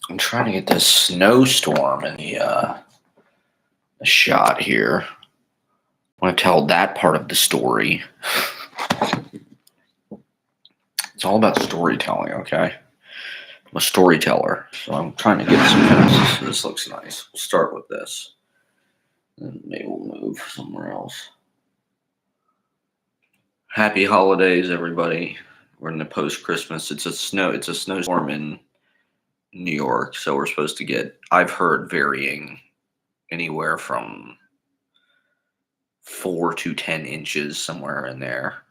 I'm trying to get this snowstorm in the shot here. I want to tell that part of the story. It's all about storytelling, okay? I'm a storyteller, so I'm trying to get some fences. This looks nice. We'll start with this. And maybe we'll move somewhere else. Happy holidays, everybody. We're in the post-Christmas. It's a snowstorm in New York, so we're supposed to get, I've heard, varying anywhere from 4 to 10 inches, somewhere in there.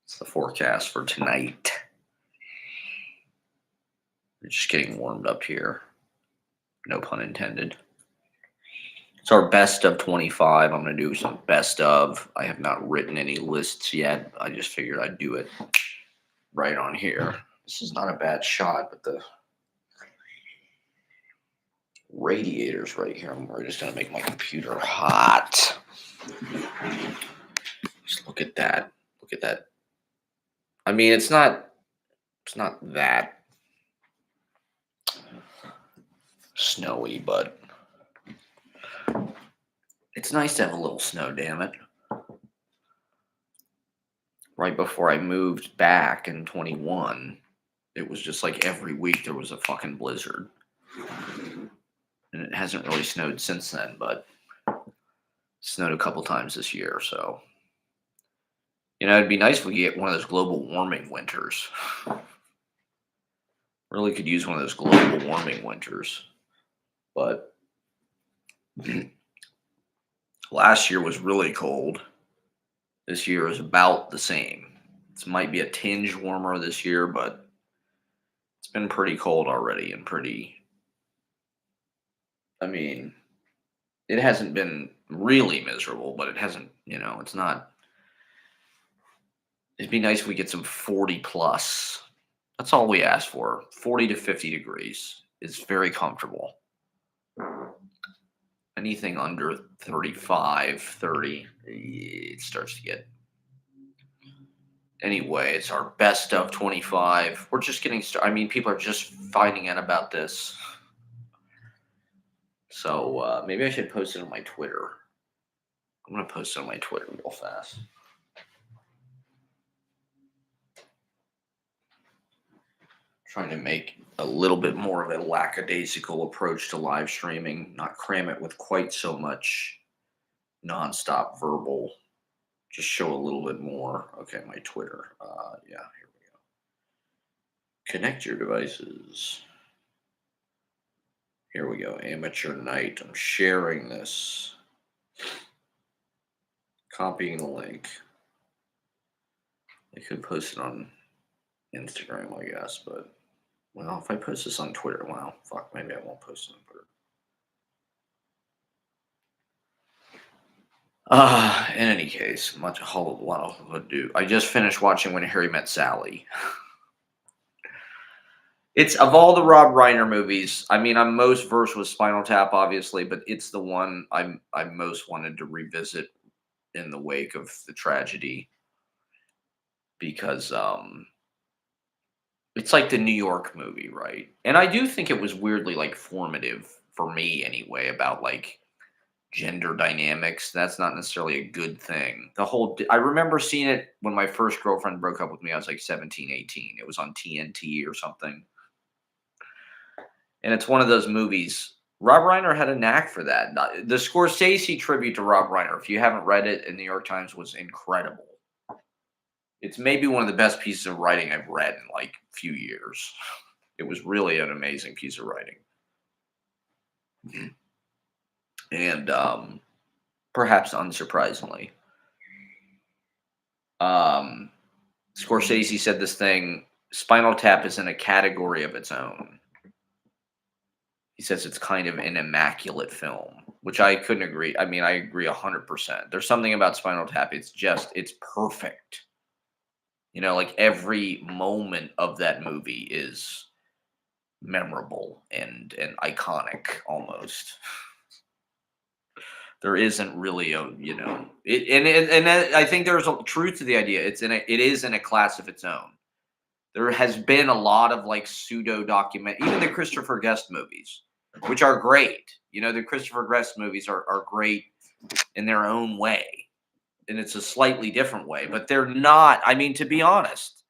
It's the forecast for tonight. We're just getting warmed up here. No pun intended. It's our best of 25. I'm going to do some best of. I have not written any lists yet. I just figured I'd do it right on here. This is not a bad shot, but the radiator's right here. We're just going to make my computer hot. Just look at that. Look at that. I mean, it's not that snowy, but it's nice to have a little snow, damn it. Right before I moved back in 21, it was just like every week there was a fucking blizzard. And it hasn't really snowed since then, but it snowed a couple times this year, so. You know, it'd be nice if we get one of those global warming winters. Really could use one of those global warming winters. But last year was really cold. This year is about the same. It might be a tinge warmer this year, but it's been pretty cold already and I mean, it hasn't been really miserable, but it hasn't, it's not. It'd be nice if we get some 40 plus. That's all we ask for. 40 to 50 degrees is very comfortable. Anything under 35, 30, it starts to get. Anyway, it's our best of 25. We're just getting started. I mean, people are just finding out about this. So maybe I should post it on my Twitter. I'm going to post it on my Twitter real fast. Trying to make a little bit more of a lackadaisical approach to live streaming, not cram it with quite so much nonstop verbal. Just show a little bit more. Okay, my Twitter. Yeah, here we go. Connect your devices. Here we go. Amateur night. I'm sharing this. Copying the link. I could post it on Instagram, I guess, but well, if I post this on Twitter, well, fuck, maybe I won't post it on Twitter. In any case, a whole lot of do. I just finished watching When Harry Met Sally. It's of all the Rob Reiner movies. I mean, I'm most versed with Spinal Tap, obviously, but it's the one I most wanted to revisit in the wake of the tragedy because it's like the New York movie, right? And I do think it was weirdly like formative for me anyway about like gender dynamics. That's not necessarily a good thing. I remember seeing it when my first girlfriend broke up with me. I was like 17, 18. It was on TNT or something. And it's one of those movies. Rob Reiner had a knack for that. The Scorsese tribute to Rob Reiner, if you haven't read it in New York Times, was incredible. It's maybe one of the best pieces of writing I've read in like a few years. It was really an amazing piece of writing. And perhaps unsurprisingly, Scorsese said this thing, Spinal Tap is in a category of its own. He says it's kind of an immaculate film, which I couldn't agree. I mean, I agree 100%. There's something about Spinal Tap. It's perfect. You know, like every moment of that movie is memorable and iconic almost. There isn't really a, and I think there's a truth to the idea. It is in a class of its own. There has been a lot of like pseudo document, even the Christopher Guest movies, which are great. The Christopher Guest movies are great in their own way, and it's a slightly different way, but they're not. I mean, to be honest,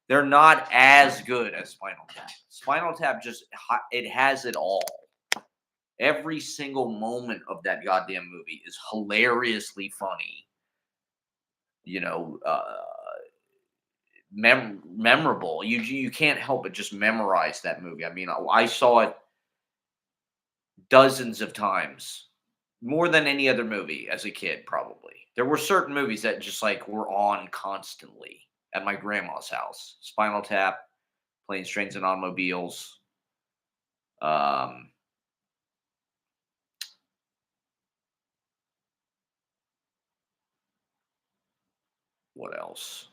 they're not as good as Spinal Tap. Spinal Tap it has it all. Every single moment of that goddamn movie is hilariously funny. You know, memorable. You can't help but just memorize that movie. I mean, I saw it dozens of times, more than any other movie as a kid. Probably there were certain movies that just like were on constantly at my grandma's house. Spinal Tap, Planes, Trains, and Automobiles. Um, what else?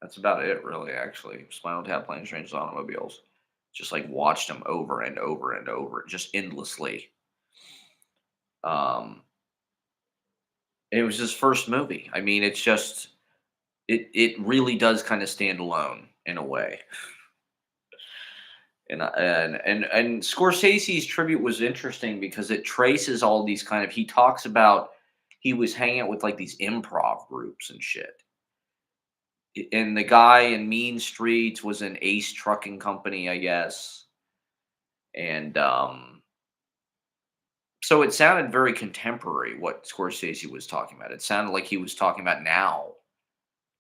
That's about it, really. Actually, Spinal Tap, Planes, Trains, and Automobiles. Just like watched them over and over and over, just endlessly. Um, it was his first movie. I mean, it's just it really does kind of stand alone in a way. And Scorsese's tribute was interesting because it traces all these kind of he talks about he was hanging out with like these improv groups and shit. And the guy in Mean Streets was an Ace Trucking Company, I guess. And so it sounded very contemporary what Scorsese was talking about. It sounded like he was talking about now.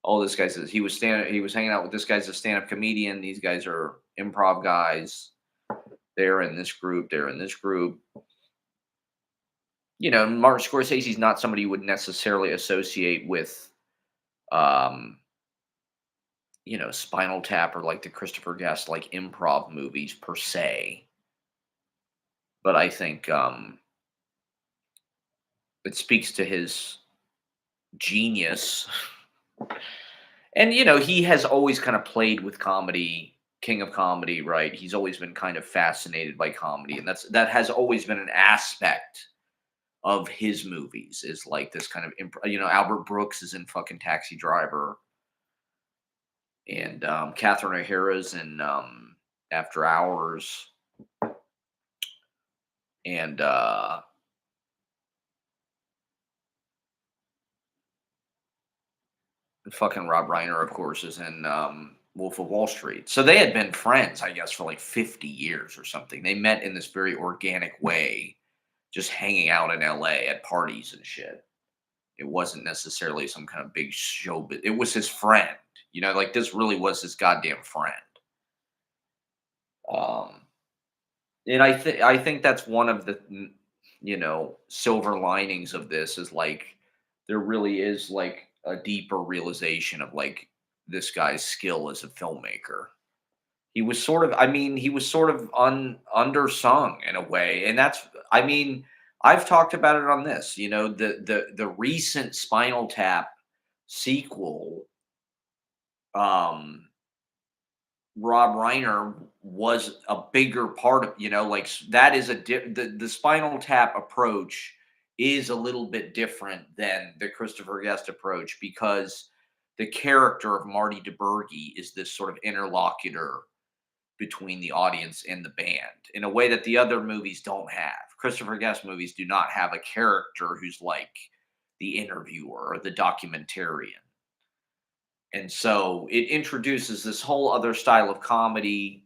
Oh, this guy says he was hanging out with this guy's a stand-up comedian. These guys are improv guys. They're in this group. They're in this group. Martin Scorsese's not somebody you would necessarily associate with, um, Spinal Tap or like the Christopher Guest like improv movies per se. But I think it speaks to his genius. And he has always kind of played with comedy, king of comedy, right? He's always been kind of fascinated by comedy, and that has always been an aspect of his movies. Is like this kind of Albert Brooks is in fucking Taxi Driver, and Catherine O'Hara's in After Hours, and fucking Rob Reiner, of course, is in Wolf of Wall Street. So they had been friends, I guess, for like 50 years or something. They met in this very organic way, just hanging out in LA at parties and shit. It wasn't necessarily some kind of big show, but it was his friend. Like this really was his goddamn friend. Um, and I think that's one of the silver linings of this is like there really is like a deeper realization of like this guy's skill as a filmmaker. He was sort of undersung in a way, and I mean, I've talked about it on this. The recent Spinal Tap sequel, um, Rob Reiner was a bigger part of, like that is the Spinal Tap approach is a little bit different than the Christopher Guest approach because the character of Marty DeBurgi is this sort of interlocutor between the audience and the band in a way that the other movies don't have. Christopher Guest movies do not have a character who's like the interviewer or the documentarian. And so it introduces this whole other style of comedy.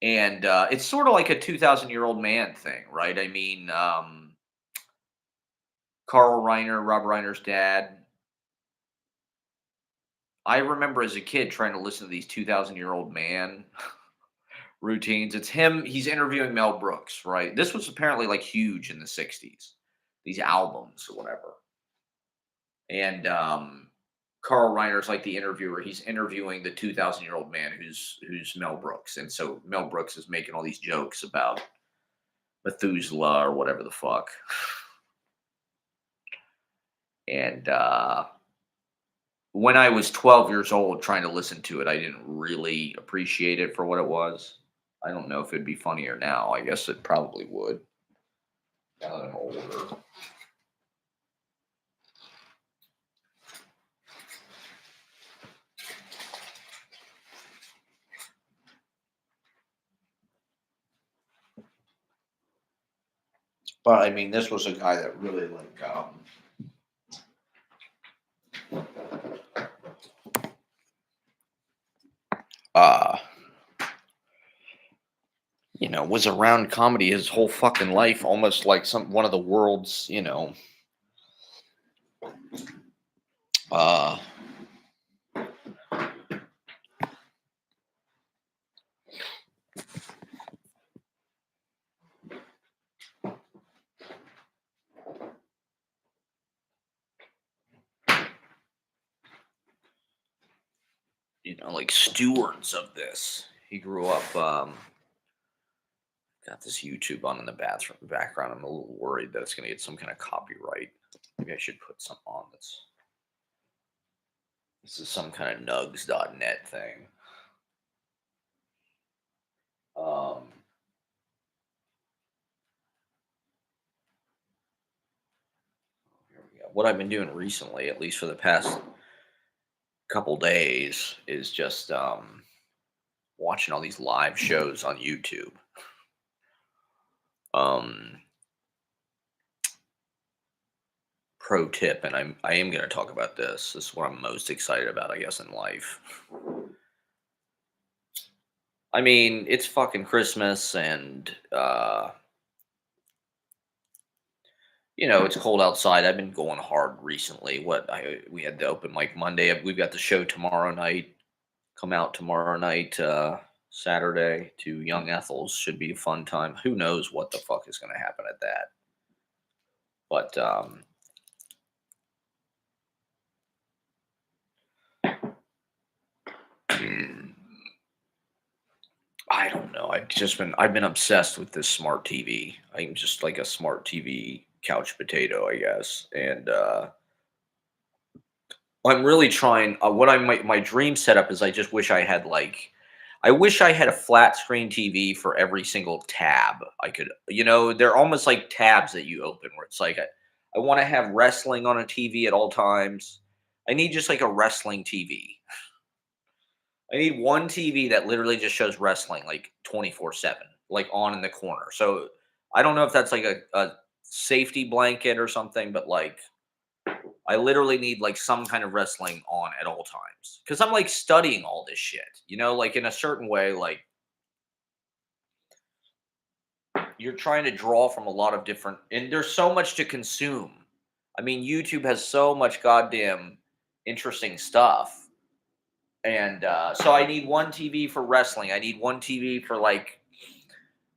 And it's sort of like a 2,000-year-old man thing, right? I mean, Carl Reiner, Rob Reiner's dad. I remember as a kid trying to listen to these 2,000-year-old man routines. It's him. He's interviewing Mel Brooks, right? This was apparently like huge in the 60s, these albums or whatever. And Carl Reiner's like the interviewer. He's interviewing the 2,000-year-old man who's Mel Brooks. And so Mel Brooks is making all these jokes about Methuselah or whatever the fuck. And when I was 12 years old trying to listen to it, I didn't really appreciate it for what it was. I don't know if it'd be funnier now. I guess it probably would. Now that I'm older. But I mean, this was a guy that really uh, was around comedy his whole fucking life, almost like one of the world's, uh, like stewards of this. He grew up. Got this YouTube on in the background. I'm a little worried that it's going to get some kind of copyright. Maybe I should put some on that's. This is some kind of nugs.net thing. Um, Here we go. What I've been doing recently, at least for the past couple days, is just watching all these live shows on YouTube. Um, Pro tip, and I am going to talk about this. This is what I'm most excited about, I guess, in life. I mean, it's fucking Christmas, and it's cold outside. I've been going hard recently. We had the open mic Monday. We've got the show tomorrow night. Come out tomorrow night, Saturday, to Young Ethel's. Should be a fun time. Who knows what the fuck is going to happen at that? But I don't know. I've been obsessed with this smart TV. I'm just like a smart TV couch potato, I guess. And I'm really trying. What my dream setup is. I wish I had a flat screen TV for every single tab. They're almost like tabs that you open where it's like I want to have wrestling on a TV at all times. I need just like a wrestling TV. I need one TV that literally just shows wrestling like 24/7, like on in the corner. So I don't know if that's like a safety blanket or something, but like I literally need like some kind of wrestling on at all times because I'm like studying all this shit, like in a certain way, like you're trying to draw from a lot of different, and there's so much to consume. I mean, YouTube has so much goddamn interesting stuff. And so I need one TV for wrestling. I need one TV for like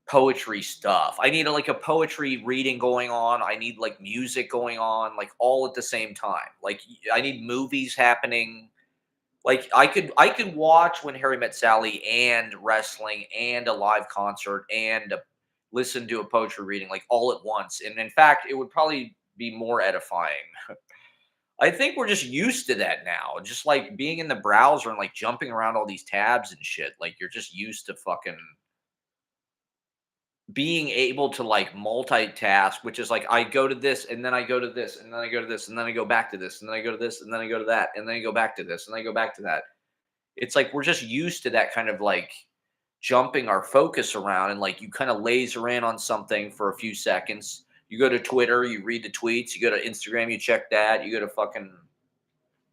poetry stuff. I need like a poetry reading going on. I need like music going on, like all at the same time. Like I need movies happening. Like I could watch When Harry Met Sally and wrestling and a live concert and listen to a poetry reading like all at once. And in fact, it would probably be more edifying. I think we're just used to that now. Just like being in the browser and like jumping around all these tabs and shit. Like you're just used to fucking being able to like multitask, which is like I go to this and then I go to this and then I go to this and then I go back to this and then I go to this and then I go to that and then I go back to this and then I go back to that. It's like we're just used to that kind of like jumping our focus around and like you kind of laser in on something for a few seconds. You go to Twitter, you read the tweets, you go to Instagram, you check that, you go to fucking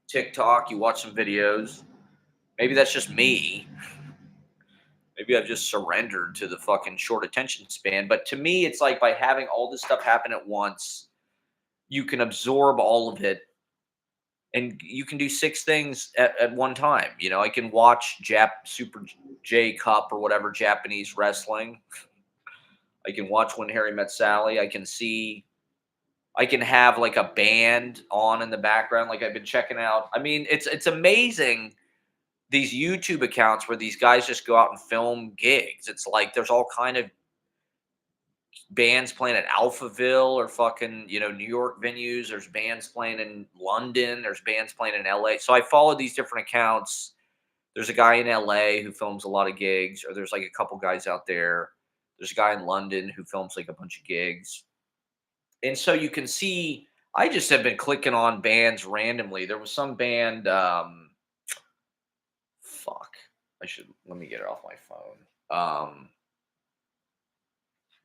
TikTok, you watch some videos. Maybe that's just me. Maybe I've just surrendered to the fucking short attention span. But to me, it's like by having all this stuff happen at once, you can absorb all of it and you can do six things at one time. I can watch Super J Cup or whatever Japanese wrestling. I can watch When Harry Met Sally. I can have like a band on in the background. Like I've been checking out. I mean, it's amazing these YouTube accounts where these guys just go out and film gigs. It's like there's all kind of bands playing at Alphaville or fucking, New York venues. There's bands playing in London. There's bands playing in LA. So I follow these different accounts. There's a guy in LA who films a lot of gigs, or there's like a couple guys out there. There's a guy in London who films like a bunch of gigs. And so you can see, I just have been clicking on bands randomly. There was some band, fuck. Let me get it off my phone.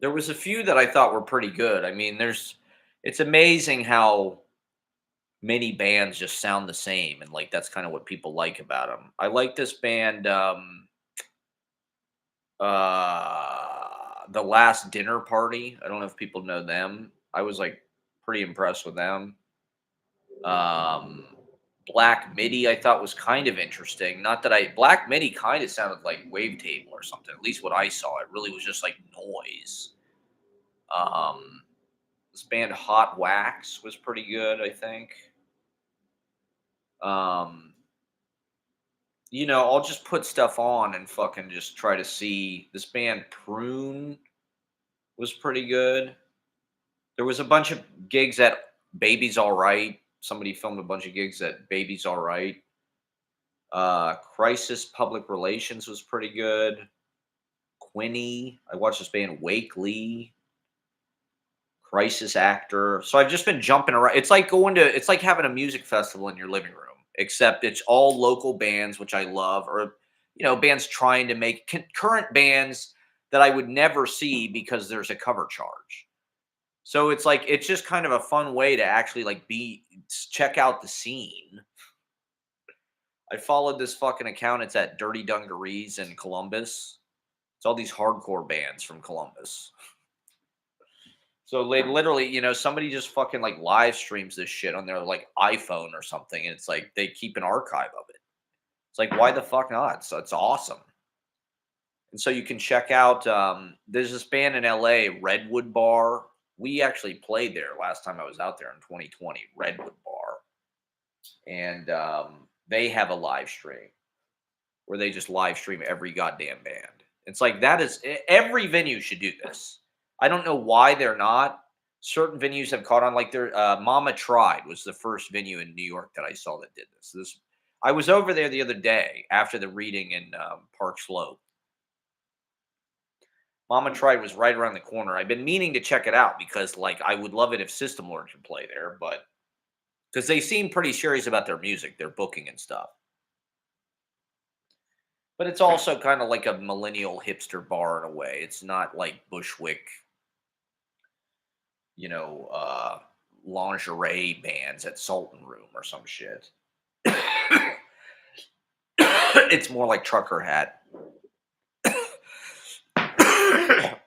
There was a few that I thought were pretty good. I mean, it's amazing how many bands just sound the same, and like that's kind of what people like about them. I like this band, The Last Dinner Party. I don't know if people know them. I was like pretty impressed with them. Um, Black Midi, I thought was kind of interesting. Not that I Black Midi kind of sounded like Wavetable or something. At least what I saw, it really was just like noise. Um, this band Hot Wax was pretty good, I think. Um, I'll just put stuff on and fucking just try to see. This band Prune was pretty good. There was a bunch of gigs at Baby's All Right. Somebody filmed a bunch of gigs at Baby's All Right. Crisis Public Relations was pretty good. Quinny. I watched this band Wakely. Crisis Actor. So I've just been jumping around. It's like having a music festival in your living room, except it's all local bands, which I love, or bands trying to make current bands that I would never see because there's a cover charge. So it's just kind of a fun way to actually like check out the scene. I followed this fucking account. It's at Dirty Dungarees in Columbus. It's all these hardcore bands from Columbus. So they literally, somebody just fucking like live streams this shit on their like iPhone or something, and it's like they keep an archive of it. It's like why the fuck not? So it's awesome. And so you can check out. There's this band in LA, Redwood Bar. We actually played there last time I was out there in 2020. Redwood Bar, and they have a live stream where they just live stream every goddamn band. It's like every venue should do this. I don't know why they're not. Certain venues have caught on. Like Mama Tried was the first venue in New York that I saw that did this. I was over there the other day after the reading in Park Slope. Mama Tried was right around the corner. I've been meaning to check it out because like I would love it if System Lord could play there, but because they seem pretty serious about their music, their booking and stuff. But it's also kind of like a millennial hipster bar in a way. It's not like Bushwick, you know, uh, lingerie bands at Sultan Room or some shit. It's more like Trucker Hat.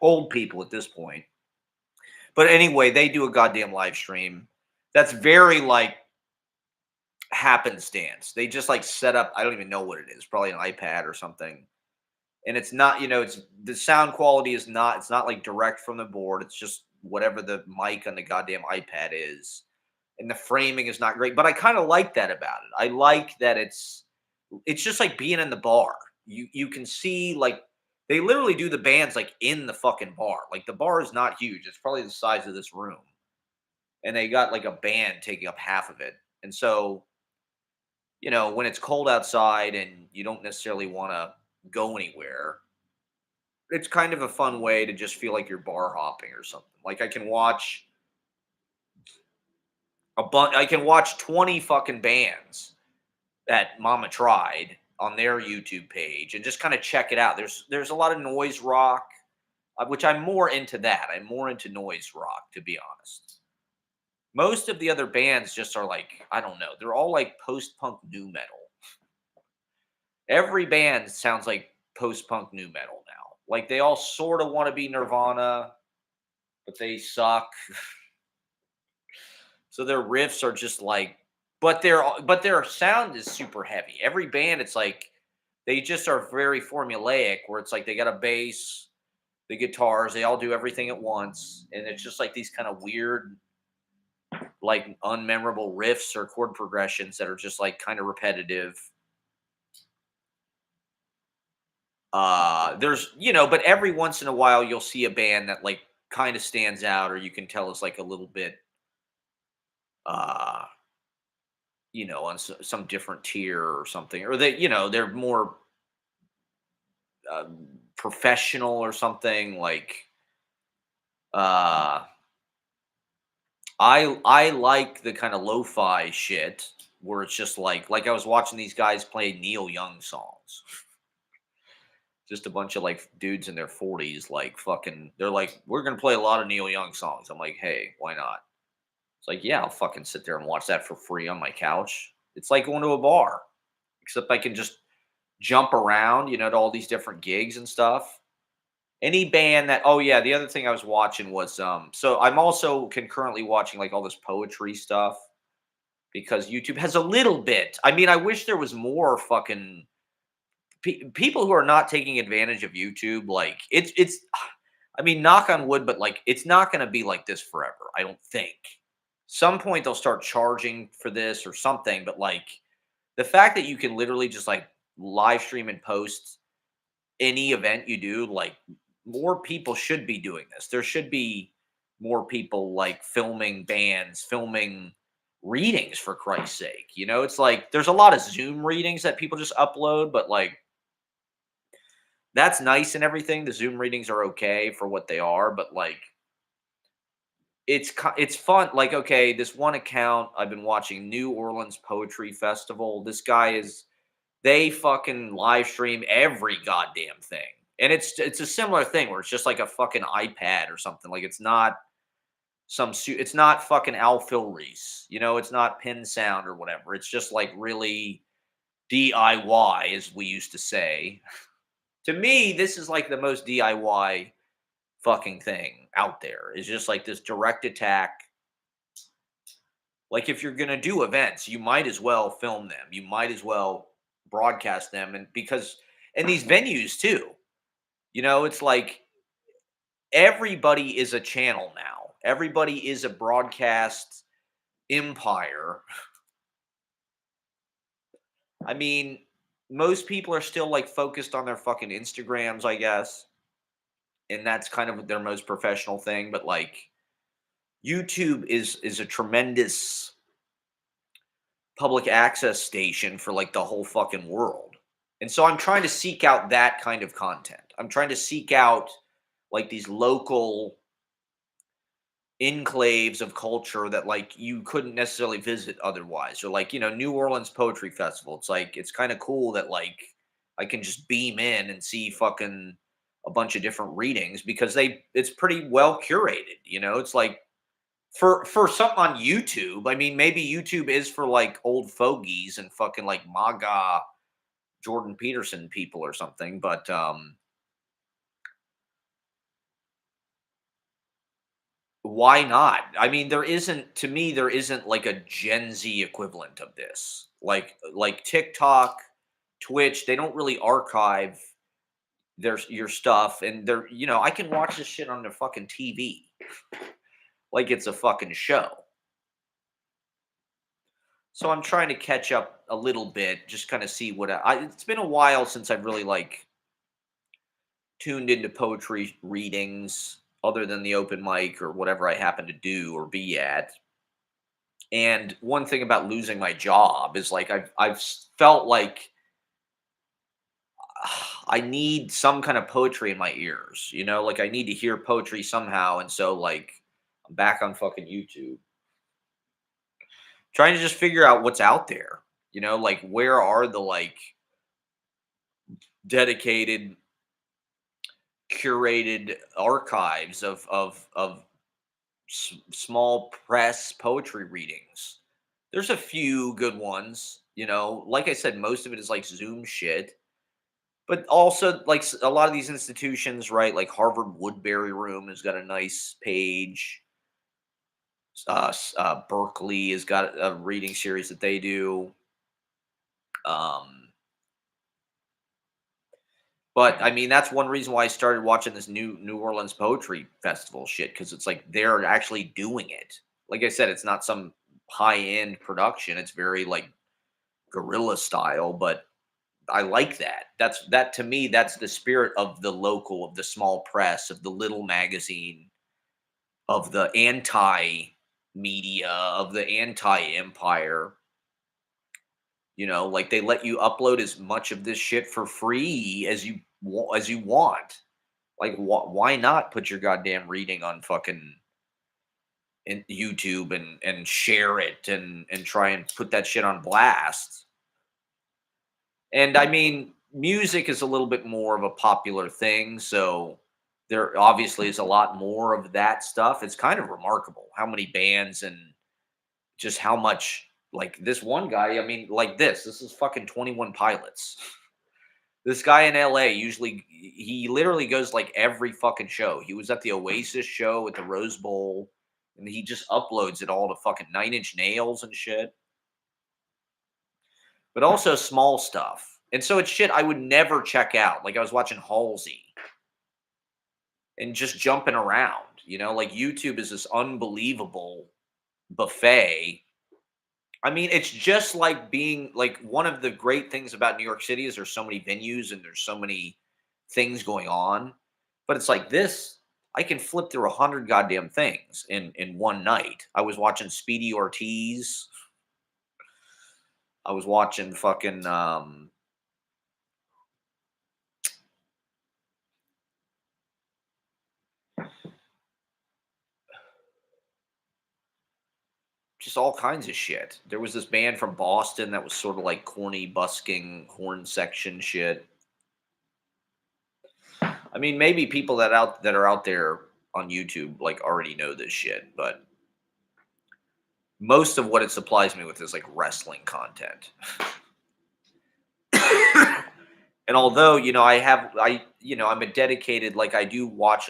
Old people at this point. But anyway, they do a goddamn live stream. That's very like happenstance. They just like set up, I don't even know what it is, probably an iPad or something. And it's not, it's the sound quality it's not like direct from the board. It's just whatever the mic on the goddamn iPad is. And the framing is not great, but I kind of like that about it. I like that it's just like being in the bar. You can see like they literally do the bands like in the fucking bar. Like the bar is not huge. It's probably the size of this room. And they got like a band taking up half of it. And so, when it's cold outside and you don't necessarily want to go anywhere, it's kind of a fun way to just feel like you're bar hopping or something. Like I can watch 20 fucking bands that Mama Tried on their YouTube page and just kind of check it out. There's a lot of noise rock, which I'm more into that. I'm more into noise rock, to be honest. Most of the other bands just are like, I don't know, they're all like post-punk new metal. Every band sounds like post-punk new metal now. Like they all sort of want to be Nirvana, but they suck. So their riffs are just like, but their sound is super heavy. Every band, it's like they just are very formulaic, where it's like they got a bass, the guitars, they all do everything at once, and it's just like these kind of weird, like unmemorable riffs or chord progressions that are just like kind of repetitive. But every once in a while you'll see a band that like kind of stands out, or you can tell is like a little bit uh on some different tier or something, or they're more professional or something like uh I like the kind of lo-fi shit where it's just like I was watching these guys play Neil Young songs. Just a bunch of like dudes in their 40s, like fucking. They're like, we're gonna play a lot of Neil Young songs. I'm like, hey, why not? It's like, yeah, I'll fucking sit there and watch that for free on my couch. It's like going to a bar, except I can just jump around, to all these different gigs and stuff. Any band that oh yeah, the other thing I was watching was so I'm also concurrently watching like all this poetry stuff because YouTube has a little bit. I mean, I wish there was more fucking people who are not taking advantage of YouTube. Like it's I mean, knock on wood, but like it's not going to be like this forever. I don't think. Some point they'll start charging for this or something, but like the fact that you can literally just like live stream and post any event you do, like more people should be doing this. There should be more people like filming bands, filming readings for Christ's sake. It's like there's a lot of Zoom readings that people just upload, but like that's nice and everything. The Zoom readings are okay for what they are, but like it's fun. Like okay, this one account I've been watching New Orleans Poetry Festival. This guy is they fucking live stream every goddamn thing. And it's a similar thing where it's just like a fucking iPad or something. Like it's not it's not fucking Al Phil Reese. It's not Pin Sound or whatever. It's just like really DIY as we used to say. To me, this is like the most DIY fucking thing out there. Is just like this direct attack. Like if you're gonna do events, you might as well film them. You might as well broadcast them, and because and these venues too. It's like everybody is a channel now. Everybody is a broadcast empire. I mean, most people are still like focused on their fucking Instagrams, I guess. And that's kind of their most professional thing, but like YouTube is a tremendous public access station for like the whole fucking world. And so I'm trying to seek out that kind of content. I'm trying to seek out like these local enclaves of culture that like you couldn't necessarily visit otherwise, or like New Orleans Poetry Festival. It's like it's kind of cool that like I can just beam in and see fucking a bunch of different readings because it's pretty well curated. It's like for something on YouTube. I mean, maybe YouTube is for like old fogies and fucking like MAGA Jordan Peterson people or something, but why not? I mean, to me, there isn't like a Gen Z equivalent of this. Like TikTok, Twitch, they don't really archive your stuff, and I can watch this shit on the fucking TV like it's a fucking show. So I'm trying to catch up a little bit, just kind of see what it's been a while since I've really like tuned into poetry readings other than the open mic or whatever I happen to do or be at. And one thing about losing my job is like I've felt like I need some kind of poetry in my ears, like I need to hear poetry somehow. And so like I'm back on fucking YouTube, trying to just figure out what's out there, like where are the like dedicated, curated archives of small press poetry readings. There's a few good ones, like I said, most of it is like Zoom shit. But also, like a lot of these institutions, right? Like Harvard Woodbury Room has got a nice page. Berkeley has got a reading series that they do. Um, but I mean, that's one reason why I started watching this New Orleans Poetry Festival shit because it's like they're actually doing it. Like I said, it's not some high end production. It's very like guerrilla style, but I like that. That to me, that's the spirit of the local, of the small press, of the little magazine, of the anti media, of the anti empire. Like they let you upload as much of this shit for free as you want. Like why not put your goddamn reading on fucking YouTube and share it and try and put that shit on blast? And I mean, music is a little bit more of a popular thing, so there obviously is a lot more of that stuff. It's kind of remarkable how many bands and just how much like this one guy, I mean, like this is fucking 21 Pilots. This guy in LA usually he literally goes like every fucking show. He was at the Oasis show at the Rose Bowl and he just uploads it all to fucking Nine Inch Nails and shit, but also small stuff. And so it's shit I would never check out. Like I was watching Halsey and just jumping around, like YouTube is this unbelievable buffet. I mean, it's just like being like one of the great things about New York City is there's so many venues and there's so many things going on. But it's like this, I can flip through 100 goddamn things in one night. I was watching Speedy Ortiz. I was watching fucking just all kinds of shit. There was this band from Boston that was sort of like corny busking horn section shit. I mean, maybe people that are out there on YouTube like already know this shit, but most of what it supplies me with is like wrestling content. And although I'm a dedicated like I do watch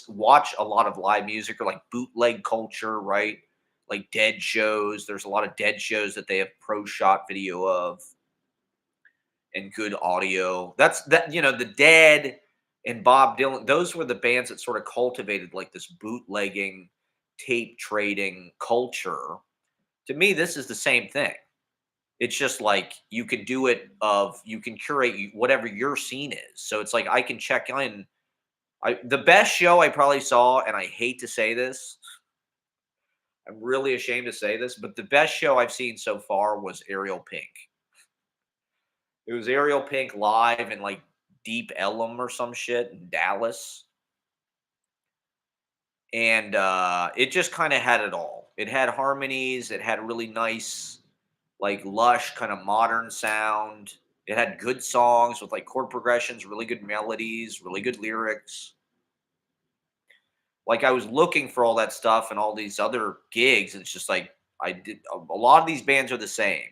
watch a lot of live music or like bootleg culture, right? Like dead shows. There's a lot of dead shows that they have pro shot video of and good audio. The Dead and Bob Dylan. Those were the bands that sort of cultivated like this bootlegging, tape trading culture. To me, this is the same thing. It's just like you can curate whatever your scene is. So it's like I can check in. The best show I probably saw, and I hate to say this, I'm really ashamed to say this, but the best show I've seen so far was Ariel Pink. It was Ariel Pink live in like Deep Ellum or some shit in Dallas. And it just kind of had it all. It had harmonies, it had really nice, like lush, kind of modern sound. It had good songs with like chord progressions, really good melodies, really good lyrics. Like I was looking for all that stuff and all these other gigs. And it's just like I did a lot of these bands are the same.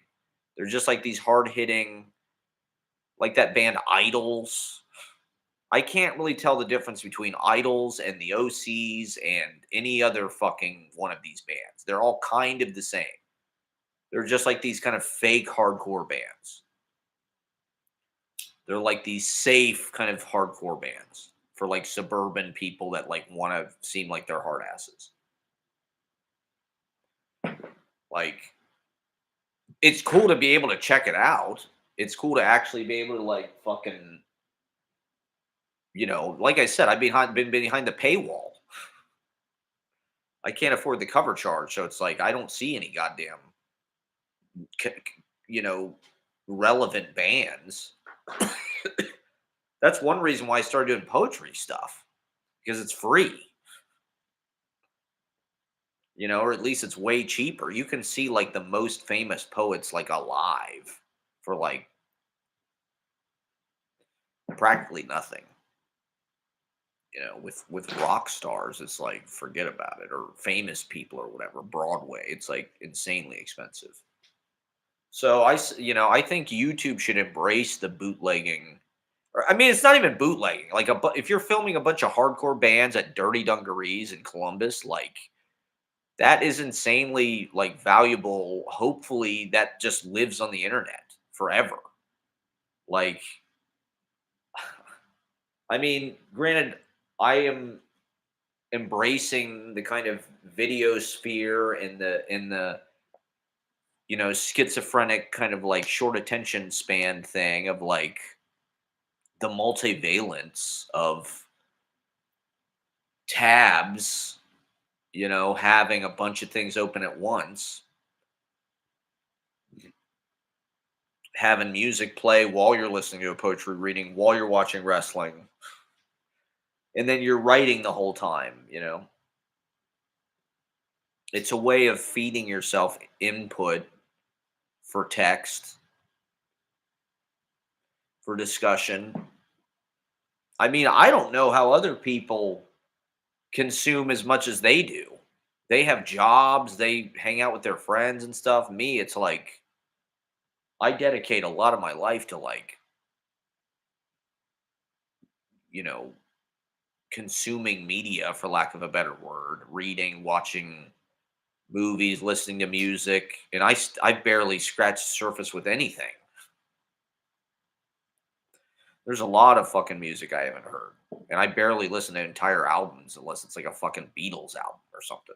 They're just like these hard hitting, like that band Idols. I can't really tell the difference between Idols and the OCs and any other fucking one of these bands. They're all kind of the same. They're just like these kind of fake hardcore bands. They're like these safe kind of hardcore bands for like suburban people that like want to seem like they're hard asses. Like it's cool to be able to check it out. It's cool to actually be able to like fucking, like I said, been behind the paywall. I can't afford the cover charge, so it's like I don't see any goddamn, c- c- you know, relevant bands. That's one reason why I started doing poetry stuff because it's free, or at least it's way cheaper. You can see like the most famous poets like alive for like practically nothing. With rock stars, it's like forget about it, or famous people or whatever. Broadway, it's like insanely expensive. So I think YouTube should embrace the bootlegging. Or, I mean, it's not even bootlegging. Like if you're filming a bunch of hardcore bands at Dirty Dungarees in Columbus, like that is insanely like valuable. Hopefully, that just lives on the internet forever. Like, I mean, granted, I am embracing the kind of video sphere and the schizophrenic kind of like short attention span thing of like the multivalence of tabs, having a bunch of things open at once, having music play while you're listening to a poetry reading, while you're watching wrestling, and then you're writing the whole time. It's a way of feeding yourself input for text for discussion. I mean, I don't know how other people consume as much as they do. They have jobs, they hang out with their friends and stuff. Me, it's like I dedicate a lot of my life to like, you know, consuming media for lack of a better word, reading, watching movies, listening to music, and I barely scratch the surface with anything. There's a lot of fucking music I haven't heard, and I barely listen to entire albums unless it's like a fucking Beatles album or something.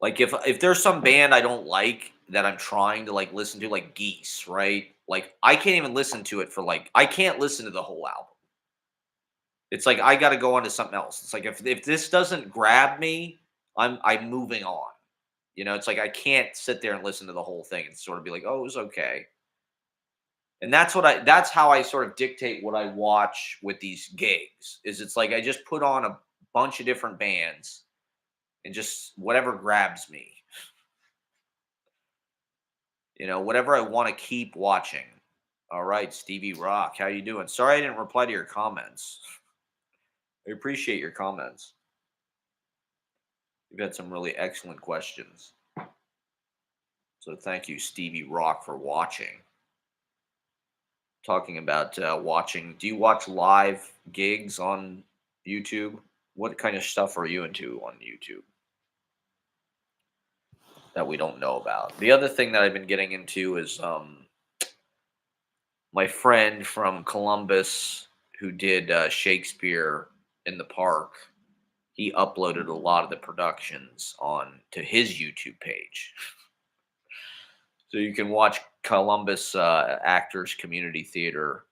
Like if there's some band I don't like that I'm trying to like listen to, like Geese, right? Like I can't even listen to it for like I can't listen to the whole album. It's like I got to go on to something else. It's like if this doesn't grab me, I'm moving on. It's like I can't sit there and listen to the whole thing and sort of be like, oh, it was okay. And that's how I sort of dictate what I watch with these gigs. Is it's like I just put on a bunch of different bands and just whatever grabs me. Whatever I want to keep watching. All right, Stevie Rock, how you doing? Sorry I didn't reply to your comments. I appreciate your comments. You've had some really excellent questions. So thank you, Stevie Rock, for watching. Talking about watching. Do you watch live gigs on YouTube? What kind of stuff are you into on YouTube that we don't know about? The other thing that I've been getting into is my friend from Columbus who did Shakespeare in the Park. He uploaded a lot of the productions on to his YouTube page. So you can watch Columbus Actors Community Theater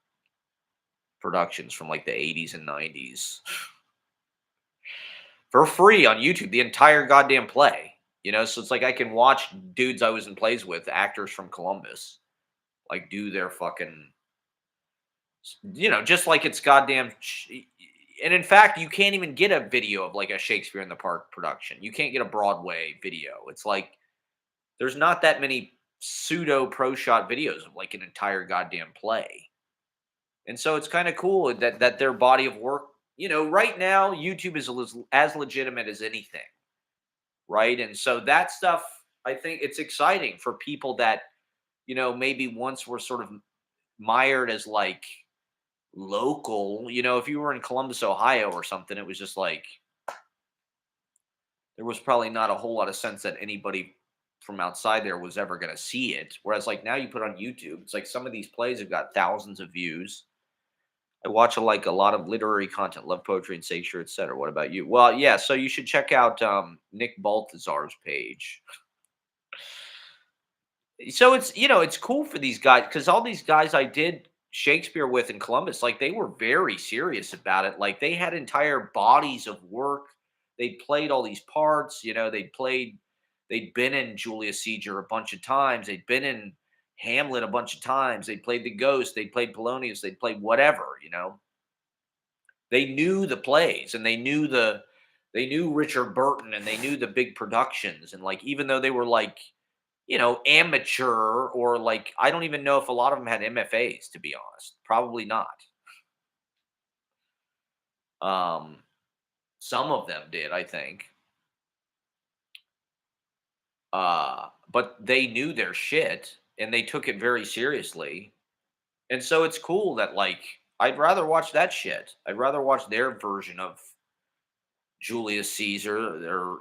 productions from like the 80s and 90s for free on YouTube, the entire goddamn play. So it's like I can watch dudes I was in plays with, actors from Columbus, like do their fucking, just like it's goddamn. And in fact, you can't even get a video of like a Shakespeare in the Park production. You can't get a Broadway video. It's like there's not that many pseudo pro shot videos of like an entire goddamn play. And so it's kind of cool that their body of work, right now YouTube is as legitimate as anything, right? And so that stuff, I think it's exciting for people that, maybe once were sort of mired as like local, if you were in Columbus, Ohio or something, it was just like there was probably not a whole lot of sense that anybody from outside there was ever going to see it. Whereas like now you put on YouTube, it's like some of these plays have got thousands of views. I watch like a lot of literary content, love poetry and Shakespeare, etc. What about you? Well, yeah, so you should check out Nick Baltazar's page. So it's cool for these guys because all these guys I did Shakespeare with in Columbus, like they were very serious about it. Like they had entire bodies of work. They played all these parts. They'd been in Julius Caesar a bunch of times. They'd been in Hamlet a bunch of times. They played the Ghost. They played Polonius. They played whatever. They knew the plays and they knew Richard Burton and they knew the big productions. And like even though they were like amateur or like I don't even know if a lot of them had MFAs, to be honest. Probably not. Um, some of them did, I think. But they knew their shit and they took it very seriously. And so it's cool that like I'd rather watch that shit. I'd rather watch their version of Julius Caesar.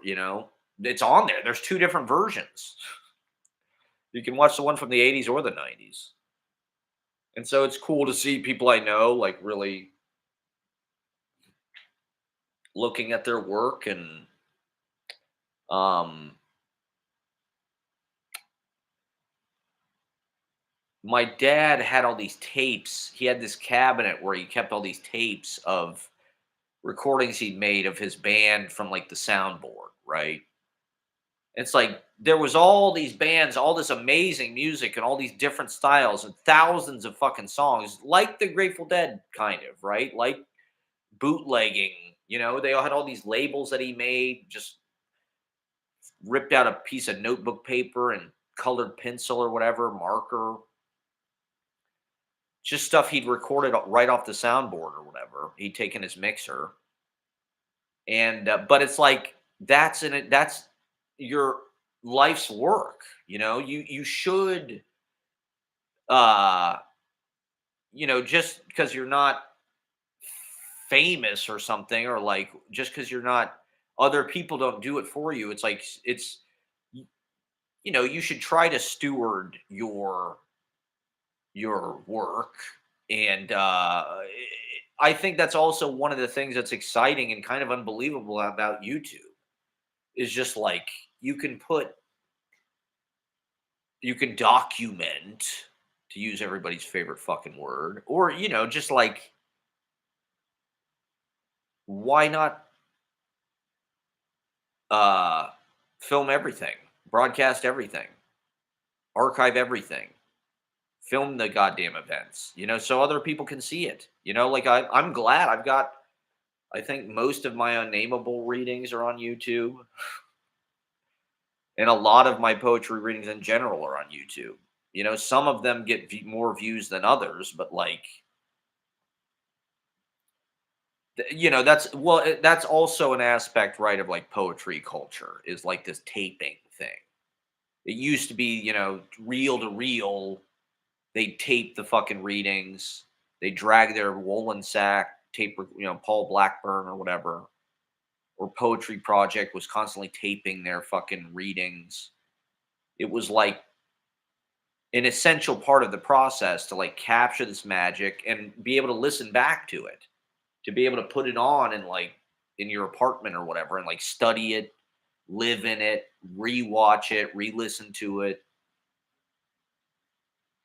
It's on there. There's two different versions. You can watch the one from the 80s or the 90s. And so it's cool to see people I know like really looking at their work and um my dad had all these tapes. He had this cabinet where he kept all these tapes of recordings he'd made of his band from like the soundboard, right? It's like there was all these bands, all this amazing music and all these different styles and thousands of fucking songs, like the Grateful Dead kind of, right? Like bootlegging, they all had all these labels that he made, just ripped out a piece of notebook paper and colored pencil or whatever, marker, just stuff he'd recorded right off the soundboard or whatever. He'd taken his mixer, and but it's like that's your life's work. You should uh just because you're not famous or something, or like just because you're not, other people don't do it for you. It's like y- you should try to steward your work. And I think that's also one of the things that's exciting and kind of unbelievable about YouTube, is just like you can put you can document, to use everybody's favorite fucking word, or just like, why not uh film everything, broadcast everything, archive everything, film the goddamn events, so other people can see it. Like I'm glad I've got, I think most of my unnameable readings are on YouTube, and a lot of my poetry readings in general are on YouTube. Some of them get more views than others, but like, that's, well, that's also an aspect, right, of like poetry culture, is like this taping thing. It used to be, reel to reel. They tape the fucking readings. They drag their woolen sack tape, Paul Blackburn or whatever, or Poetry Project was constantly taping their fucking readings. It was like an essential part of the process to like capture this magic and be able to listen back to it, to be able to put it on and like in your apartment or whatever, and like study it, live in it, rewatch it, re-listen to it,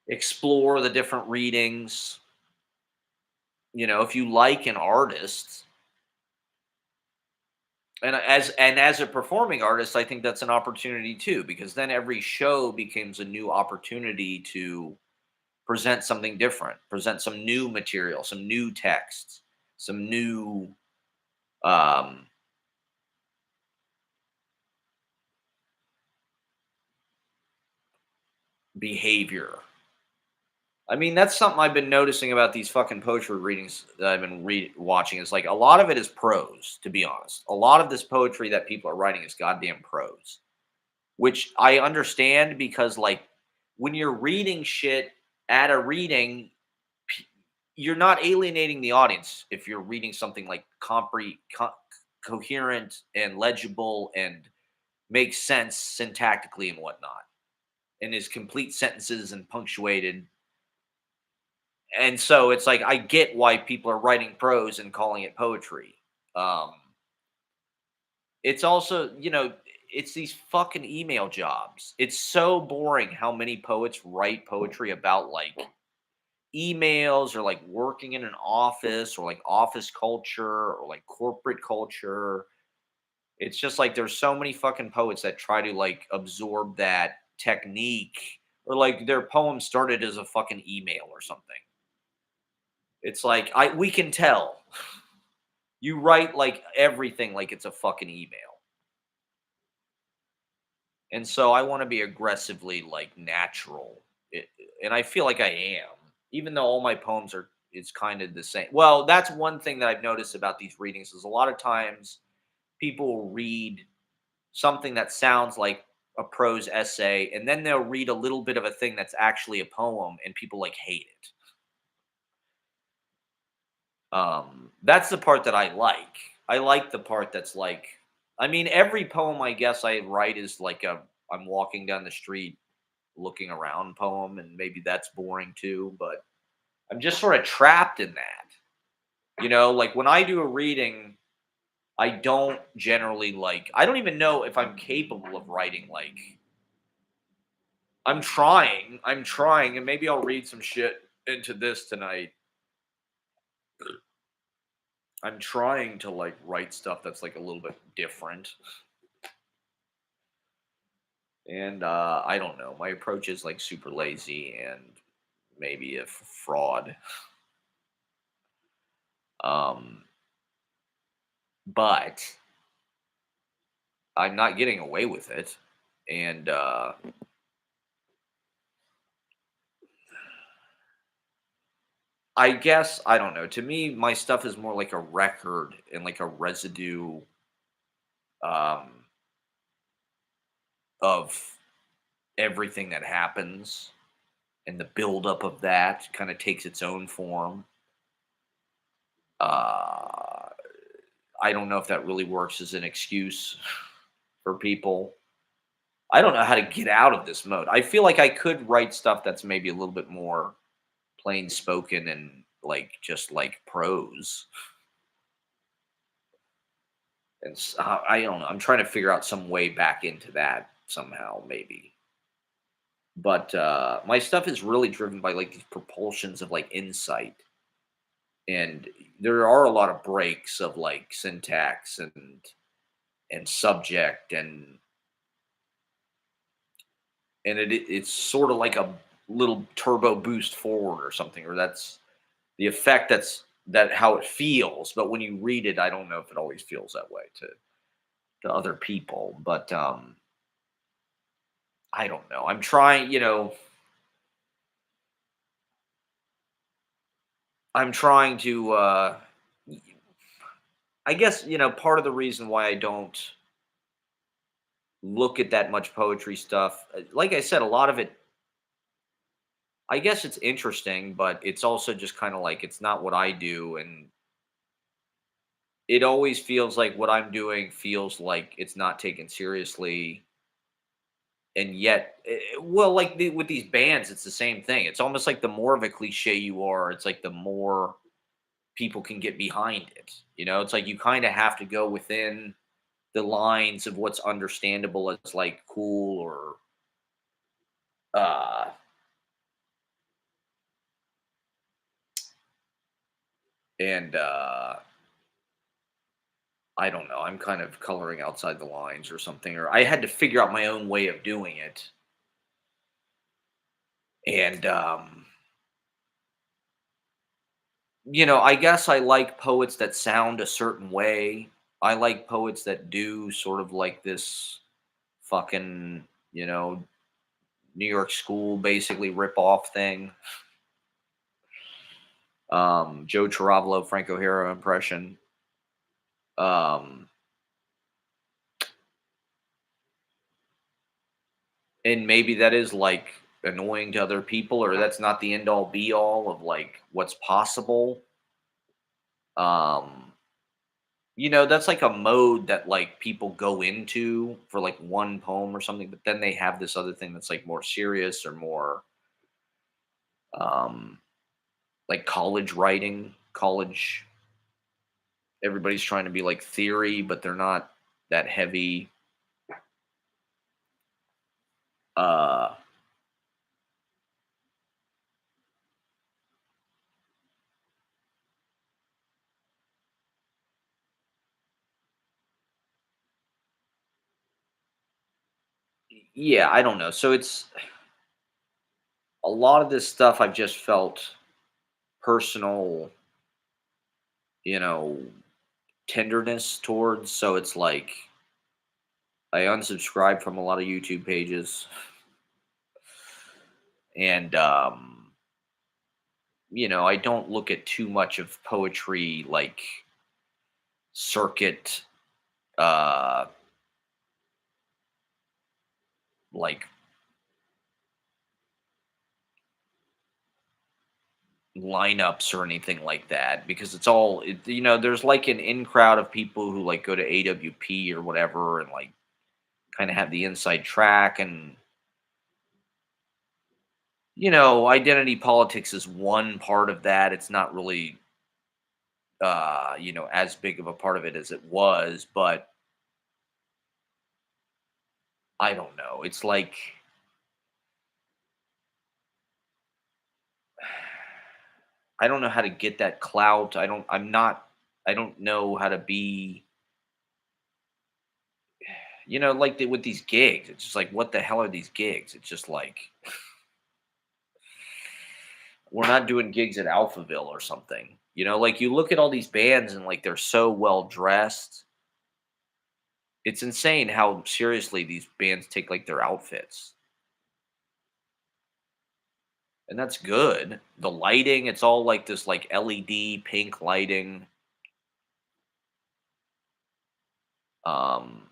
explore the different readings. If you like an artist, and as a performing artist, I think that's an opportunity too, because then every show becomes a new opportunity to present something different, present some new material, some new texts, some new um, behavior. I mean, that's something I've been noticing about these fucking poetry readings that I've been watching. Is like a lot of it is prose, to be honest. A lot of this poetry that people are writing is goddamn prose, which I understand, because like when you're reading shit at a reading, you're not alienating the audience if you're reading something like coherent and legible and makes sense syntactically and whatnot, and is complete sentences and punctuated. And so it's like I get why people are writing prose and calling it poetry. Um, it's also, it's these fucking email jobs. It's so boring how many poets write poetry about like emails, or like working in an office, or like office culture, or like corporate culture. It's just like there's so many fucking poets that try to like absorb that technique, or like their poem started as a fucking email or something. It's like we can tell. You write like everything like it's a fucking email. And so I want to be aggressively like natural. And I feel like I am, even though all my poems are, it's kind of the same. Well, that's one thing that I've noticed about these readings, is a lot of times people will read something that sounds like a prose essay, and then they'll read a little bit of a thing that's actually a poem, and people like hate it. That's the part that I like. I like the part that's like, I mean, every poem I guess I write is like a I'm walking down the street looking around poem, and maybe that's boring too, but I'm just sort of trapped in that. Like when I do a reading, I don't generally like, I don't even know if I'm capable of writing like, I'm trying, and maybe I'll read some shit into this tonight. I'm trying to like write stuff that's like a little bit different. And I don't know. My approach is like super lazy and maybe a fraud. Um, but I'm not getting away with it. And I guess I don't know. To me, my stuff is more like a record and like a residue um, of everything that happens, and the buildup of that kind of takes its own form. Uh, I don't know if that really works as an excuse for people. I don't know how to get out of this mode. I feel like I could write stuff that's maybe a little bit more plain spoken and like just like prose. I don't know. I'm trying to figure out some way back into that somehow, maybe. But my stuff is really driven by like these propulsions of like insight, and there are a lot of breaks of like syntax and subject, and it's sort of like a little turbo boost forward or something, or that's the effect that how it feels. But when you read it, I don't know if it always feels that way to other people. But I don't know. I'm trying, I'm trying to I guess, part of the reason why I don't look at that much poetry stuff, like I said, a lot of it, I guess it's interesting, but it's also just kind of like it's not what I do, and it always feels like what I'm doing feels like it's not taken seriously. And yet, well, like with these bands, it's the same thing. It's almost like the more of a cliche you are, it's like the more people can get behind it. It's like you kind of have to go within the lines of what's understandable as like cool or uh and I don't know. I'm kind of coloring outside the lines or something, or I had to figure out my own way of doing it. And I guess I like poets that sound a certain way. I like poets that do sort of like this fucking, New York school basically rip off thing. Joe Chiravalo, Franco Hero impression. Um, and maybe that is like annoying to other people, or that's not the end all be all of like what's possible. Um, that's like a mode that like people go into for like one poem or something, but then they have this other thing that's like more serious or more um like college writing, college everybody's trying to be like theory, but they're not that heavy. Uh yeah, I don't know. So it's a lot of this stuff I've just felt personal, you know, tenderness towards. So it's like I unsubscribe from a lot of YouTube pages, and I don't look at too much of poetry like circuit uh like lineups or anything like that, because it's all there's like an in crowd of people who like go to AWP or whatever and like kind of have the inside track, and identity politics is one part of that. It's not really as big of a part of it as it was, but I don't know. It's like I don't know how to get that clout. I don't know how to be, like with these gigs. It's just like, what the hell are these gigs? It's just like, we're not doing gigs at Alphaville or something. Like you look at all these bands and like they're so well dressed. It's insane how seriously these bands take like their outfits. and that's good. The lighting, it's all like this like LED pink lighting. Um,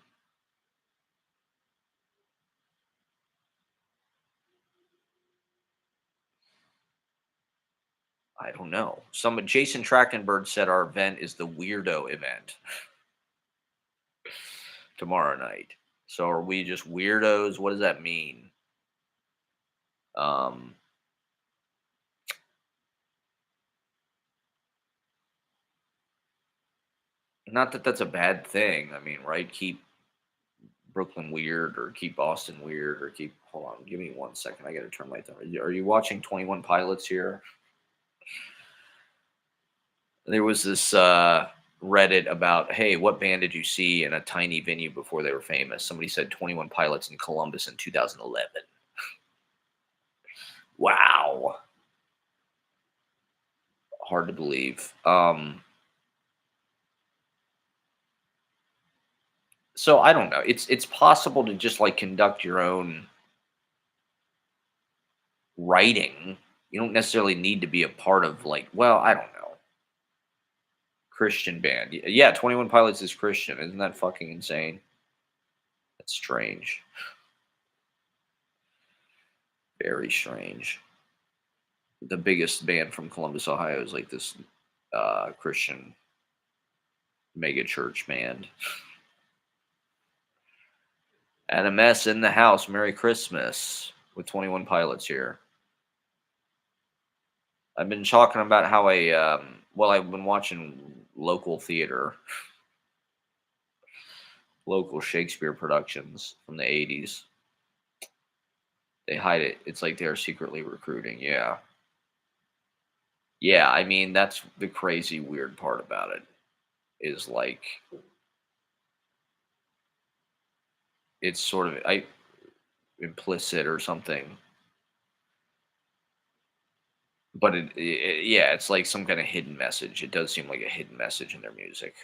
I don't know. Some Jason Trachtenberg said our event is the weirdo event tomorrow night. So are we just weirdos? What does that mean? Um, Not that that's a bad thing. I mean, right? Keep Brooklyn weird, or keep Boston weird, or keep. Hold on, give me 1 second. I got to turn my thing. Are you watching 21 Pilots here? There was this Reddit about, hey, what band did you see in a tiny venue before they were famous? Somebody said 21 Pilots in Columbus in 2011. Wow, hard to believe. So I don't know. It's possible to just like conduct your own writing. You don't necessarily need to be a part of like, well, I don't know, Christian band. Yeah, 21 Pilots is Christian. Isn't that fucking insane? That's strange. Very strange. The biggest band from Columbus, Ohio is like this Christian mega church band. And a mess in the house. Merry Christmas with 21 Pilots here. I've been talking about how well, I've been watching local theater, local Shakespeare productions from the 80s. They hide it. It's like they're secretly recruiting. Yeah. Yeah. I mean, that's the crazy, weird part about it is like, it's sort of implicit or something. But yeah, it's like some kind of hidden message. It does seem like a hidden message in their music.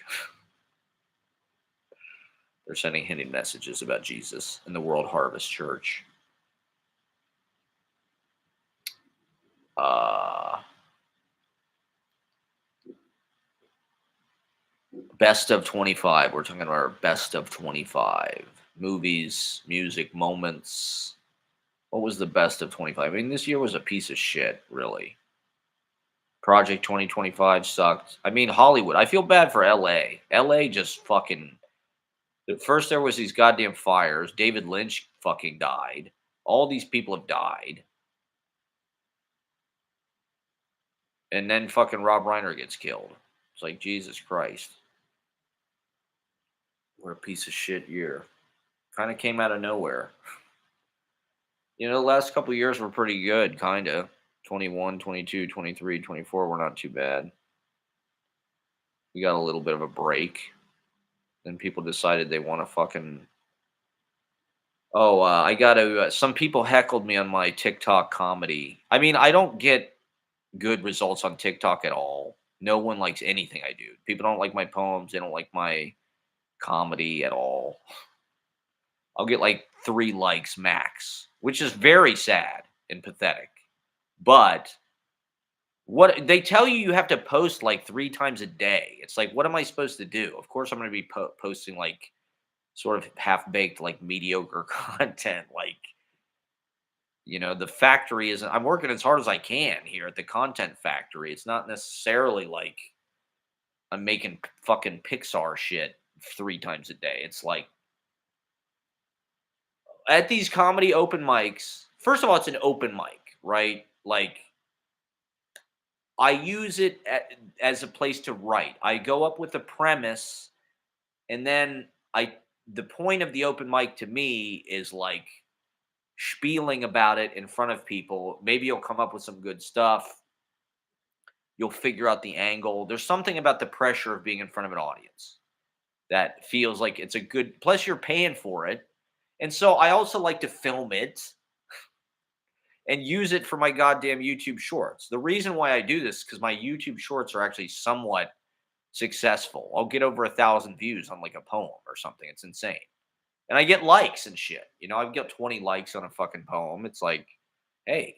They're sending hidden messages about Jesus and the World Harvest Church. Uh, Best of 25. We're talking about our best of 25 movies, music, moments. What was the best of 25? I mean, this year was a piece of shit, really. Project 2025 sucked. I mean, Hollywood. I feel bad for LA. LA just fucking. At first, there was these goddamn fires. David Lynch fucking died. All these people have died. And then fucking Rob Reiner gets killed. It's like, Jesus Christ. What a piece of shit year. Kind of came out of nowhere. The last couple years were pretty good, kind of. 21, 22, 23, 24 were not too bad. We got a little bit of a break. Then people decided they want to fucking. Oh, I got to. Some people heckled me on my TikTok comedy. I mean, I don't get good results on TikTok at all. No one likes anything I do. People don't like my poems. They don't like my comedy at all. I'll get like 3 likes max, which is very sad and pathetic. But what they tell you, you have to post like 3 times a day. It's like, what am I supposed to do? Of course, I'm going to be posting like sort of half baked, like mediocre content. Like, the factory isn't. I'm working as hard as I can here at the content factory. It's not necessarily like I'm making fucking Pixar shit 3 times a day. It's like at these comedy open mics. First of all, it's an open mic, right? Like I use it as a place to write. I go up with a premise, and then the point of the open mic to me is like spieling about it in front of people. Maybe you'll come up with some good stuff. You'll figure out the angle. There's something about the pressure of being in front of an audience that feels like it's a good. Plus, you're paying for it, and so I also like to film it and use it for my goddamn YouTube shorts. The reason why I do this is because my YouTube shorts are actually somewhat successful. I'll get over 1,000 views on like a poem or something. It's insane. And I get likes and shit. I've got 20 likes on a fucking poem. It's like, hey,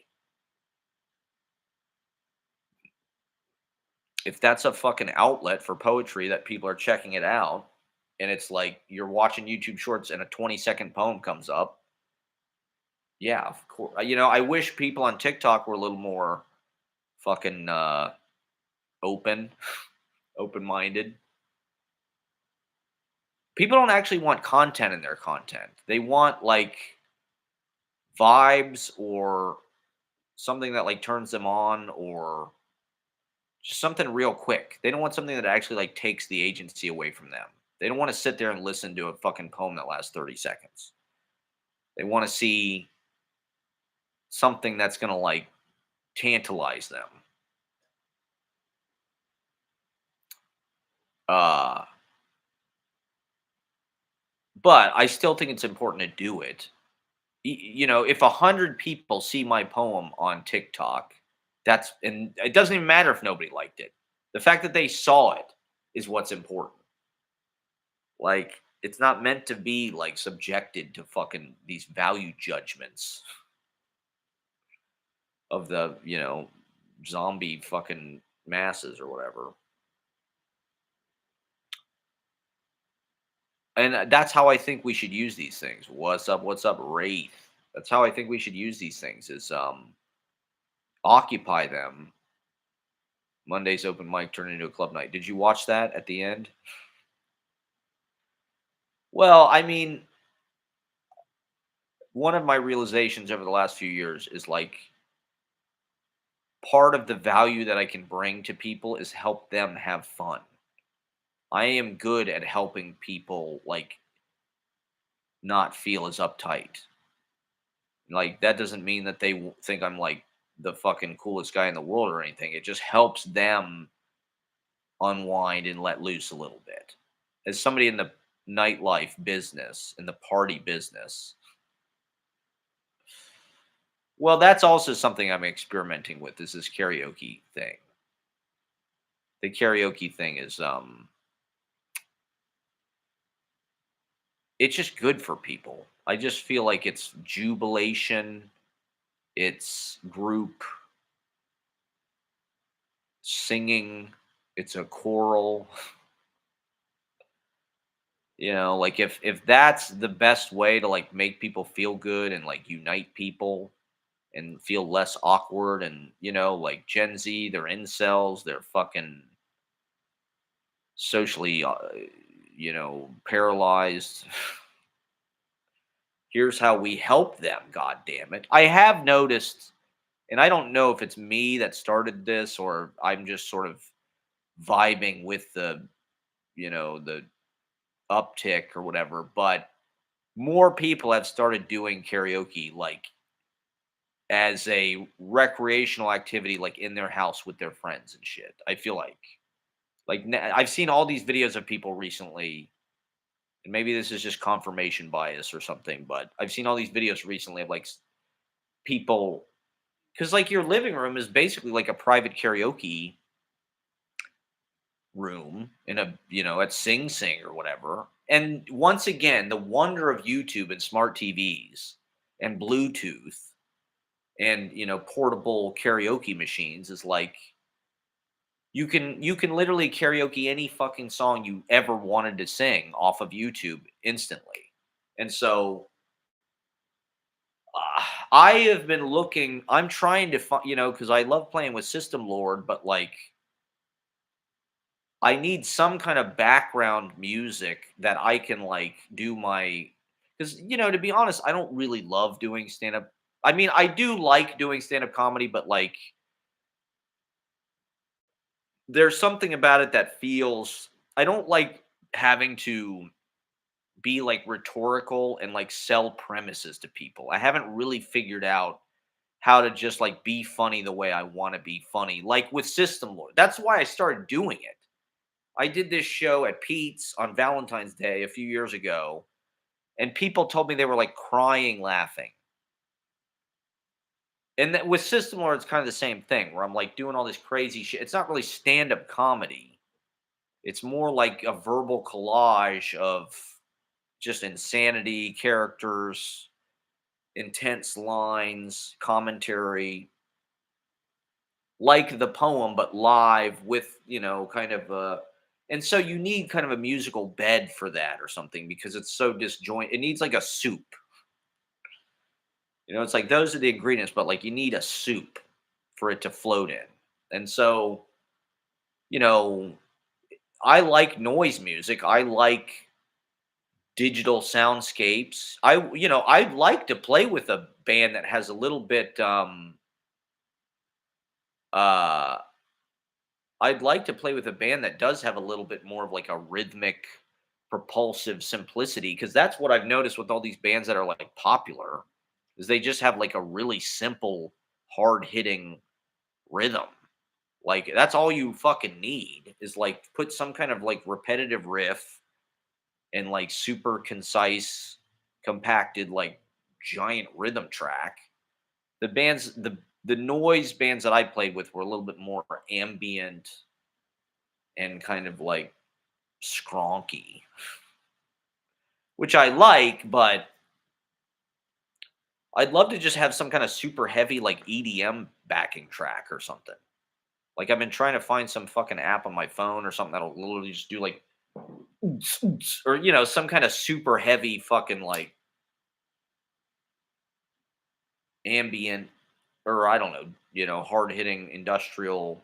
if that's a fucking outlet for poetry that people are checking it out, and it's like you're watching YouTube shorts and a 20-second poem comes up, yeah, of course. I wish people on TikTok were a little more fucking open, open-minded. People don't actually want content in their content. They want like vibes or something that like turns them on or just something real quick. They don't want something that actually like takes the agency away from them. They don't want to sit there and listen to a fucking poem that lasts 30 seconds. They want to see something that's going to like tantalize them. Uh but I still think it's important to do it. If 100 people see my poem on TikTok, and it doesn't even matter if nobody liked it. The fact that they saw it is what's important. Like, it's not meant to be like subjected to fucking these value judgments of the, zombie fucking masses or whatever. And that's how I think we should use these things. What's up? What's up, Wraith? That's how I think we should use these things is occupy them. Monday's open mic turned into a club night. Did you watch that at the end? Well, I mean, one of my realizations over the last few years is like part of the value that I can bring to people is help them have fun. I am good at helping people like not feel as uptight. Like that doesn't mean that they think I'm like the fucking coolest guy in the world or anything. It just helps them unwind and let loose a little bit. As somebody in the nightlife business, in the party business, well, that's also something I'm experimenting with. Is this karaoke thing? The karaoke thing is it's just good for people. I just feel like it's jubilation, it's group singing, it's a choral. Like if that's the best way to like make people feel good and like unite people and feel less awkward and like Gen Z, they're incels, they're fucking socially paralyzed. Here's how we help them, god damn it. I have noticed, and I don't know if it's me that started this or I'm just sort of vibing with the uptick or whatever, but more people have started doing karaoke like as a recreational activity like in their house with their friends and shit. I feel like I've seen all these videos of people recently, and maybe this is just confirmation bias or something, but I've seen all these videos recently of like people, because like your living room is basically like a private karaoke room in a at Sing Sing or whatever. And once again, the wonder of YouTube and smart TVs and Bluetooth and portable karaoke machines is like you can literally karaoke any fucking song you ever wanted to sing off of YouTube instantly. And so I have been looking. I'm trying to find, because I love playing with System Lord, but like I need some kind of background music that I can like do my. Because to be honest, I don't really love doing stand up. I mean, I do like doing stand up comedy, but like there's something about it that feels. I don't like having to be like rhetorical and like sell premises to people. I haven't really figured out how to just like be funny the way I want to be funny, like with System Lord. That's why I started doing it. I did this show at Pete's on Valentine's Day a few years ago, and people told me they were like crying laughing. And that with System Lord, it's kind of the same thing where I'm like doing all this crazy shit. It's not really stand up comedy, it's more like a verbal collage of just insanity, characters, intense lines, commentary. like the poem, but live with, kind of and so you need kind of a musical bed for that or something because it's so disjoint. It needs like a soup. It's like those are the ingredients, but like you need a soup for it to float in. And so, you know, I like noise music. I like digital soundscapes. I'd like to play with a band that has a little bit uh I'd like to play with a band that does have a little bit more of like a rhythmic, propulsive simplicity because that's what I've noticed with all these bands that are like popular is they just have like a really simple, hard-hitting rhythm. Like that's all you fucking need is like put some kind of like repetitive riff and like super concise, compacted like giant rhythm track. The noise bands that I played with were a little bit more ambient and kind of like skronky, which I like, but I'd love to just have some kind of super heavy like EDM backing track or something. Like I've been trying to find some fucking app on my phone or something that'll literally just do like oots, oots, or some kind of super heavy fucking like ambient or I don't know, hard hitting industrial.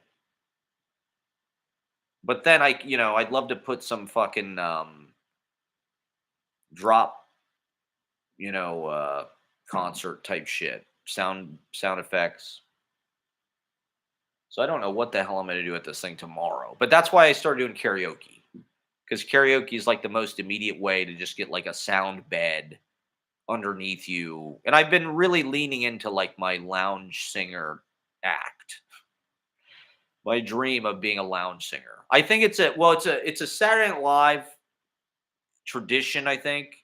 But then I'd love to put some fucking drop, you know, uh concert type shit, sound effects. So I don't know what the hell I'm going to do with this thing tomorrow. But that's why I started doing karaoke because karaoke is like the most immediate way to just get like a sound bed underneath you. And I've been really leaning into like my lounge singer act. My dream of being a lounge singer. I think it's a Saturday Night Live tradition, I think.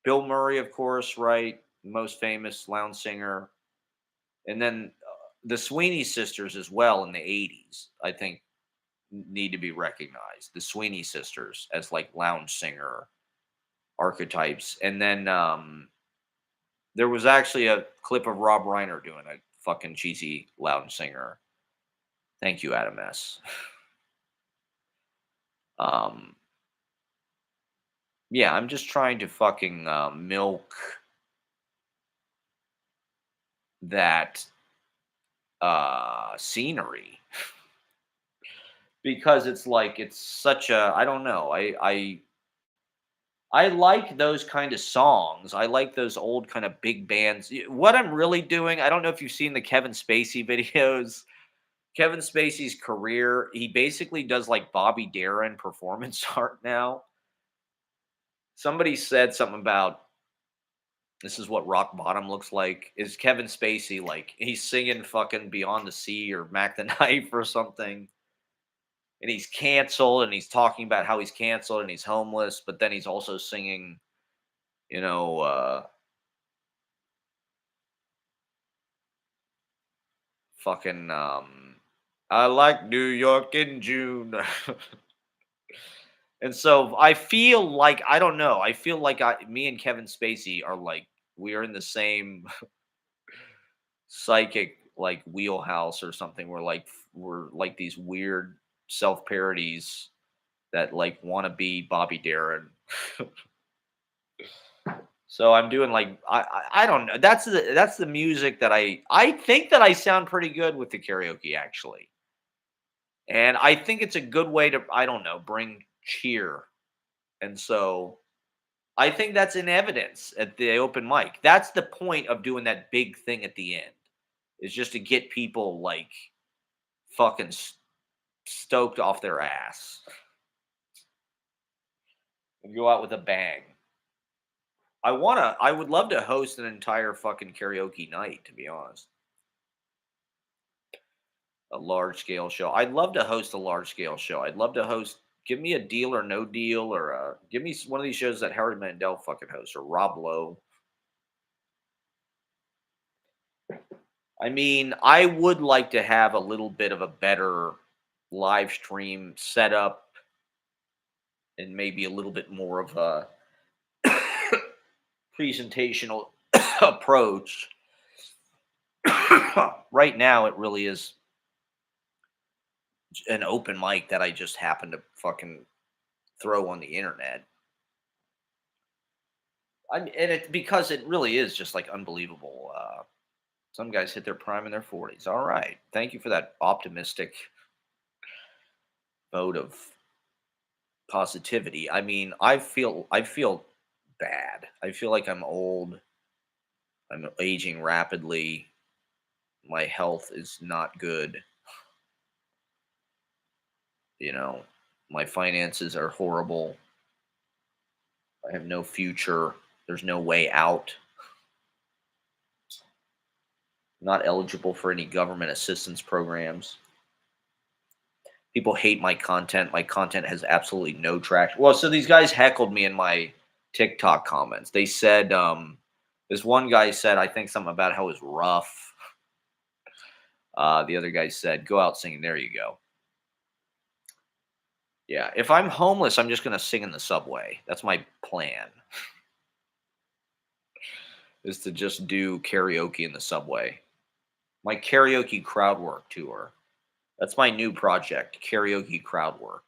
Bill Murray, of course, right? Most famous lounge singer. And then the Sweeney sisters as well in the 80s, I think need to be recognized. The Sweeney sisters as like lounge singer archetypes. And then there was actually a clip of Rob Reiner doing a fucking cheesy lounge singer. Thank you, Adam S. Um, yeah, I'm just trying to fucking milk that scenery because it's like it's such a I don't know. I like those kind of songs. I like those old kind of big bands. What I'm really doing, I don't know if you've seen the Kevin Spacey videos. Kevin Spacey's career, he basically does like Bobby Darin performance art now. Somebody said something about this is what rock bottom looks like. Is Kevin Spacey like he's singing fucking Beyond the Sea or Mac the Knife or something? And he's canceled and he's talking about how he's canceled and he's homeless, but then he's also singing, you know, fucking I like New York in June. And so I feel like I don't know. I feel like me and Kevin Spacey are like we are in the same psychic like wheelhouse or something. We're like these weird self parodies that like want to be Bobby Darin. So I'm doing like I don't know. That's the music that I think that I sound pretty good with the karaoke actually. And I think it's a good way to I don't know, bring cheer. And so I think that's in evidence at the open mic. That's the point of doing that big thing at the end. Is just to get people like fucking stoked off their ass and go out with a bang. I would love to host an entire fucking karaoke night, to be honest. A large scale show. I'd love to host a large scale show. I'd love to host. Give me a Deal or No Deal, or give me one of these shows that Harry Mandel fucking hosts, or Rob Lowe. I mean, I would like to have a little bit of a better live stream setup and maybe a little bit more of a presentational approach. Right now, it really is. an open mic that I just happened to fucking throw on the internet. And it because it really is just like unbelievable. Some guys hit their prime in their 40s. All right, thank you for that optimistic vote of positivity. I mean, I feel bad. I feel like I'm old. I'm aging rapidly. My health is not good. You know, my finances are horrible. I have no future. There's no way out. Not eligible for any government assistance programs. People hate my content. My content has absolutely no traction. Well, so these guys heckled me in my TikTok comments. They said, this one guy said, I think something about how it was rough. The other guy said, go out singing. There you go. Yeah. If I'm homeless, I'm just going to sing in the subway. That's my plan, is to just do karaoke in the subway. My karaoke crowd work tour. That's my new project, karaoke crowd work.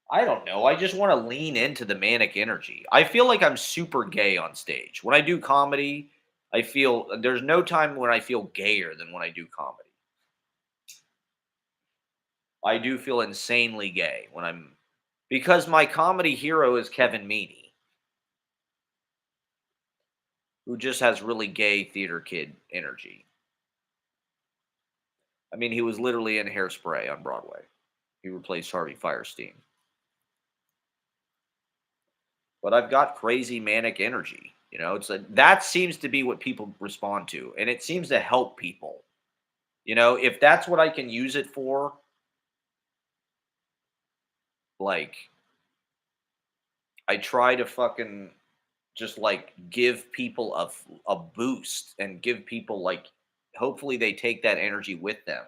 I don't know. I just want to lean into the manic energy. I feel like I'm super gay on stage. When I do comedy, I feel there's no time when I feel gayer than when I do comedy. I do feel insanely gay when I'm because my comedy hero is Kevin Meaney, who just has really gay theater kid energy. I mean, he was literally in Hairspray on Broadway. He replaced Harvey Firestein. But I've got crazy manic energy. It's that seems to be what people respond to, and it seems to help people. If that's what I can use it for, like I try to fucking just like give people a boost and give people like hopefully they take that energy with them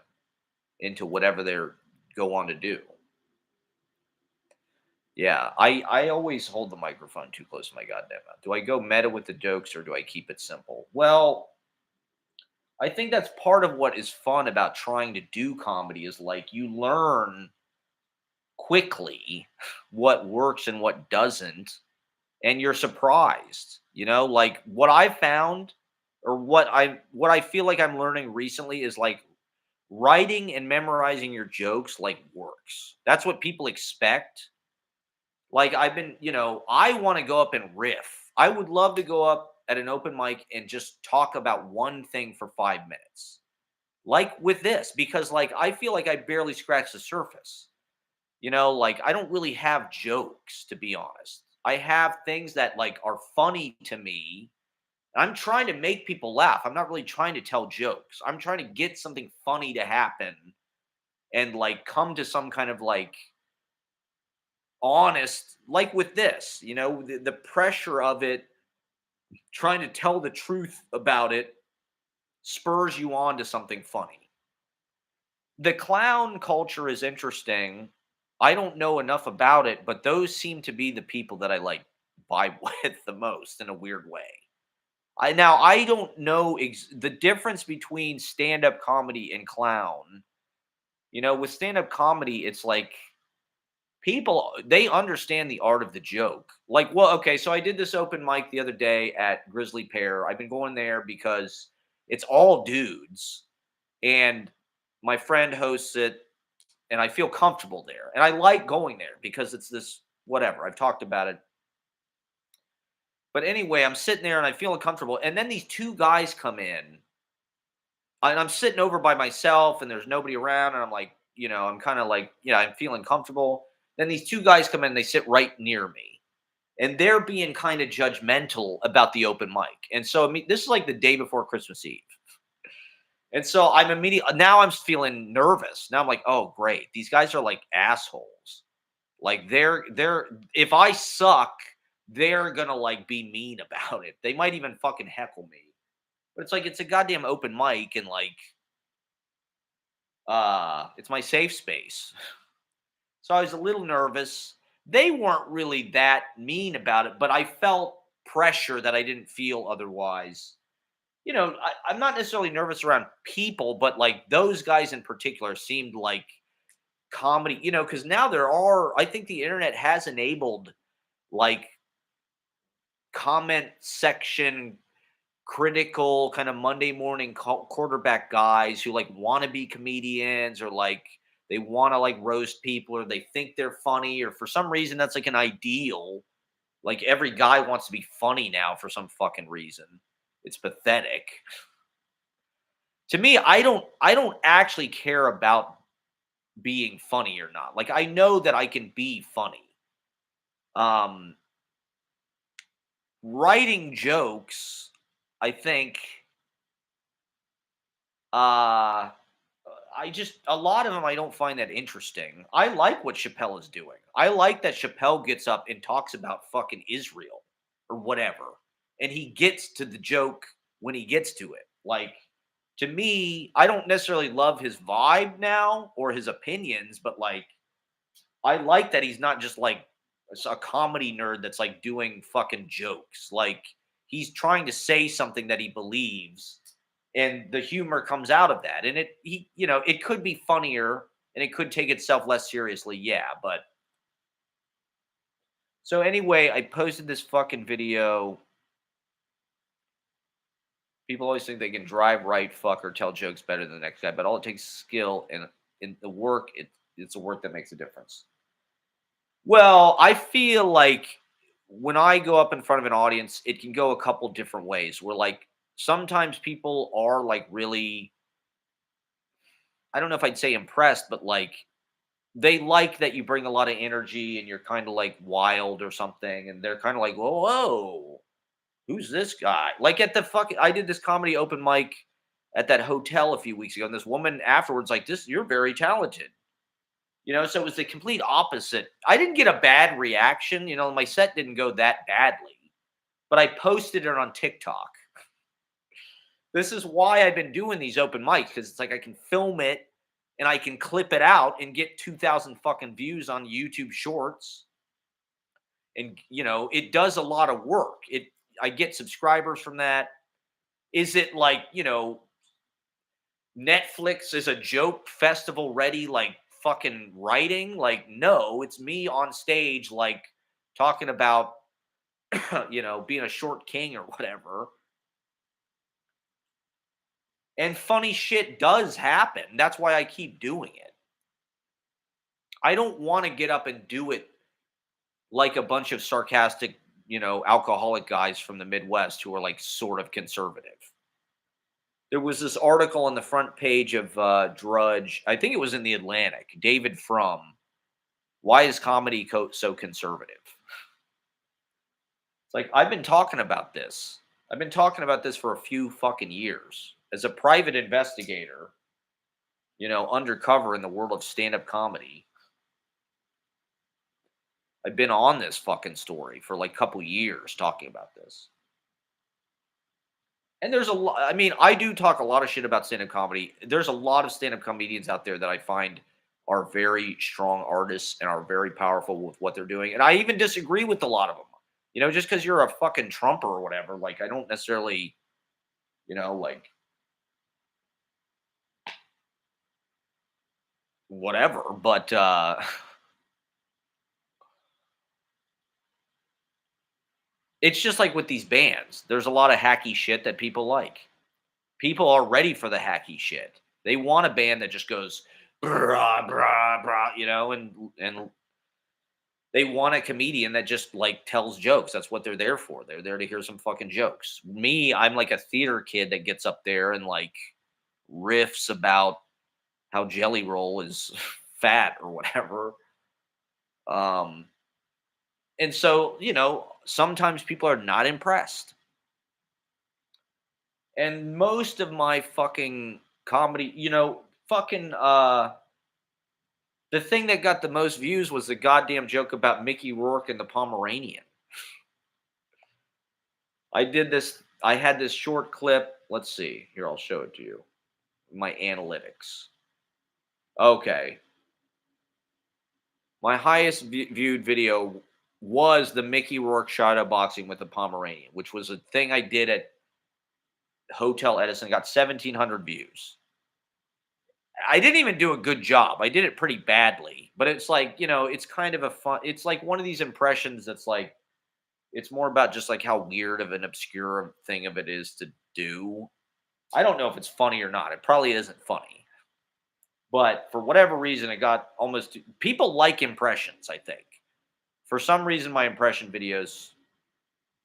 into whatever they're go on to do. Yeah, I always hold the microphone too close to my goddamn mouth. Do I go meta with the jokes or do I keep it simple? Well, I think that's part of what is fun about trying to do comedy is like you learn quickly what works and what doesn't, and you're surprised. Like what I found or what I feel like I'm learning recently is like writing and memorizing your jokes like works. That's what people expect. Like I want to go up and riff. I would love to go up at an open mic and just talk about one thing for 5 minutes. Like with this, because like I feel like I barely scratched the surface. Like I don't really have jokes, to be honest. I have things that like are funny to me. I'm trying to make people laugh. I'm not really trying to tell jokes. I'm trying to get something funny to happen and like come to some kind of like honest, like with this, the pressure of it, trying to tell the truth about it spurs you on to something funny. The clown culture is interesting. I don't know enough about it, but those seem to be the people that I like vibe with the most in a weird way. I don't know the difference between stand-up comedy and clown. With stand-up comedy, it's like people they understand the art of the joke. Like, well, okay, so I did this open mic the other day at Grizzly Pear. I've been going there because it's all dudes and my friend hosts it and I feel comfortable there. And I like going there because it's this whatever. I've talked about it. But anyway, I'm sitting there and I feel uncomfortable. And then these two guys come in and I'm sitting over by myself and there's nobody around. And I'm like, I'm kind of like, I'm feeling comfortable. Then these two guys come in and they sit right near me. And they're being kind of judgmental about the open mic. And so, I mean, this is like the day before Christmas Eve. And so I'm immediately now I'm feeling nervous. Now I'm like, oh great. These guys are like assholes. Like they're if I suck, they're gonna like be mean about it. They might even fucking heckle me. But it's like it's a goddamn open mic and like it's my safe space. So I was a little nervous. They weren't really that mean about it, but I felt pressure that I didn't feel otherwise. I'm not necessarily nervous around people, but like those guys in particular seemed like comedy, because now I think the internet has enabled like comment section critical kind of Monday morning quarterback guys who like want to be comedians, or like they want to like roast people, or they think they're funny, or for some reason that's like an ideal. Like every guy wants to be funny now for some fucking reason. It's pathetic. To me, I don't actually care about being funny or not. Like I know that I can be funny. Um Writing jokes, I think uh I just a lot of them I don't find that interesting. I like what Chappelle is doing. I like that Chappelle gets up and talks about fucking Israel or whatever, and he gets to the joke when he gets to it. Like, to me, I don't necessarily love his vibe now or his opinions, but like I like that he's not just like a comedy nerd that's like doing fucking jokes. Like he's trying to say something that he believes, and the humor comes out of that. And it could be funnier and it could take itself less seriously. Yeah, but so anyway, I posted this fucking video. People always think they can drive right, fuck, or tell jokes better than the next guy, but all it takes is skill and in the work. It's the work that makes a difference. Well, I feel like when I go up in front of an audience, it can go a couple different ways. Where like sometimes people are like really, I don't know if I'd say impressed, but like they like that you bring a lot of energy and you're kind of like wild or something, and they're kind of like, whoa, whoa, who's this guy? Like at the fucking, I did this comedy open mic at that hotel a few weeks ago, and this woman afterwards like, this, you're very talented. So it was the complete opposite. I didn't get a bad reaction. My set didn't go that badly, but I posted it on TikTok. This is why I've been doing these open mics, because it's like I can film it and I can clip it out and get 2,000 fucking views on YouTube Shorts. And it does a lot of work. I get subscribers from that. Is it like Netflix is a joke festival ready, like fucking writing? Like, no, it's me on stage, like talking about, being a short king or whatever. And funny shit does happen. That's why I keep doing it. I don't want to get up and do it like a bunch of sarcastic, alcoholic guys from the Midwest who are like sort of conservative. There was this article on the front page of Drudge. I think it was in the Atlantic. David Frum. Why is comedy so conservative? It's like I've been talking about this. I've been talking about this for a few fucking years as a private investigator. Undercover in the world of stand-up comedy. I've been on this fucking story for like a couple years talking about this. And there's a lot. I mean, I do talk a lot of shit about stand-up comedy. There's a lot of stand-up comedians out there that I find are very strong artists and are very powerful with what they're doing. And I even disagree with a lot of them. Just because you're a fucking Trumper or whatever, like I don't necessarily, like whatever. But it's just like with these bands. There's a lot of hacky shit that people like. People are ready for the hacky shit. They want a band that just goes brah brah brah, and they want a comedian that just like tells jokes. That's what they're there for. They're there to hear some fucking jokes. Me, I'm like a theater kid that gets up there and like riffs about how Jelly Roll is fat or whatever. Um, and so, sometimes people are not impressed. And most of my fucking comedy, fucking the thing that got the most views was the goddamn joke about Mickey Rourke and the Pomeranian. I had this short clip. Let's see. Here, I'll show it to you. My analytics. Okay. My highest viewed video was the Mickey Rourke shadow boxing with the Pomeranian, which was a thing I did at Hotel Edison got 1,700 views. I didn't even do a good job. I did it pretty badly, but it's like, it's kind of a fun, it's like one of these impressions that's like, it's more about just like how weird of an obscure thing of it is to do. I don't know if it's funny or not. It probably isn't funny, but for whatever reason, it got almost, people like impressions, I think. For some reason, my impression videos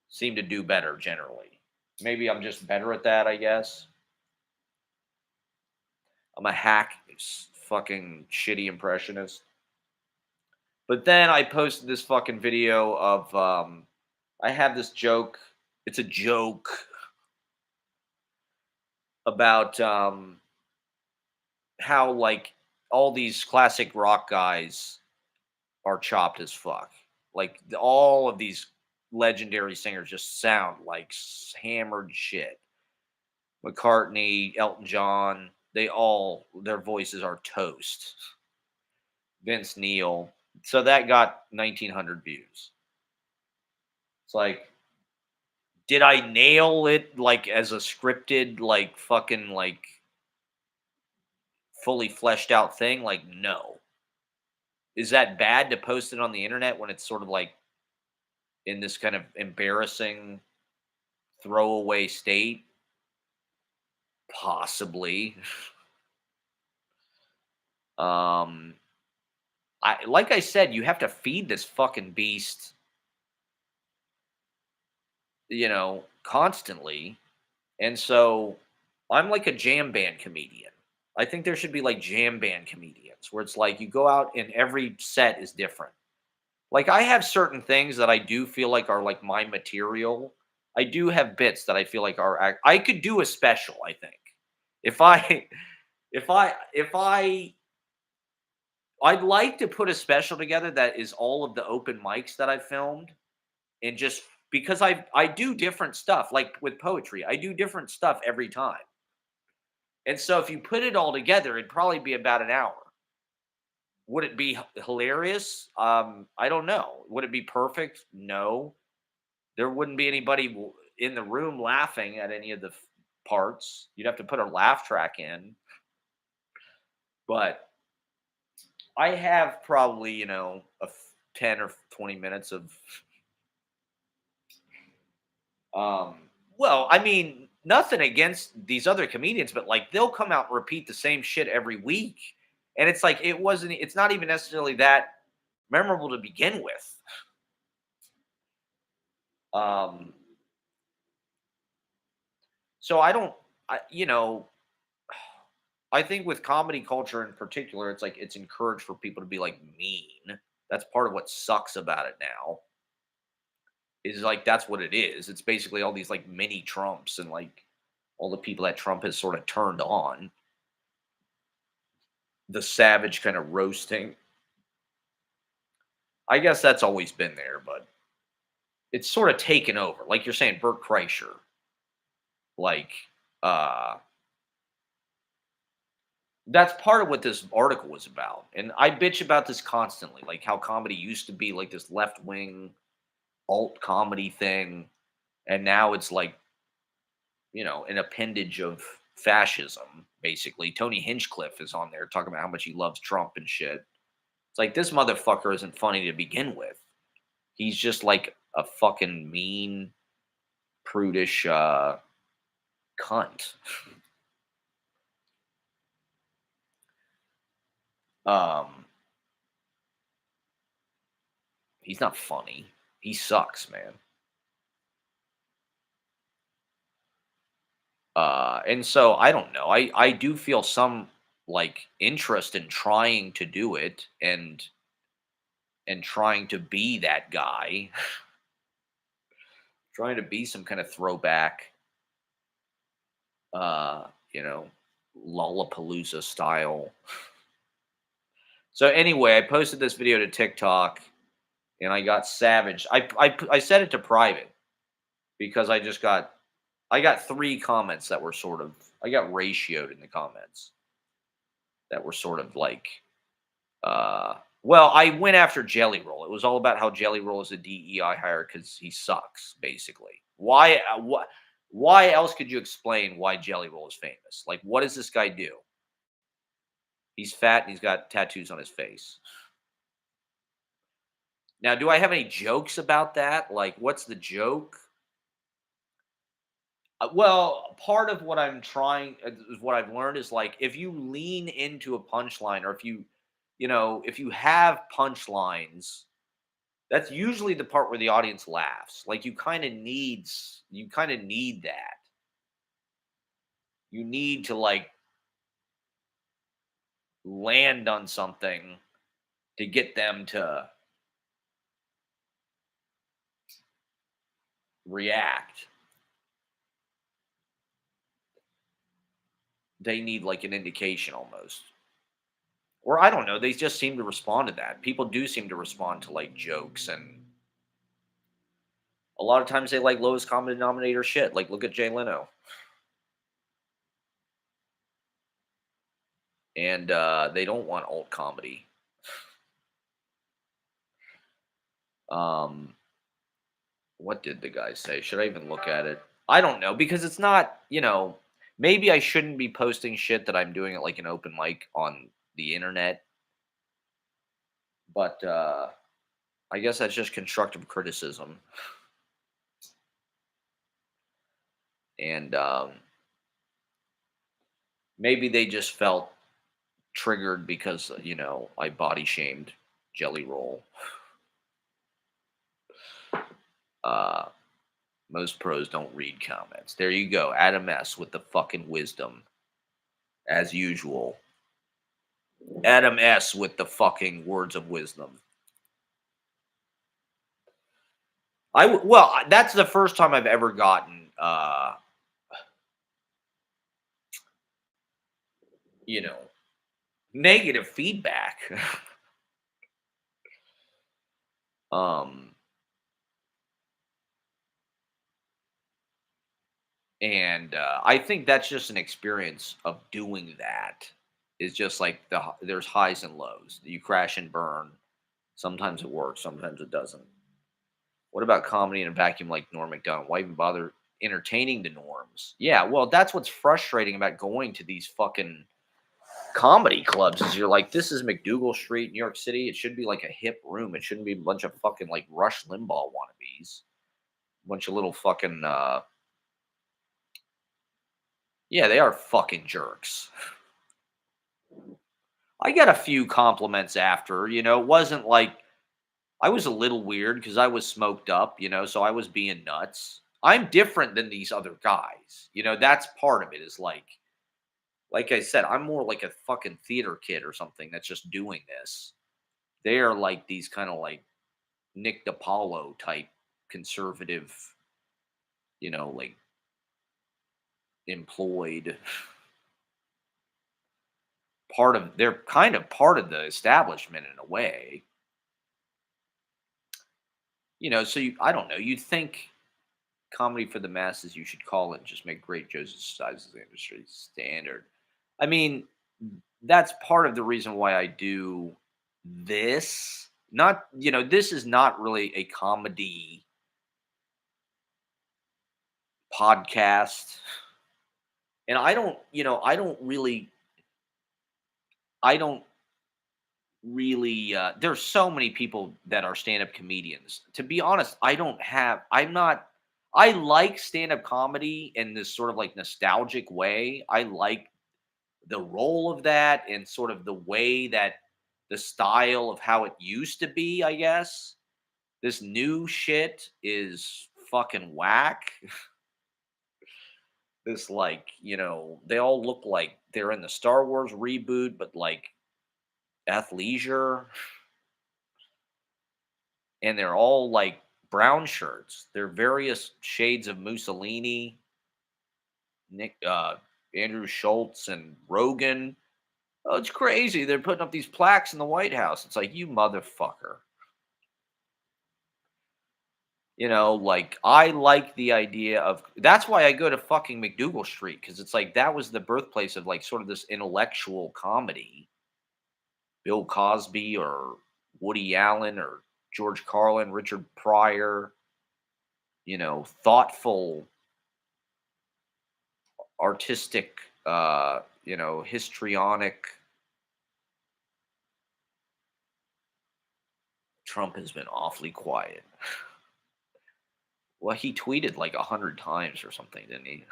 seem to do better generally. Maybe I'm just better at that, I guess. I'm a hack, fucking shitty impressionist. But then I posted this fucking video of I have this joke. It's a joke about how like all these classic rock guys are chopped as fuck. Like all of these legendary singers just sound like hammered shit. McCartney, Elton John, their voices are toast. Vince Neil. So that got 1,900 views. It's like, did I nail it like as a scripted, like fucking like fully fleshed out thing? Like, no. Is that bad to post it on the internet when it's sort of like in this kind of embarrassing throwaway state? Possibly. Um, like I said, you have to feed this fucking beast, constantly. And so I'm like a jam band comedian. I think there should be like jam band comedians where it's like you go out and every set is different. Like I have certain things that I do feel like are like my material. I do have bits that I feel like I could do a special, I think. If I if I I'd like to put a special together that is all of the open mics that I've filmed, and just because I do different stuff, like with poetry. I do different stuff every time. And so if you put it all together, it'd probably be about an hour. Would it be hilarious? I don't know. Would it be perfect? No. There wouldn't be anybody in the room laughing at any of the parts. You'd have to put a laugh track in. But I have probably, 10 or 20 minutes of um well, I mean, nothing against these other comedians, but like they'll come out and repeat the same shit every week. And it's like it's not even necessarily that memorable to begin with. Um so I don't I you know, I think with comedy culture in particular, it's like it's encouraged for people to be like mean. That's part of what sucks about it now. Is like that's what it is. It's basically all these like mini Trumps and like all the people that Trump has sort of turned on. The savage kind of roasting. I guess that's always been there, but it's sort of taken over. Like you're saying, Bert Kreischer. Like, uh, that's part of what this article was about. And I bitch about this constantly, like how comedy used to be like this left wing alt comedy thing. And now it's like, an appendage of fascism, basically. Tony Hinchcliffe is on there talking about how much he loves Trump and shit. It's like this motherfucker isn't funny to begin with. He's just like a fucking mean, prudish cunt. Um, he's not funny. He sucks, man. And so I don't know. I do feel some like interest in trying to do it and trying to be that guy, trying to be some kind of throwback, uh, you know, Lollapalooza style. So anyway, I posted this video to TikTok and I got savaged. I set it to private because I got 3 comments that were sort of I got ratioed in the comments that were sort of like well, I went after Jelly Roll. It was all about how Jelly Roll is a DEI hire because he sucks, basically. Why? What? Why else could you explain why Jelly Roll is famous? Like, what does this guy do? He's fat and he's got tattoos on his face. Now, do I have any jokes about that? Like, what's the joke? Well, part of what I'm trying, is what I've learned is like if you lean into a punchline, or if if you have punchlines, that's usually the part where the audience laughs. Like you kind of need that. You need to like land on something to get them to react. They need like an indication almost. Or I don't know, they just seem to respond to that. People do seem to respond to like jokes, and a lot of times they like lowest common denominator shit. Like look at Jay Leno. And they don't want alt comedy. Um what did the guy say? Should I even look at it? I don't know because it's not, maybe I shouldn't be posting shit that I'm doing at like an open mic on the internet, but I guess that's just constructive criticism. And maybe they just felt triggered because, I body shamed Jelly Roll. Uh, most pros don't read comments. There you go. Adam S. with the fucking wisdom, as usual. Adam S. with the fucking words of wisdom. Well, that's the first time I've ever gotten, you know, negative feedback. um, and I think that's just an experience of doing that. Is just like there's highs and lows. You crash and burn. Sometimes it works, sometimes it doesn't. What about comedy in a vacuum like Norm Macdonald? Why even bother entertaining the norms? Yeah, well, that's what's frustrating about going to these fucking comedy clubs is you're like, this is McDougal Street, New York City. It should be like a hip room. It shouldn't be a bunch of fucking like Rush Limbaugh wannabes. Bunch of little fucking yeah, they are fucking jerks. I got a few compliments after, it wasn't like I was a little weird because I was smoked up, so I was being nuts. I'm different than these other guys. That's part of it is like I said, I'm more like a fucking theater kid or something that's just doing this. They are like these kind of like Nick DiPaolo type conservative, like employed they're kind of part of the establishment in a way. So I don't know. You'd think comedy for the masses, you should call it and just make great jokes as the industry standard. I mean, that's part of the reason why I do this. Not, this is not really a comedy podcast. And I don't really there's so many people that are stand-up comedians. To be honest, I'm not I like stand-up comedy in this sort of like nostalgic way. I like the role of that and sort of the way that the style of how it used to be, I guess. This new shit is fucking whack. This like, they all look like they're in the Star Wars reboot, but like athleisure, and they're all like brown shirts. They're various shades of Mussolini, Nick, Andrew Schultz, and Rogan. Oh, it's crazy. They're putting up these plaques in the White House. It's like, you motherfucker. Like I like the idea of that's why I go to fucking McDougal Street because it's like that was the birthplace of like sort of this intellectual comedy. Bill Cosby or Woody Allen or George Carlin, Richard Pryor, thoughtful artistic, histrionic. Trump has been awfully quiet. Well, he tweeted like 100 times or something, didn't he?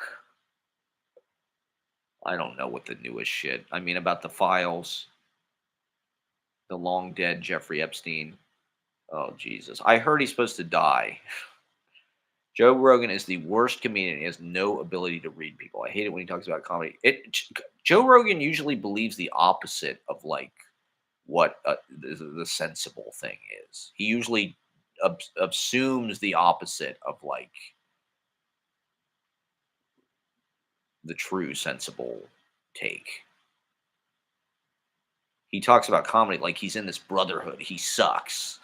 I don't know what the newest shit. I mean, about the files, the long dead Jeffrey Epstein. Oh Jesus! I heard he's supposed to die. Joe Rogan is the worst comedian. He has no ability to read people. I hate it when he talks about comedy. Joe Rogan usually believes the opposite of like what the sensible thing is. He usually assumes the opposite of like the true sensible take. He talks about comedy like he's in this brotherhood. He sucks.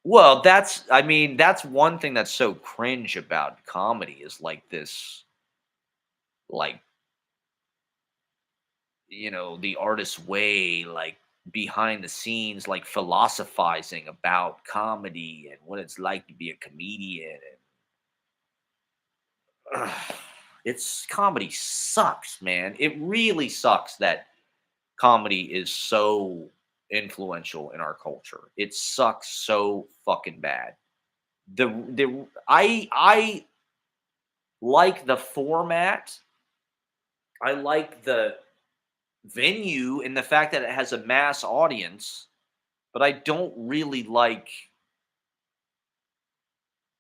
Well, I mean, that's one thing that's so cringe about comedy is like this, like, the artist's way, like behind the scenes, like philosophizing about comedy and what it's like to be a comedian. And it's comedy sucks, man. It really sucks that comedy is so influential in our culture. It sucks so fucking bad. I like the format. I like the venue and the fact that it has a mass audience, but I don't really like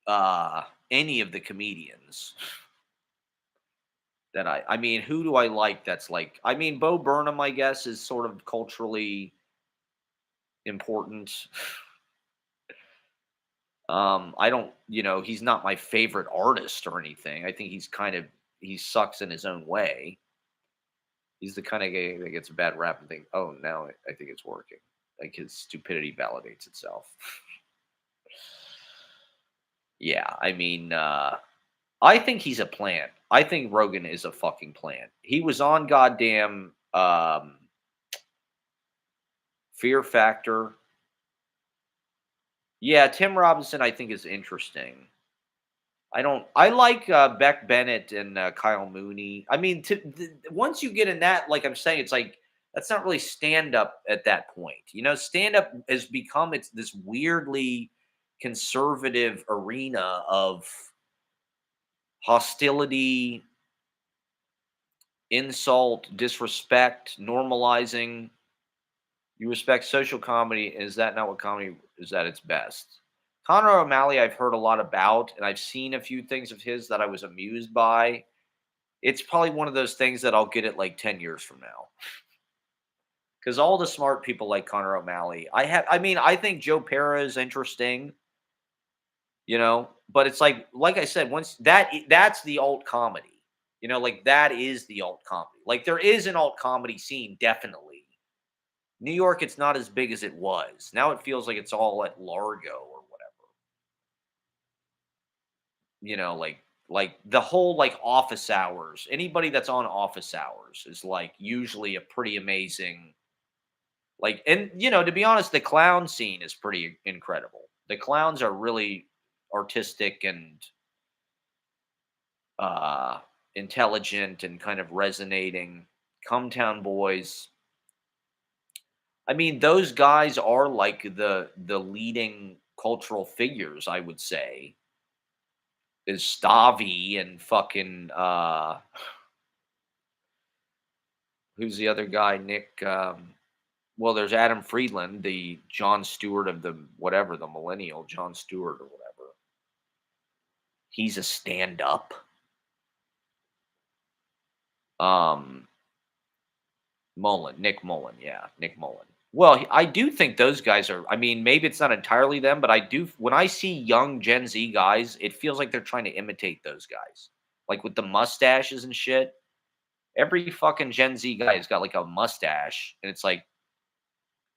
any of the comedians that I mean, who do I like that's like I mean, Bo Burnham, I guess, is sort of culturally important. I don't, he's not my favorite artist or anything. I think he sucks in his own way. He's the kind of guy that gets a bad rap and think, oh, now I think it's working. Like his stupidity validates itself. Yeah, I mean, I think he's a plant. I think Rogan is a fucking plant. He was on goddamn Fear Factor. Yeah, Tim Robinson, I think is interesting. I like Beck Bennett and Kyle Mooney. I mean, once you get in that, like I'm saying, it's like that's not really stand up at that point. Stand up has become it's this weirdly conservative arena of hostility, insult, disrespect, normalizing. You respect social comedy. Is that not what comedy is at its best? Conor O'Malley, I've heard a lot about, and I've seen a few things of his that I was amused by. It's probably one of those things that I'll get it like 10 years from now. Because all the smart people like Conor O'Malley, I mean, I think Joe Pera is interesting, but it's like I said, once that's the alt comedy, like that is the alt comedy. Like there is an alt comedy scene, definitely. New York, it's not as big as it was. Now it feels like it's all at Largo or whatever. Like the whole like office hours. Anybody that's on office hours is like usually a pretty amazing and to be honest, the clown scene is pretty incredible. The clowns are really artistic and uh intelligent and kind of resonating. Cumtown Boys. I mean, those guys are like the leading cultural figures, I would say. Is Stavi and fucking who's the other guy? Nick well, there's Adam Friedland, the Jon Stewart of the whatever, the millennial Jon Stewart or whatever. He's a stand-up. Um Nick Mullen, yeah, Nick Mullen. Well, I do think those guys are. I mean, maybe it's not entirely them, but I do. When I see young Gen Z guys, it feels like they're trying to imitate those guys, like with the mustaches and shit. Every fucking Gen Z guy has got like a mustache, and it's like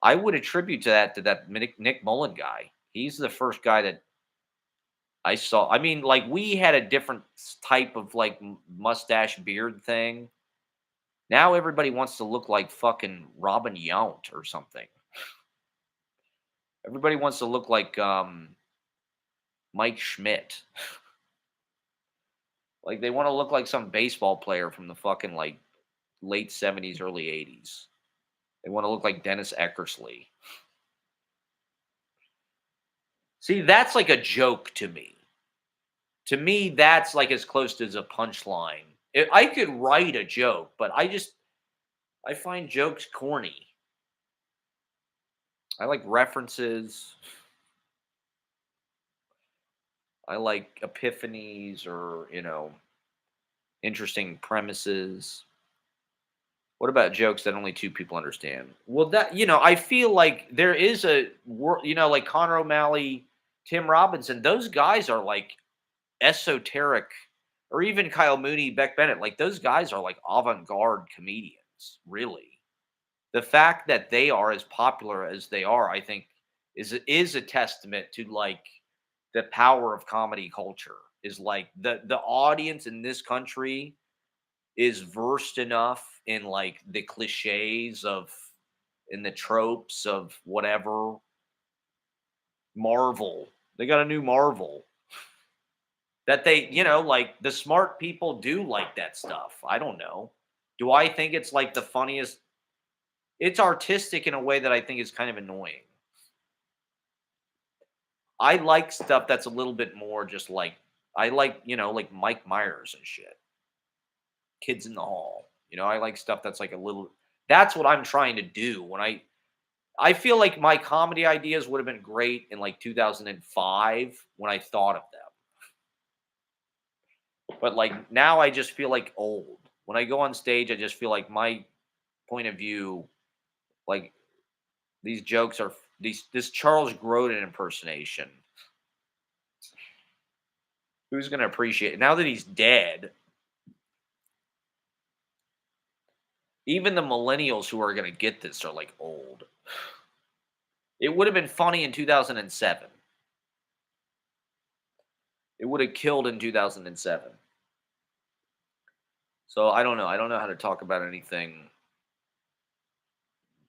I would attribute to that Nick Mullen guy. He's the first guy that I saw. I mean, like we had a different type of like mustache beard thing. Now everybody wants to look like fucking Robin Yount or something. Everybody wants to look like Mike Schmidt. Like they want to look like some baseball player from the fucking like late 70s, early 80s. They want to look like Dennis Eckersley. See, that's like a joke to me. To me, that's like as close to as a punchline. I could write a joke, but I find jokes corny. I like references. I like epiphanies or, interesting premises. What about jokes that only two people understand? Well, I feel like there is a world, like Conor O'Malley, Tim Robinson, those guys are like esoteric, or even Kyle Mooney, Beck Bennett, like those guys are like avant-garde comedians, really. The fact that they are as popular as they are, I think, is a testament to like the power of comedy culture. Is like the audience in this country is versed enough in like the cliches of in the tropes of whatever Marvel. They got a new Marvel that they, like the smart people do like that stuff. I don't know. Do I think it's like the funniest? It's artistic in a way that I think is kind of annoying. I like stuff that's a little bit more just like I like, like Mike Myers and shit. Kids in the Hall. I like stuff that's like a little that's what I'm trying to do when I feel like my comedy ideas would have been great in like 2005 when I thought of them. But like now I just feel like old. When I go on stage, I just feel like my point of view, like these jokes are this Charles Grodin impersonation. Who's gonna appreciate it? Now that he's dead, even the millennials who are gonna get this are like old. It would have been funny in 2007. It would have killed in 2007. So I don't know. I don't know how to talk about anything.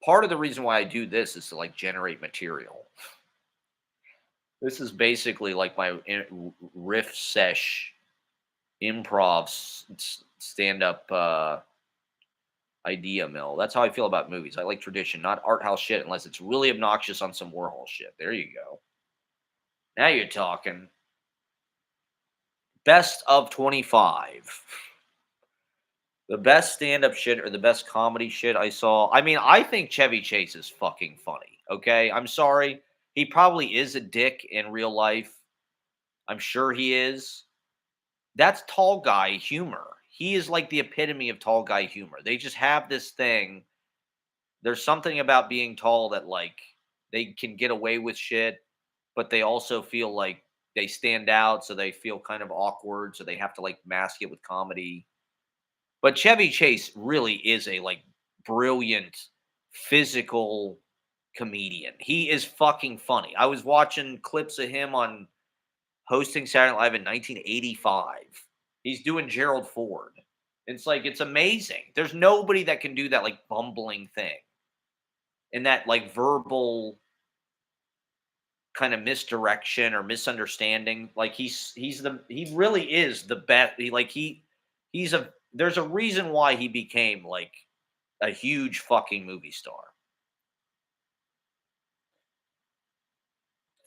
Part of the reason why I do this is to like generate material. This is basically like my riff sesh improv stand up idea mill. That's how I feel about movies. I like tradition, not art house shit, unless it's really obnoxious on some Warhol shit. There you go. Now you're talking. Best of 25. The best stand up shit or the best comedy shit I saw. I mean, I think Chevy Chase is fucking funny. Okay. I'm sorry. He probably is a dick in real life. I'm sure he is. That's tall guy humor. He is like the epitome of tall guy humor. They just have this thing. There's something about being tall that like they can get away with shit, but they also feel like they stand out, so they feel kind of awkward, so they have to like mask it with comedy. But Chevy Chase really is a like brilliant physical comedian. He is fucking funny. I was watching clips of him on hosting Saturday Night Live in 1985. He's doing Gerald Ford. It's like it's amazing. There's nobody that can do that like bumbling thing and that like verbal kind of misdirection or misunderstanding. Like he really is the best. He's a there's a reason why he became like a huge fucking movie star.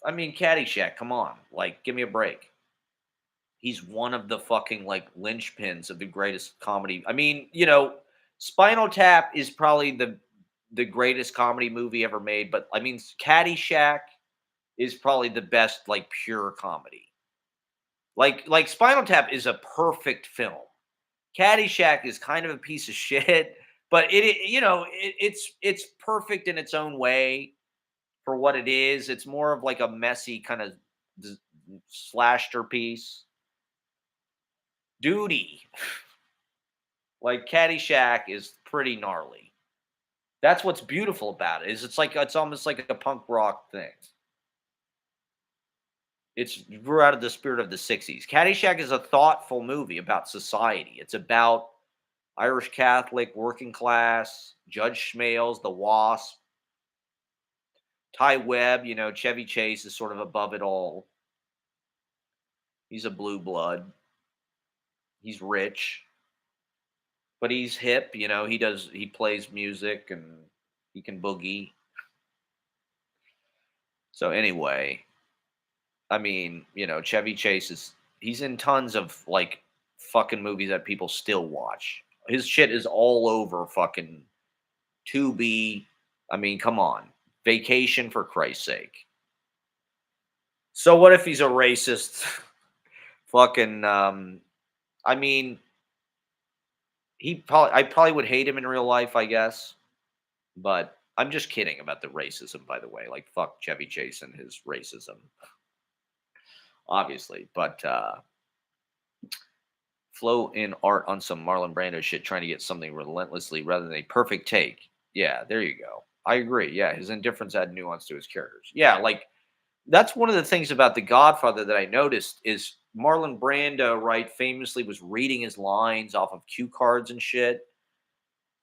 I mean, Caddyshack, come on, like give me a break. He's one of the fucking like linchpins of the greatest comedy. I mean, Spinal Tap is probably the greatest comedy movie ever made, but I mean, Caddyshack is probably the best like pure comedy. Like Spinal Tap is a perfect film. Caddyshack is kind of a piece of shit, but it's perfect in its own way for what it is. It's more of like a messy kind of slasher piece. Duty, like Caddyshack, is pretty gnarly. That's what's beautiful about it. Is it's almost like a punk rock thing. It's grew out of the spirit of the '60s. Caddyshack is a thoughtful movie about society. It's about Irish Catholic, working class, Judge Schmales, the Wasp, Ty Webb. Chevy Chase is sort of above it all. He's a blue blood. He's rich, but he's hip. He plays music and he can boogie. So anyway, I mean, Chevy Chase he's in tons of like fucking movies that people still watch. His shit is all over fucking Tubi. I mean, come on. Vacation, for Christ's sake. So what if he's a racist? Fucking I mean, I probably would hate him in real life, I guess. But I'm just kidding about the racism, by the way. Like fuck Chevy Chase and his racism, obviously. But flow in art on some Marlon Brando shit, trying to get something relentlessly rather than a perfect take. Yeah, there you go. I agree. Yeah, his indifference add nuance to his characters. Yeah, like that's one of the things about The Godfather that I noticed is Marlon Brando, right, famously was reading his lines off of cue cards and shit.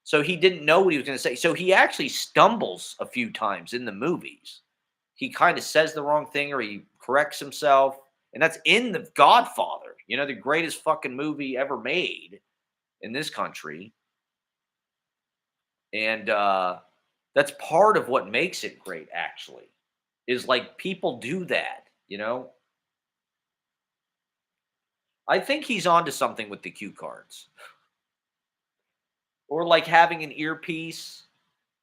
So he didn't know what he was going to say. So he actually stumbles a few times in the movies. He kind of says the wrong thing or he corrects himself. And that's in The Godfather, the greatest fucking movie ever made in this country. And that's part of what makes it great, actually, is like people do that. I think he's onto something with the cue cards or like having an earpiece.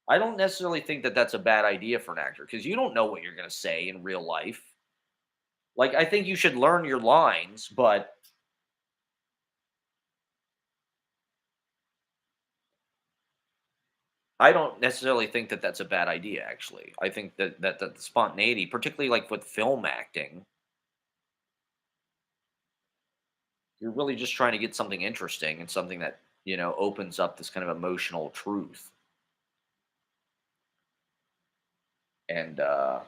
I don't necessarily think that that's a bad idea for an actor because you don't know what you're going to say in real life. Like, I think you should learn your lines, but I don't necessarily think that that's a bad idea, actually. I think that the spontaneity, particularly like with film acting, you're really just trying to get something interesting and something that, opens up this kind of emotional truth. And I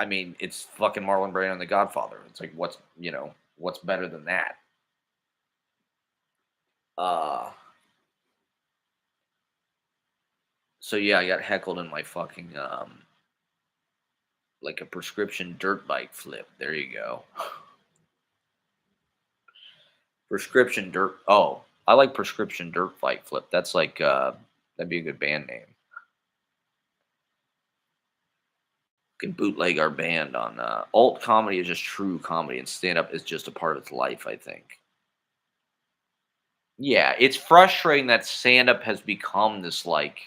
mean, it's fucking Marlon Brando and The Godfather. It's like what's better than that? Uh so yeah, I got heckled in my fucking like a prescription dirt bike flip. There you go. Prescription dirt. Oh, I like prescription dirt bike flip. That's like that'd be a good band name. Can bootleg our band on alt comedy is just true comedy, and stand up is just a part of its life. I think. Yeah, it's frustrating that stand up has become this like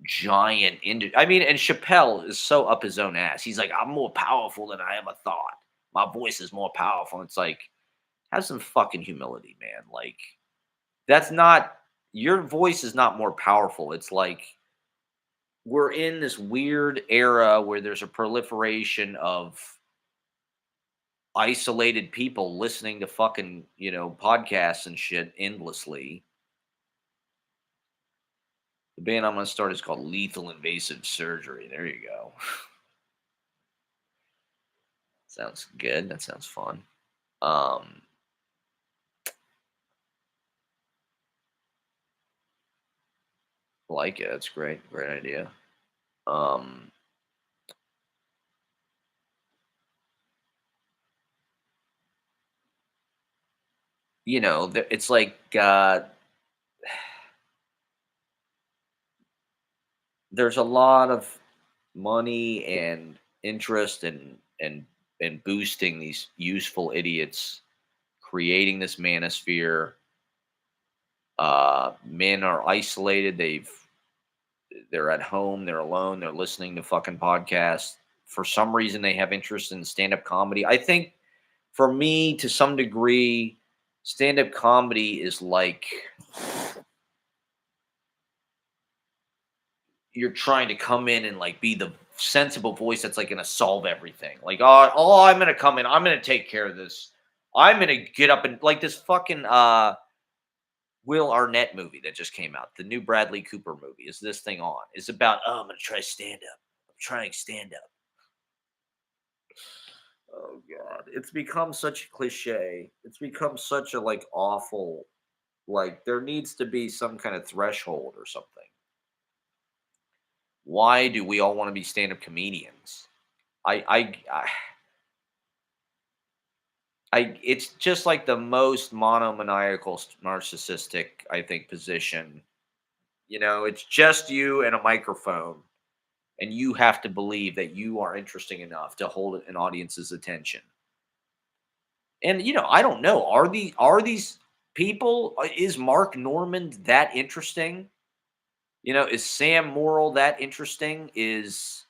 giant I mean, and Chappelle is so up his own ass. He's like, I'm more powerful than I ever thought. My voice is more powerful. It's like, have some fucking humility, man. Like, that's not your voice is not more powerful. It's like we're in this weird era where there's a proliferation of isolated people listening to fucking, podcasts and shit endlessly. The band I'm gonna start is called Lethal Invasive Surgery. There you go. Sounds good. That sounds fun. Um, like it. That's great. Great idea. Um, it's like there's a lot of money and interest and boosting these useful idiots, creating this manosphere. Men are isolated. They're at home. They're alone. They're listening to fucking podcasts. For some reason, they have interest in stand-up comedy. I think for me, to some degree, stand-up comedy is like you're trying to come in and like be the sensible voice that's like going to solve everything. Like, I'm going to come in. I'm going to take care of this. I'm going to get up and like this fucking Will Arnett movie that just came out. The new Bradley Cooper movie is this thing on. It's about I'm going to try stand up. I'm trying stand up. Oh god, it's become such a cliche. It's become such a like awful like there needs to be some kind of threshold or something. Why do we all want to be stand-up comedians? I It's just like the most monomaniacal, narcissistic, I think, position. It's just you and a microphone, and you have to believe that you are interesting enough to hold an audience's attention. And I don't know. Are these people? Is Mark Norman that interesting? Is Sam Morrill that interesting? Is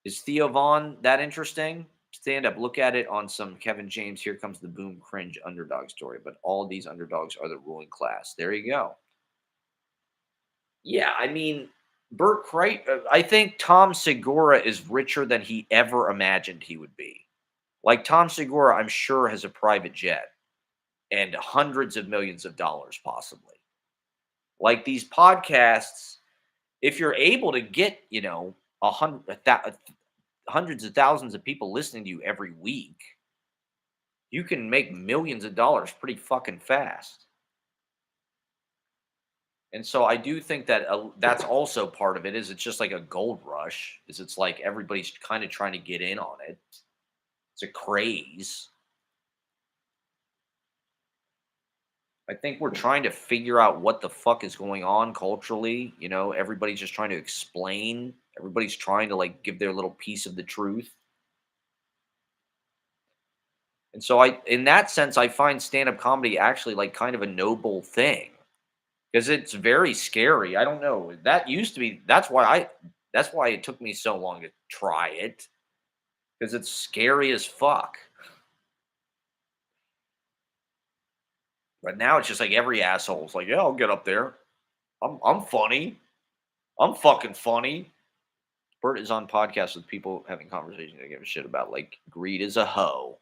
Theo Vaughn that interesting? Stand up, look at it on some Kevin James. Here comes the boom cringe underdog story. But all these underdogs are the ruling class. There you go. Yeah, I mean, Burt Kreischer. I think Tom Segura is richer than he ever imagined he would be. Like Tom Segura, I'm sure has a private jet and hundreds of millions of dollars, possibly. Like these podcasts, if you're able to get, hundreds of thousands of people listening to you every week, you can make millions of dollars pretty fucking fast. And so I do think that that's also part of it. Is it's just like a gold rush? Is it's like everybody's kind of trying to get in on it? It's a craze. I think we're trying to figure out what the fuck is going on culturally. Everybody's just trying to explain. Everybody's trying to like give their little piece of the truth. And so in that sense, I find stand-up comedy actually like kind of a noble thing because it's very scary. I don't know. That used to be. That's why it took me so long to try it because it's scary as fuck. But now it's just like every asshole's like, yeah, I'll get up there. I'm funny. I'm fucking funny. Bert is on podcasts with people having conversations they give a shit about. Like, greed is a hoe.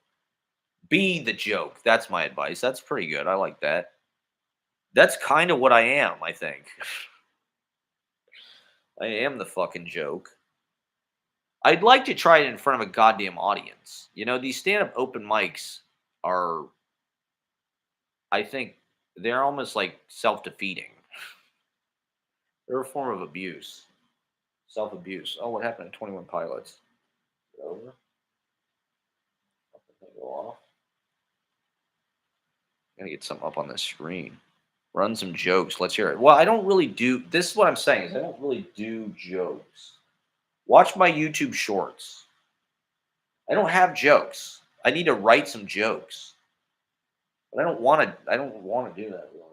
Be the joke. That's my advice. That's pretty good. I like that. That's kind of what I am, I think. I am the fucking joke. I'd like to try it in front of a goddamn audience. These stand up open mics are, I think, they're almost like self defeating. They're a form of abuse, self abuse. Oh, what happened to 21 Pilots? Is it over? Something go off. Gotta get something up on the screen. Run some jokes. Let's hear it. Well, I don't really do. This is what I'm saying is I don't really do jokes. Watch my YouTube shorts. I don't have jokes. I need to write some jokes, but I don't want to. I don't want to do that really.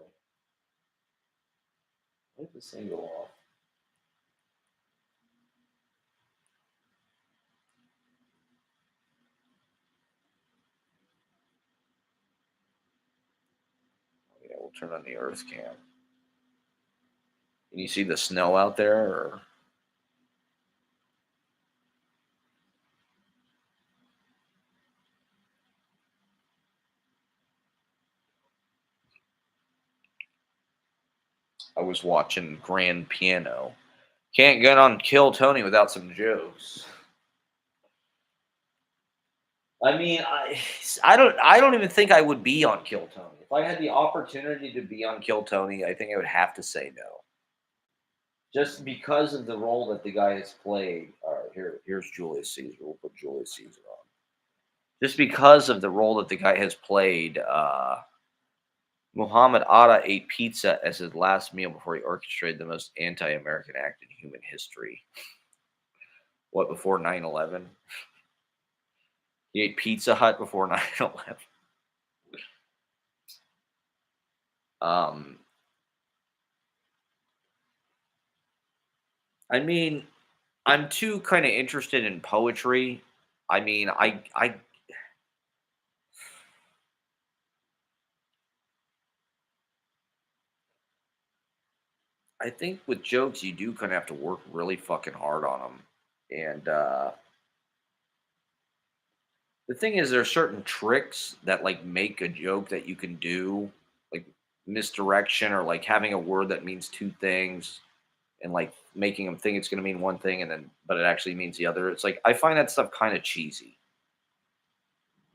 Let this thing go off. Yeah, we'll turn on the Earth cam. Can you see the snow out there? Or I was watching Grand Piano. Can't get on Kill Tony without some jokes. I mean, I don't even think I would be on Kill Tony. If I had the opportunity to be on Kill Tony, I think I would have to say no. Just because of the role that the guy has played. All right, here's Julius Caesar. We'll put Julius Caesar on. Just because of the role that the guy has played, Muhammad Atta ate pizza as his last meal before he orchestrated the most anti-American act in human history. What, before 9/11? He ate Pizza Hut before 9/11. Um, I mean, I'm too kind of interested in poetry. I mean, I think with jokes you do kind of have to work really fucking hard on them. And the thing is, there are certain tricks that like make a joke that you can do, like misdirection or like having a word that means two things and like making them think it's going to mean one thing and then but it actually means the other. It's like I find that stuff kind of cheesy.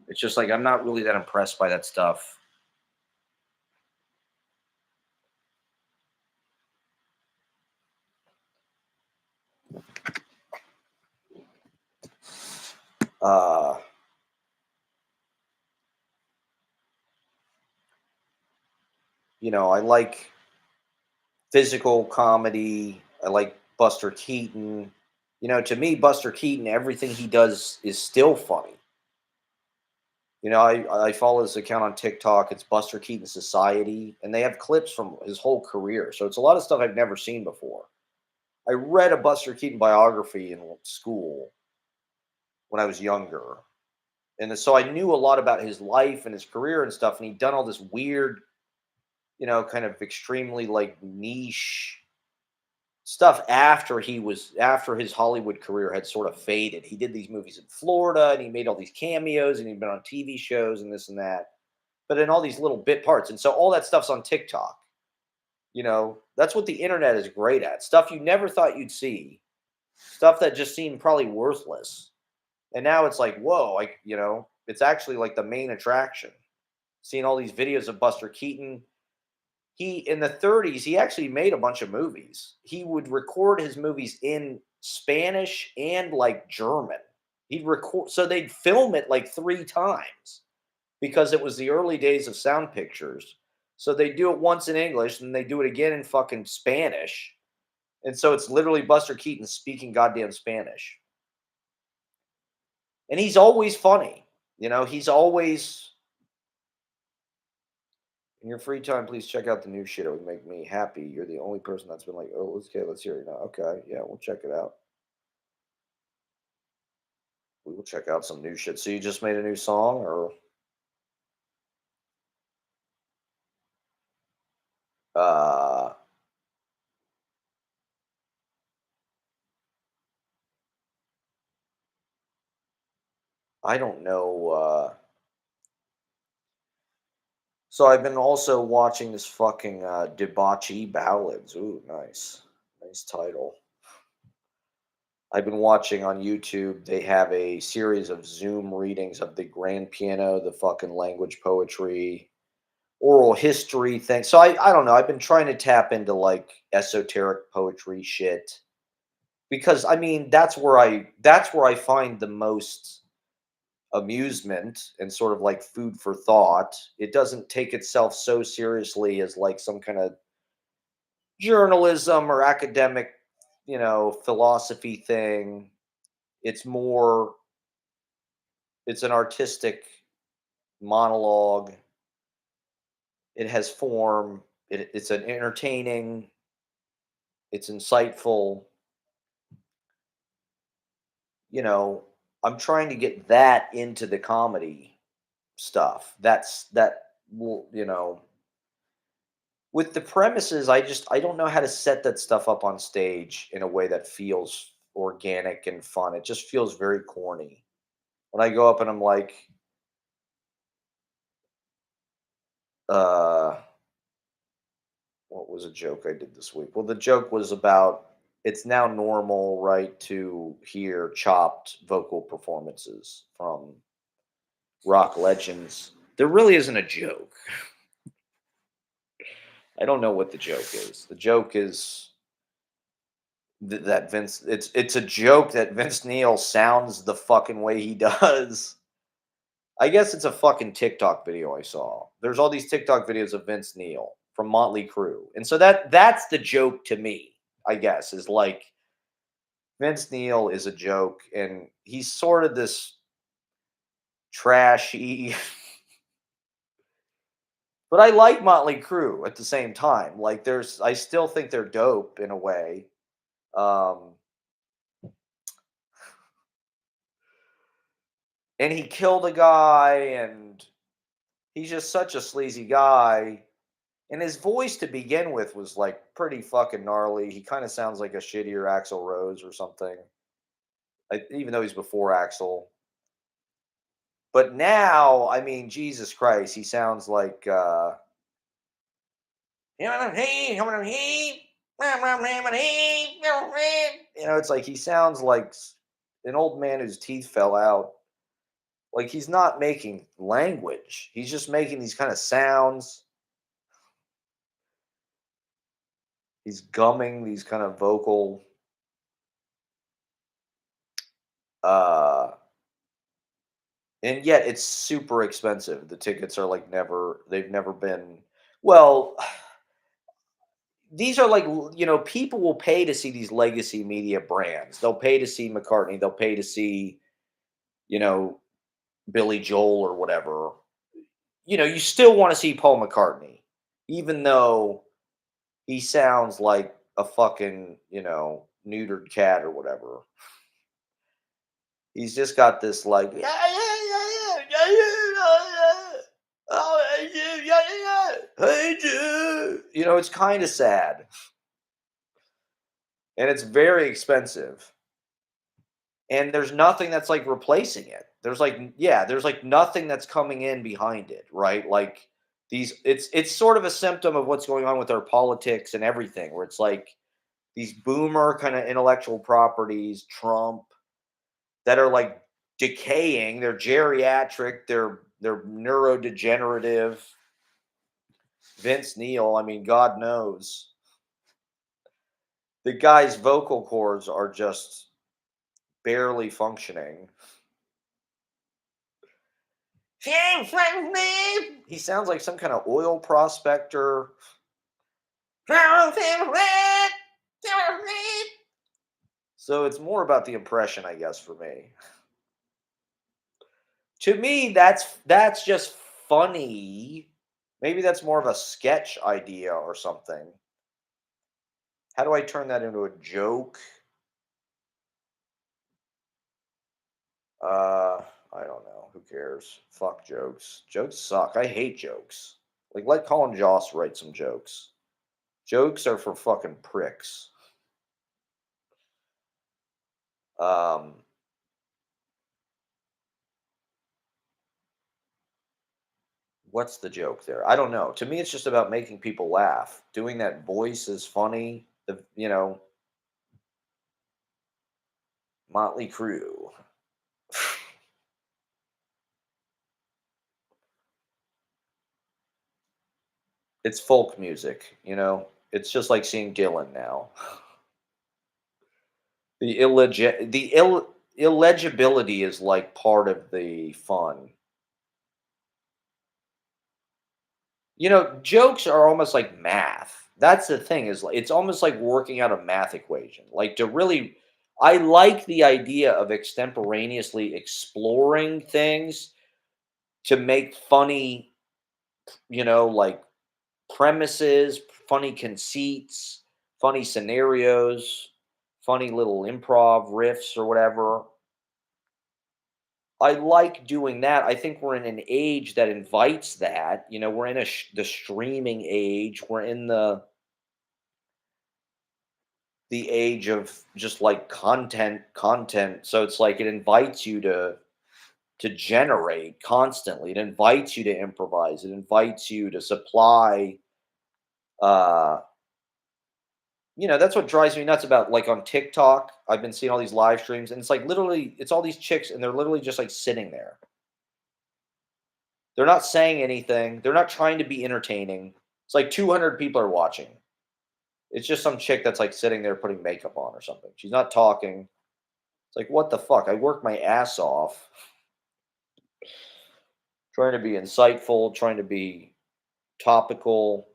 It's just like I'm not really that impressed by that stuff. Uh I like physical comedy. I like Buster Keaton. To me, Buster Keaton, everything he does is still funny. I follow this account on TikTok. It's Buster Keaton Society, and they have clips from his whole career. So it's a lot of stuff I've never seen before. I read a Buster Keaton biography in school when I was younger, and so I knew a lot about his life and his career and stuff. And he'd done all this weird, kind of extremely like niche stuff after his Hollywood career had sort of faded. He did these movies in Florida, and he made all these cameos, and he'd been on TV shows and this and that, but in all these little bit parts. And so all that stuff's on TikTok. That's what the internet is great at. Stuff you never thought you'd see, stuff that just seemed probably worthless. And now it's like, whoa, it's actually like the main attraction. Seeing all these videos of Buster Keaton. He in the 30s, he actually made a bunch of movies. He would record his movies in Spanish and like German. He'd record so they'd film it like 3 times because it was the early days of sound pictures. So they do it once in English and they do it again in fucking Spanish. And so it's literally Buster Keaton speaking goddamn Spanish. And he's always funny. He's always in your free time, please check out the new shit. It would make me happy. You're the only person that's been like, oh, okay, let's hear it now. Okay, yeah, we'll check it out. We will check out some new shit. So you just made a new song, or uh, I don't know. So I've been also watching this fucking debauchee ballads. Ooh, nice title. I've been watching on YouTube. They have a series of Zoom readings of the grand piano, the fucking language poetry, oral history thing. So I don't know. I've been trying to tap into like esoteric poetry shit because I mean that's where I find the most amusement and sort of like food for thought. It doesn't take itself so seriously as like some kind of journalism or academic, philosophy thing. It's more it's an artistic monologue. It has form. It's an entertaining. It's insightful. you know, I'm trying to get that into the comedy stuff. That will, with the premises, I don't know how to set that stuff up on stage in a way that feels organic and fun. It just feels very corny. When I go up and I'm like, uh, what was a joke I did this week? Well, the joke was about it's now normal, right, to hear chopped vocal performances from rock legends. There really isn't a joke. I don't know what the joke is. The joke is that Vince. It's a joke that Vince Neil sounds the fucking way he does. I guess it's a fucking TikTok video I saw. There's all these TikTok videos of Vince Neil from Motley Crue, and so that's the joke to me. I guess is like Vince Neil is a joke, and he's sort of this trashy. But I like Motley Crue at the same time. Like, I still think they're dope in a way. Um, and he killed a guy, and he's just such a sleazy guy. And his voice to begin with was like pretty fucking gnarly. He kind of sounds like a shittier Axl Rose or something, even though he's before Axl. But now, I mean, Jesus Christ, he sounds like it's like he sounds like an old man whose teeth fell out. Like he's not making language. He's just making these kind of sounds. He's gumming these kind of vocal uh and yet it's super expensive. The tickets are like they've never been Well, these are like people will pay to see these legacy media brands. They'll pay to see McCartney. They'll pay to see you know Billy Joel or whatever. You still want to see Paul McCartney, even though he sounds like a fucking neutered cat or whatever. He's just got this like yeah yeah yeah yeah yeah yeah yeah. Oh, hey, Jude, yeah, yeah, yeah. Hey, Jude. It's kind of sad and it's very expensive. And there's nothing that's like replacing it. There's like nothing that's coming in behind it, right? Like it's sort of a symptom of what's going on with our politics and everything, where it's like these boomer kind of intellectual properties, Trump, that are like decaying. They're geriatric. They're neurodegenerative. Vince Neil, I mean, God knows the guy's vocal cords are just barely functioning. He sounds like some kind of oil prospector. So it's more about the impression, I guess, for me. To me, that's just funny. Maybe that's more of a sketch idea or something. How do I turn that into a joke? I don't know. Who cares? Fuck jokes. Jokes suck. I hate jokes. Like, let Colin Jost write some jokes. Jokes are for fucking pricks. Um, what's the joke there? I don't know. To me, it's just about making people laugh. Doing that voice is funny. Motley Crue. It's folk music. It's just like seeing Dylan now. The illegibility is like part of the fun. Jokes are almost like math. That's the thing is like it's almost like working out a math equation. Like to really I like the idea of extemporaneously exploring things to make funny, like premises, funny conceits, funny scenarios, funny little improv riffs or whatever. I like doing that. I think we're in an age that invites that. We're in the streaming age. We're in the age of just like content. So it's like it invites you to generate constantly. It invites you to improvise. It invites you to supply uh that's what drives me nuts about like on TikTok. I've been seeing all these live streams and it's like literally it's all these chicks and they're literally just like sitting there. They're not saying anything. They're not trying to be entertaining. It's like 200 people are watching. It's just some chick that's like sitting there putting makeup on or something. She's not talking. It's like, what the fuck? I work my ass off trying to be insightful, trying to be topical.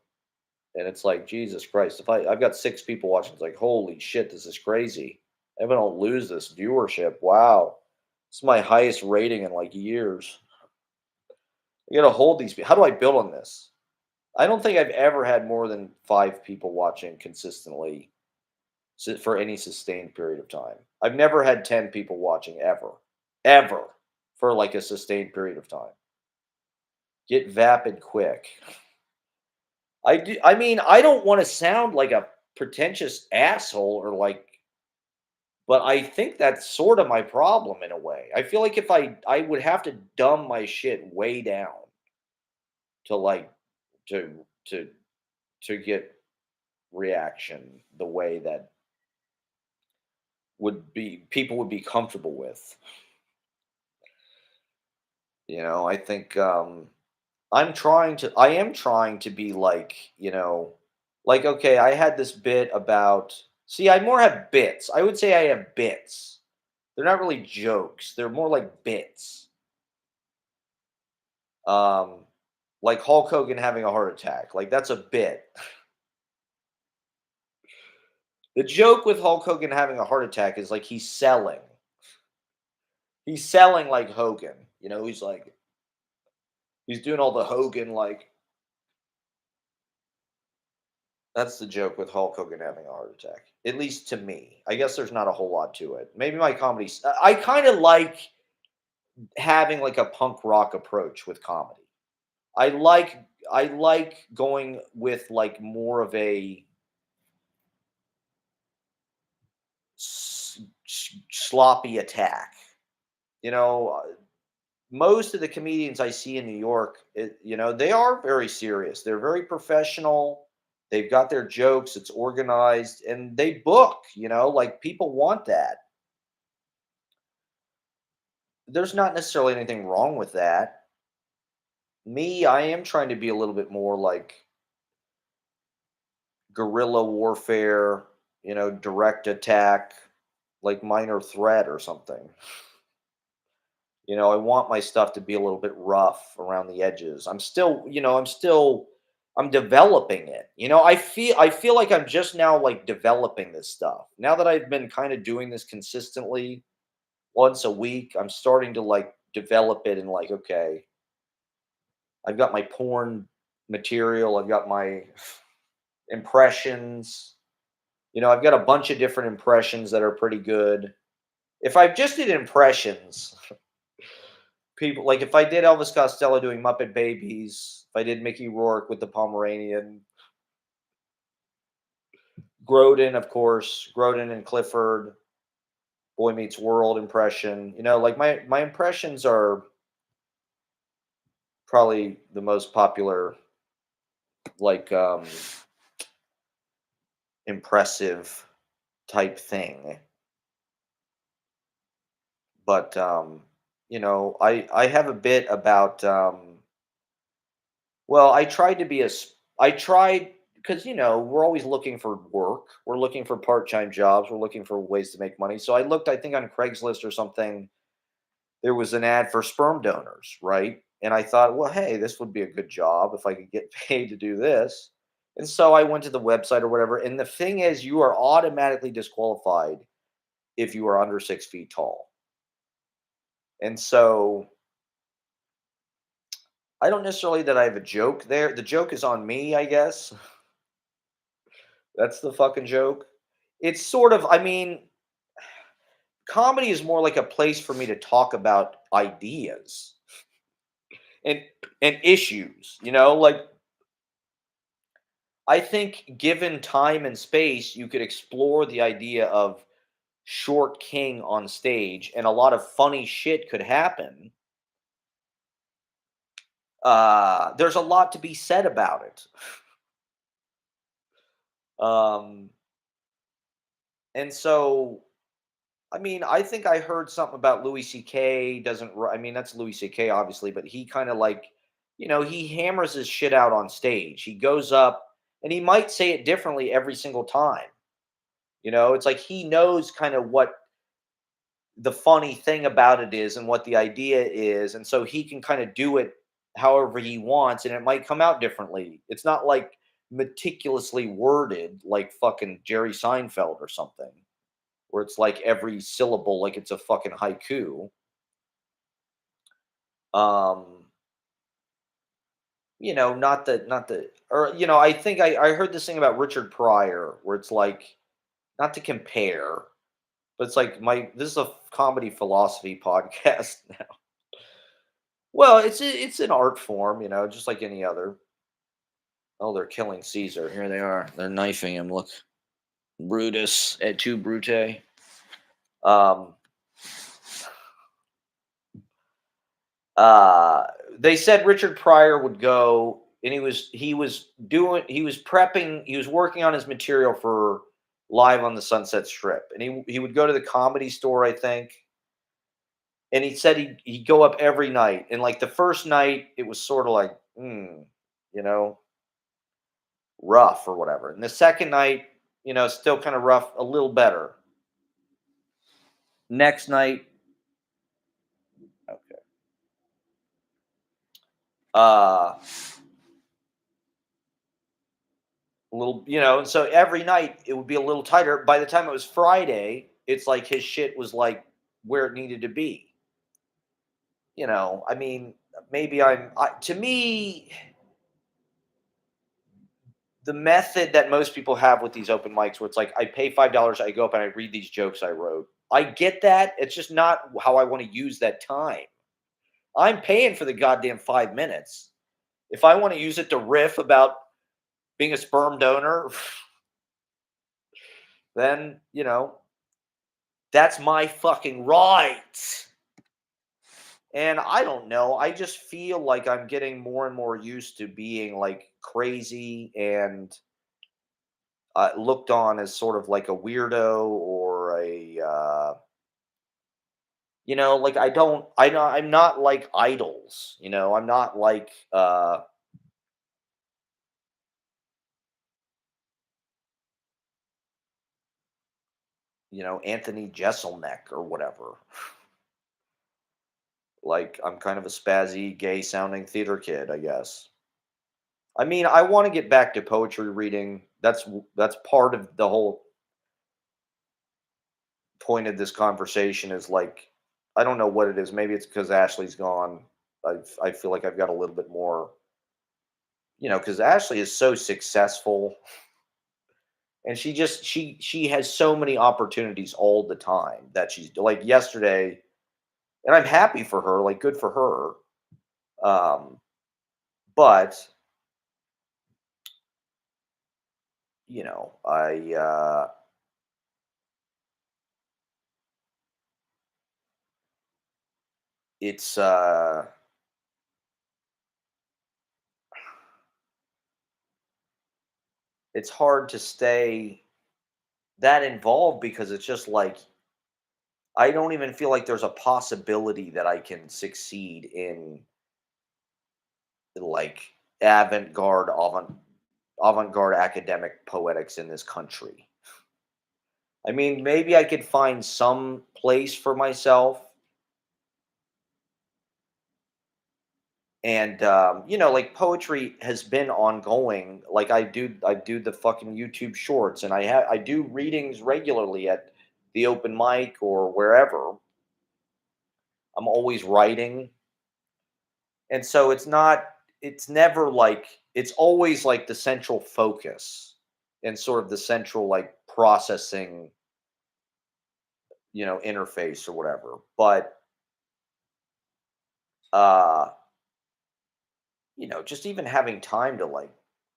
And it's like, Jesus Christ, if I've got 6 people watching, it's like, holy shit, this is crazy. I hope I don't lose this viewership. Wow. This is my highest rating in like years. I gotta hold these people. How do I build on this? I don't think I've ever had more than 5 people watching consistently for any sustained period of time. I've never had 10 people watching ever, ever for like a sustained period of time. Get vapid quick. I mean, I don't want to sound like a pretentious asshole or like, but I think that's sort of my problem in a way. I feel like if I would have to dumb my shit way down to like to to get reaction the way that would be people would be comfortable with. I think I am trying to be like okay, I had this bit about see, I more have bits. I would say I have bits. They're not really jokes. They're more like bits. Um Like Hulk Hogan having a heart attack. Like that's a bit. The joke with Hulk Hogan having a heart attack is like he's selling. He's selling like Hogan. He's like he's doing all the Hogan like that's the joke with Hulk Hogan having a heart attack. At least to me. I guess there's not a whole lot to it. Maybe my comedy's I kind of like having like a punk rock approach with comedy. I like I like going with like more of a sloppy attack. You know, most of the comedians I see in New York, they are very serious. They're very professional. They've got their jokes. It's organized, and they book. Like people want that. There's not necessarily anything wrong with that. Me, I am trying to be a little bit more like guerrilla warfare. Direct attack, like minor threat or something. I want my stuff to be a little bit rough around the edges. I'm developing it. I feel like I'm just now like developing this stuff. Now that I've been kind of doing this consistently once a week, I'm starting to like develop it and like, okay, I've got my porn material, I've got my impressions. I've got a bunch of different impressions that are pretty good. If I just did impressions, people like if I did Elvis Costello doing Muppet Babies, if I did Mickey Rourke with the Pomeranian, Grodin, of course, Grodin and Clifford, Boy Meets World impression. Like my impressions are probably the most popular, like impressive type thing. But I have a bit about well, I tried to be I tried because we're always looking for work. We're looking for part-time jobs. We're looking for ways to make money. So I looked, I think, on Craigslist or something. There was an ad for sperm donors, right? And I thought, well, hey, this would be a good job if I could get paid to do this. And so I went to the website or whatever. And the thing is, you are automatically disqualified if you are under 6 feet tall. And so I don't necessarily that I have a joke there. The joke is on me, I guess. That's the fucking joke. It's sort of, I mean, comedy is more like a place for me to talk about ideas and issues, like I think given time and space, you could explore the idea of short king on stage and a lot of funny shit could happen. There's a lot to be said about it. Um, and so I mean, I think I heard something about Louis C.K. doesn't. I mean, that's Louis C.K. obviously, but he kind of like, he hammers his shit out on stage. He goes up and he might say it differently every single time. It's like he knows kind of what the funny thing about it is and what the idea is, and so he can kind of do it however he wants, and it might come out differently. It's not like meticulously worded like fucking Jerry Seinfeld or something where it's like every syllable like it's a fucking haiku. Um, not the or I think I heard this thing about Richard Pryor where it's like not to compare, but it's like this is a comedy philosophy podcast now. Well, it's an art form, just like any other. Oh, they're killing Caesar. Here they are. They're knifing him. Look, Brutus et tu, Brute. Um, Uh, they said Richard Pryor would go, and he was prepping, he was working on his material for Live on the Sunset Strip, and he would go to the Comedy Store, I think, and he said he'd go up every night, and like the first night it was sort of like, you know, rough or whatever, and the second night, still kind of rough, a little better. Next night, okay. Uh, a little, and so every night it would be a little tighter. By the time it was Friday, it's like his shit was like where it needed to be. I mean, maybe to me, the method that most people have with these open mics, where it's like I pay $5, I go up and I read these jokes I wrote. I get that. It's just not how I want to use that time. I'm paying for the goddamn 5 minutes. If I want to use it to riff about being a sperm donor, then that's my fucking right. And I don't know. I just feel like I'm getting more and more used to being like crazy and looked on as sort of like a weirdo or like I'm not like idols. I'm not like Anthony Jeselnik or whatever. Like I'm kind of a spazzy, gay sounding theater kid, I guess. I mean, I want to get back to poetry reading. That's part of the whole point of this conversation is like I don't know what it is. Maybe it's because Ashley's gone. I feel like I've got a little bit more, because Ashley is so successful and she has so many opportunities all the time that she's like yesterday, and I'm happy for her. Like good for her. But it's it's hard to stay that involved because it's just like I don't even feel like there's a possibility that I can succeed in like avant-garde academic poetics in this country. I mean, maybe I could find some place for myself and like poetry has been ongoing. Like I do the fucking YouTube shorts and I do readings regularly at the open mic or wherever. I'm always writing. And so it's never like it's always like the central focus and sort of the central like processing, interface or whatever. But uh, just even having time to like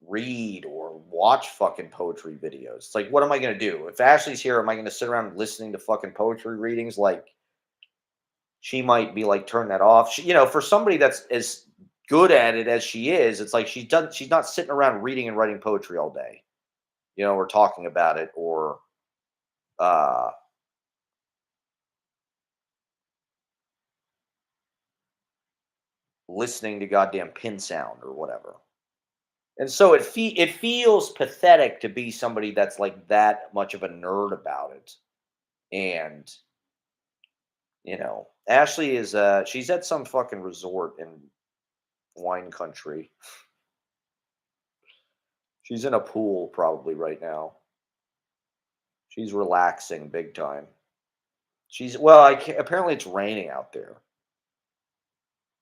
read or watch fucking poetry videos. It's like, what am I gonna do? If Ashley's here, am I gonna sit around listening to fucking poetry readings? Like she might be like, turn that off. For somebody that's as good at it as she is, it's like she's not sitting around reading and writing poetry all day. Or talking about it or uh, listening to goddamn pin sound or whatever. And so it feels pathetic to be somebody that's like that much of a nerd about it. And Ashley is she's at some fucking resort in wine country. She's in a pool probably right now. She's relaxing big time. Apparently it's raining out there.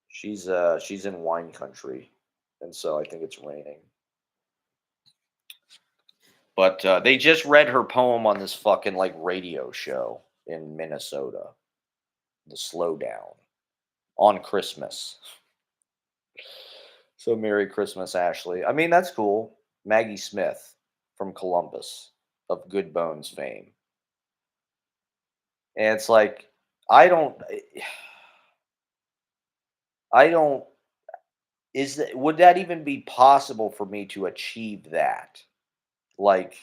She's in wine country, and so I think it's raining. But they just read her poem on this fucking like radio show in Minnesota, The Slowdown, on Christmas. So Merry Christmas, Ashley. I mean, that's cool. Maggie Smith from Columbus of Good Bones fame. And it's like, I don't, I don't, would that even be possible for me to achieve that? Like,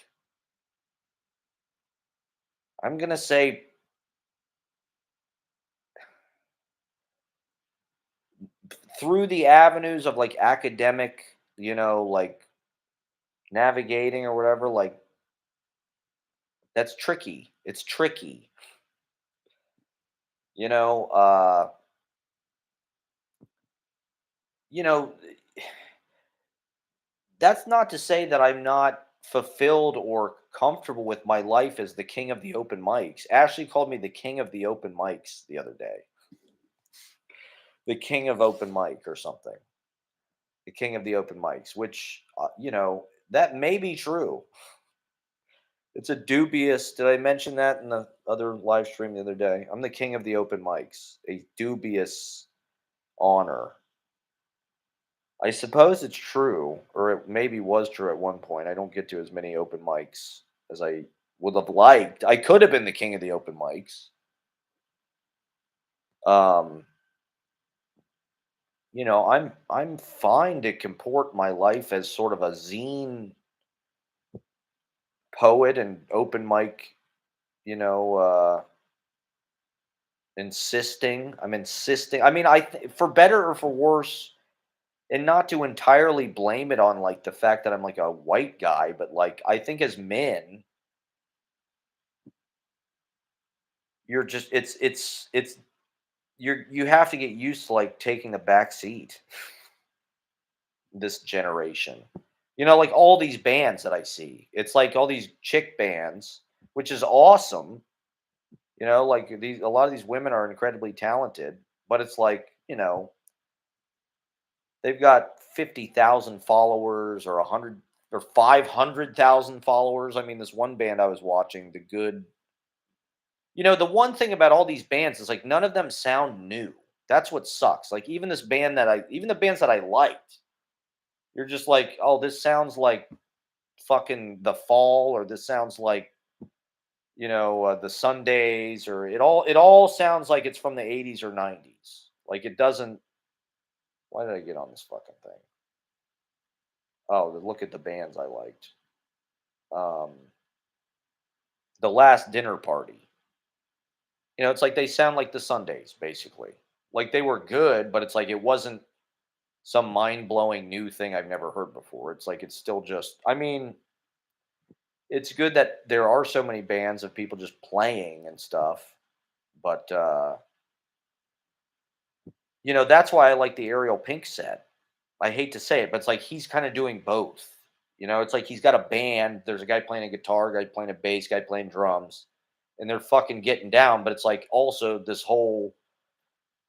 I'm going to say through the avenues of like academic, like navigating or whatever, like that's tricky. It's tricky. You know, uh you know, that's not to say that I'm not fulfilled or comfortable with my life as the king of the open mics. Ashley called me the king of the open mics the other day. The king of open mic or something. The king of the open mics, which that may be true. It's a dubious. Did I mention that in the other live stream the other day? I'm the king of the open mics. A dubious honor. I suppose it's true, or it maybe was true at one point. I don't get to as many open mics as I would have liked. I could have been the king of the open mics. Um, I'm fine to comport my life as sort of a zine poet and open mic, you know, insisting. I'm insisting. I mean, for better or for worse, and not to entirely blame it on like the fact that I'm like a white guy, but like I think as men, you're just it's you have to get used to like taking the back seat this generation. Like all these bands that I see. It's like all these chick bands, which is awesome. Like these a lot of these women are incredibly talented, but it's like, they've got 50,000 followers or 100 or 500,000 followers. I mean, this one band I was watching, the good. The one thing about all these bands is like none of them sound new. That's what sucks. Like even the bands that I liked, you're just like, "Oh, this sounds like fucking The Fall," or this sounds like, the Sundays, or it all sounds like it's from the 80s or 90s. Like it doesn't. Why did I get on this fucking thing? Oh, to look at the bands I liked. Um, The Last Dinner Party. It's like they sound like the Sundays, basically. Like they were good, but it's like it wasn't some mind-blowing new thing I've never heard before. It's like it's still just. I mean, it's good that there are so many bands of people just playing and stuff, but that's why I like the Ariel Pink set. I hate to say it, but it's like he's kind of doing both. It's like he's got a band. There's a guy playing a guitar, guy playing a bass, guy playing drums, and they're fucking getting down. But it's like also this whole,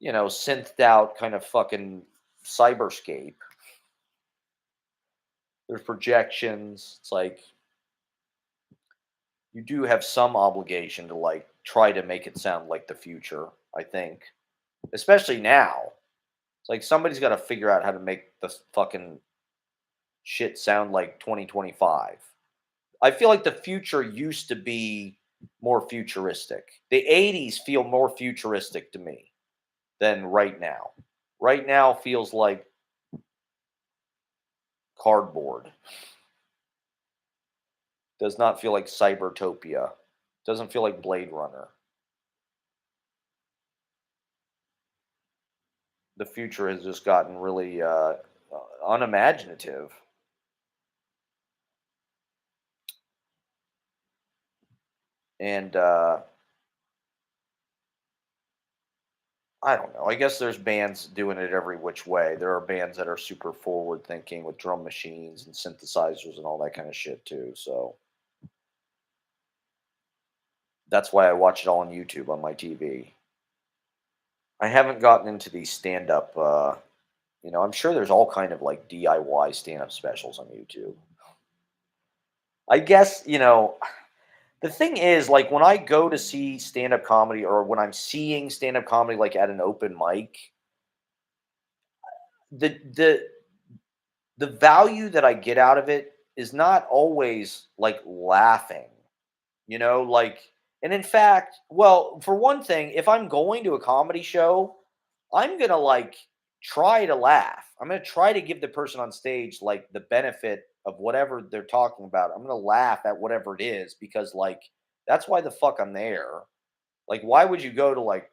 synthed out kind of fucking cyberscape. There's projections. It's like you do have some obligation to like try to make it sound like the future, I think. Especially now. It's like somebody's got to figure out how to make the fucking shit sound like 2025. I feel like the future used to be more futuristic. The 80s feel more futuristic to me than right now. Right now feels like cardboard. Does not feel like Cybertopia. Doesn't feel like Blade Runner. The future has just gotten really unimaginative. And I don't know. I guess there's bands doing it every which way. There are bands that are super forward thinking with drum machines and synthesizers and all that kind of shit too. So that's why I watch it all on YouTube on my TV. I haven't gotten into these stand up. I'm sure there's all kind of like DIY stand up specials on YouTube. I guess the thing is, like when I go to see stand up comedy or when I'm seeing stand up comedy like at an open mic, the the value that I get out of it is not always like laughing, like, and in fact, well, for one thing, if I'm going to a comedy show, I'm going to like try to laugh. I'm going to try to give the person on stage like the benefit of whatever they're talking about. I'm going to laugh at whatever it is because like that's why the fuck I'm there. Like why would you go to like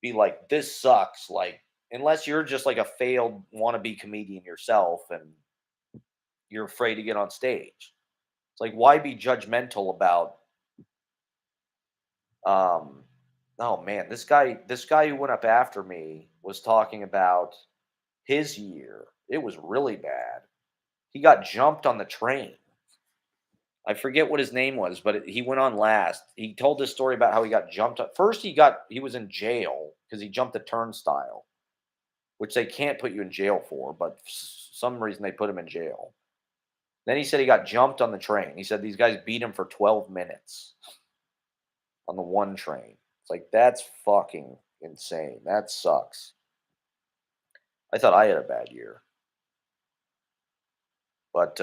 be like this sucks like unless you're just like a failed wannabe comedian yourself and you're afraid to get on stage. It's like why be judgmental about um oh man, this guy who went up after me was talking about his year. It was really bad. He got jumped on the train. I forget what his name was, but he went on last. He told this story about how he got jumped. First, he was in jail because he jumped the turnstile, which they can't put you in jail for, but for some reason they put him in jail. Then he said he got jumped on the train. He said these guys beat him for 12 minutes on the one train. It's like that's fucking insane. That sucks. I thought I had a bad year, but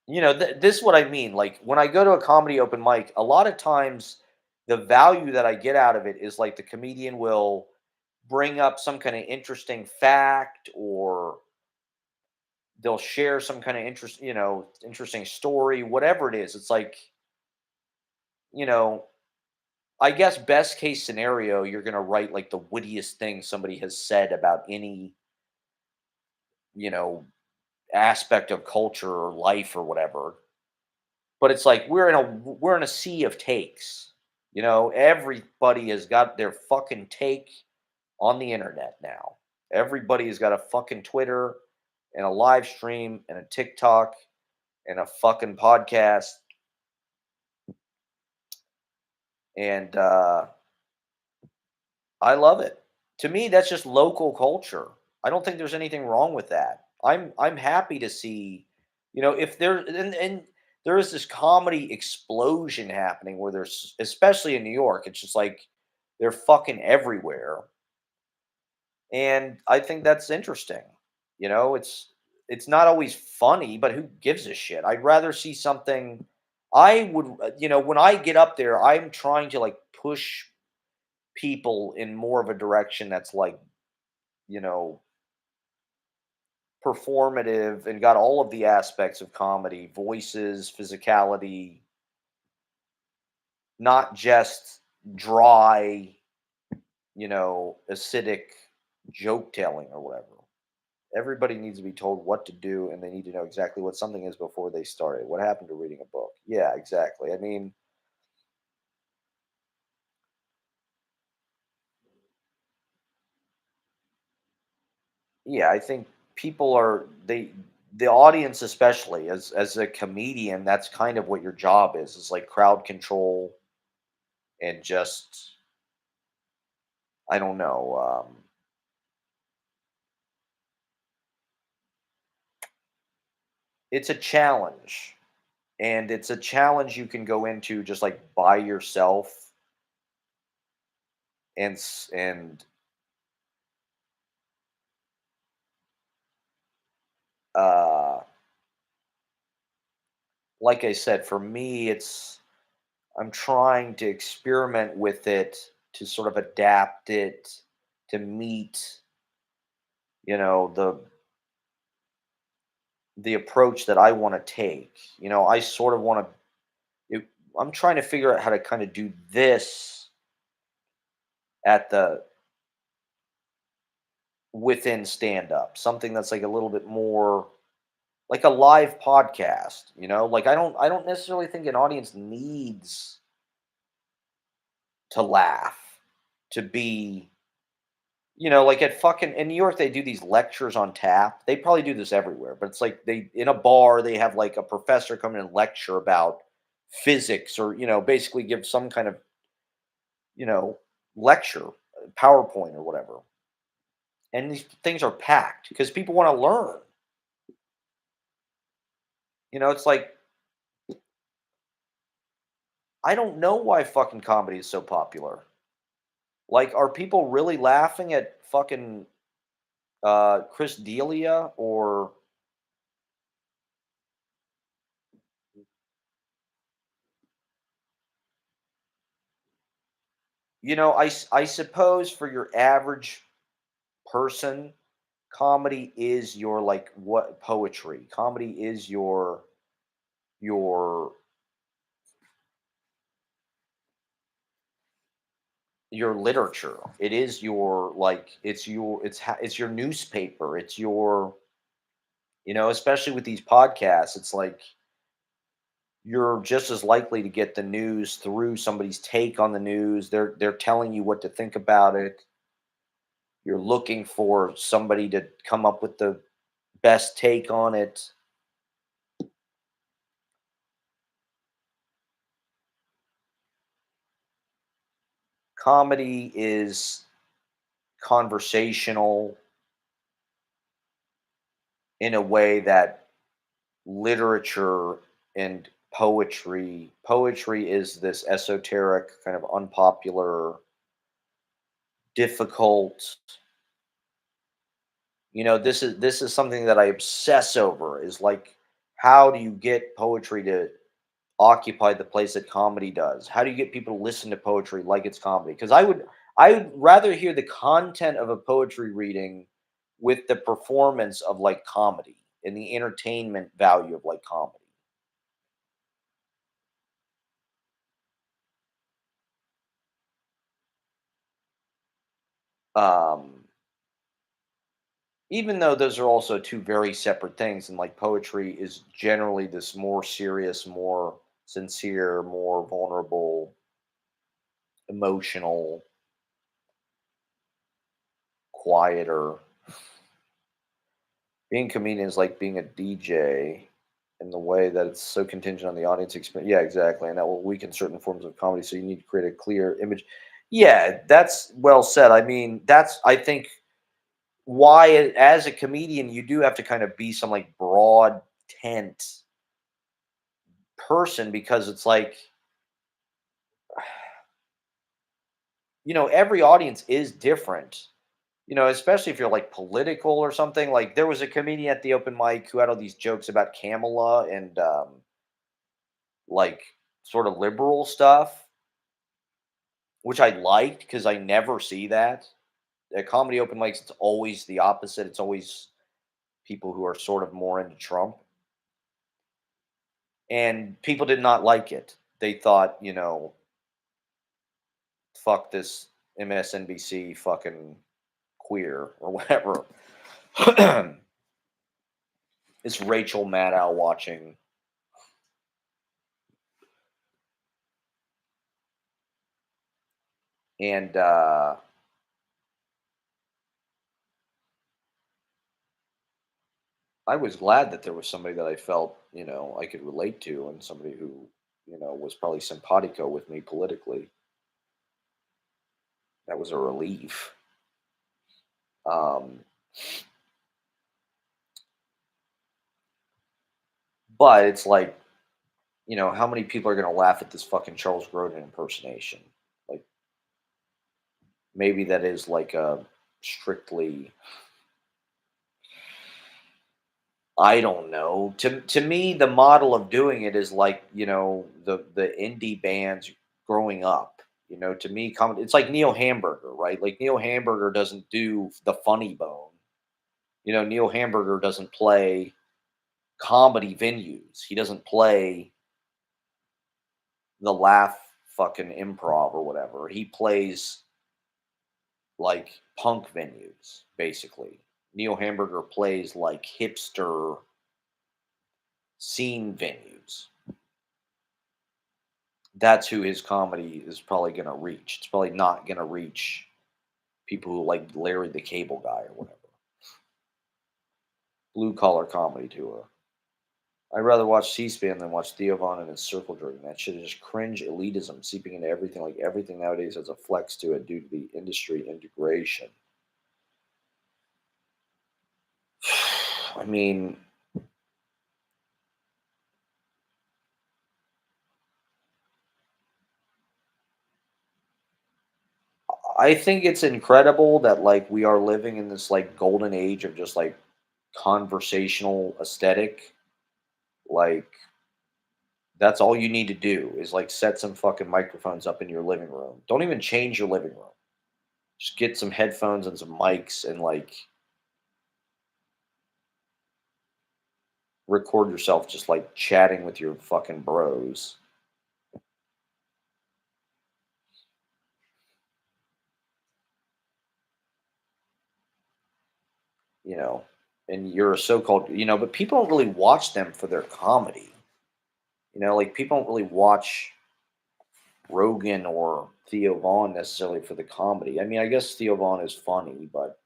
this is what I mean. Like when I go to a comedy open mic, a lot of times the value that I get out of it is like the comedian will bring up some kind of interesting fact, or they'll share some kind of interesting story, whatever it is. It's like, you know, I guess best case scenario, you're going to write like the wittiest thing somebody has said about any, you know, aspect of culture or life or whatever. But it's like we're in a sea of takes. Everybody has got their fucking take on the internet now. Everybody has got a fucking Twitter and a live stream and a TikTok and a fucking podcast. And I love it. To me, that's just local culture. I don't think there's anything wrong with that. I'm happy to see, if there and there is this comedy explosion happening where there's, especially in New York, it's just like they're fucking everywhere. And I think that's interesting. It's not always funny, but who gives a shit? I'd rather see something. I would, when I get up there, I'm trying to like push people in more of a direction that's like, you know, performative and got all of the aspects of comedy, voices, physicality, not just dry, acidic joke telling or whatever. Everybody needs to be told what to do, and they need to know exactly what something is before they start it. What happened to reading a book? Yeah, exactly. I mean, yeah, I think people are the audience, especially as a comedian, that's kind of what your job is like crowd control, and just, I don't know, it's a challenge, and it's a challenge you can go into just like by yourself, and uh like I said, for me, I'm trying to experiment with it, to sort of adapt it to meet, the approach that I want to take. I sort of want to. I'm trying to figure out how to kind of do this at the within stand up, something that's like a little bit more like a live podcast. Like I don't necessarily think an audience needs to laugh to be. Like at fucking in New York, they do these lectures on tap. They probably do this everywhere, but it's like they in a bar, they have like a professor come in and lecture about physics, or, basically give some kind of, you know, lecture, PowerPoint or whatever. And these things are packed because people want to learn. It's like I don't know why fucking comedy is so popular. Like, are people really laughing at fucking Chris D'Elia, or I suppose for your average person, comedy is your like what poetry. Comedy is your your literature. It is your like it's your newspaper. It's your especially with these podcasts, it's like you're just as likely to get the news through somebody's take on the news. They're telling you what to think about it. You're looking for somebody to come up with the best take on it. Comedy is conversational in a way that literature and poetry is this esoteric, kind of unpopular, difficult. This is something that I obsess over, is like, how do you get poetry to occupy the place that comedy does? How do you get people to listen to poetry like it's comedy? Because I would rather hear the content of a poetry reading with the performance of like comedy and the entertainment value of like comedy. Um, Even though those are also two very separate things, and like poetry is generally this more serious, more sincere, more vulnerable, emotional, quieter. Being a comedian is like being a DJ in the way that it's so contingent on the audience experience. Yeah, exactly. And that will weaken certain forms of comedy. So you need to create a clear image. Yeah, that's well said. I mean, that's, I think, why, as a comedian, you do have to kind of be some like broad tent person, because it's like, every audience is different. Especially if you're like political or something. Like, there was a comedian at the open mic who had all these jokes about Kamala and like sort of liberal stuff, which I liked because I never see that. At comedy open mics, it's always the opposite. It's always people who are sort of more into Trump. And people did not like it. They thought, fuck this MSNBC fucking queer or whatever. It's Rachel Maddow watching. And I was glad that there was somebody that I felt, I could relate to, and somebody who, was probably simpatico with me politically. That was a relief. Um, but it's like, how many people are going to laugh at this fucking Charles Grodin impersonation? Like, maybe that is like a strictly, I don't know. To me, the model of doing it is like, the indie bands growing up. To me, it's like Neil Hamburger, right? Like, Neil Hamburger doesn't do the funny bone. Neil Hamburger doesn't play comedy venues. He doesn't play the laugh fucking improv or whatever. He plays like punk venues, basically. Neil Hamburger plays like hipster scene venues. That's who his comedy is probably going to reach. It's probably not going to reach people who like Larry the Cable Guy or whatever. Blue collar comedy tour. I'd rather watch C-SPAN than watch Theo Von and his circle jerking. That shit is just cringe elitism seeping into everything. Like, everything nowadays has a flex to it due to the industry integration. I mean, I think it's incredible that like we are living in this like golden age of just like conversational aesthetic. Like, that's all you need to do is like set some fucking microphones up in your living room. Don't even change your living room. Just get some headphones and some mics and like record yourself just like chatting with your fucking bros, you know, and you're a so-called, but people don't really watch them for their comedy. Like, people don't really watch Rogan or Theo Vaughn necessarily for the comedy. I mean, I guess Theo Vaughn is funny, but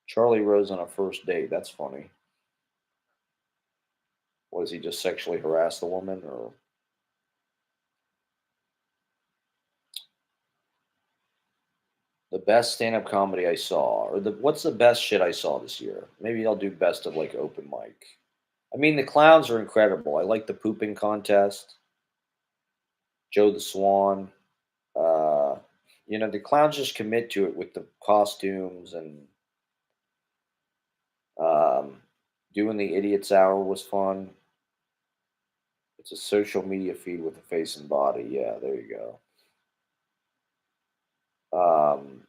Charlie Rose on a first date, that's funny. Was he just sexually harass the woman or the best stand-up comedy I saw or the what's the best shit I saw this year? Maybe I'll do best of like open mic. I mean, the clowns are incredible. I like the pooping contest, Joe the Swan. Uh, the clowns just commit to it with the costumes and um, doing the idiots hour was fun. It's a social media feed with a face and body. Yeah, there you go. Um,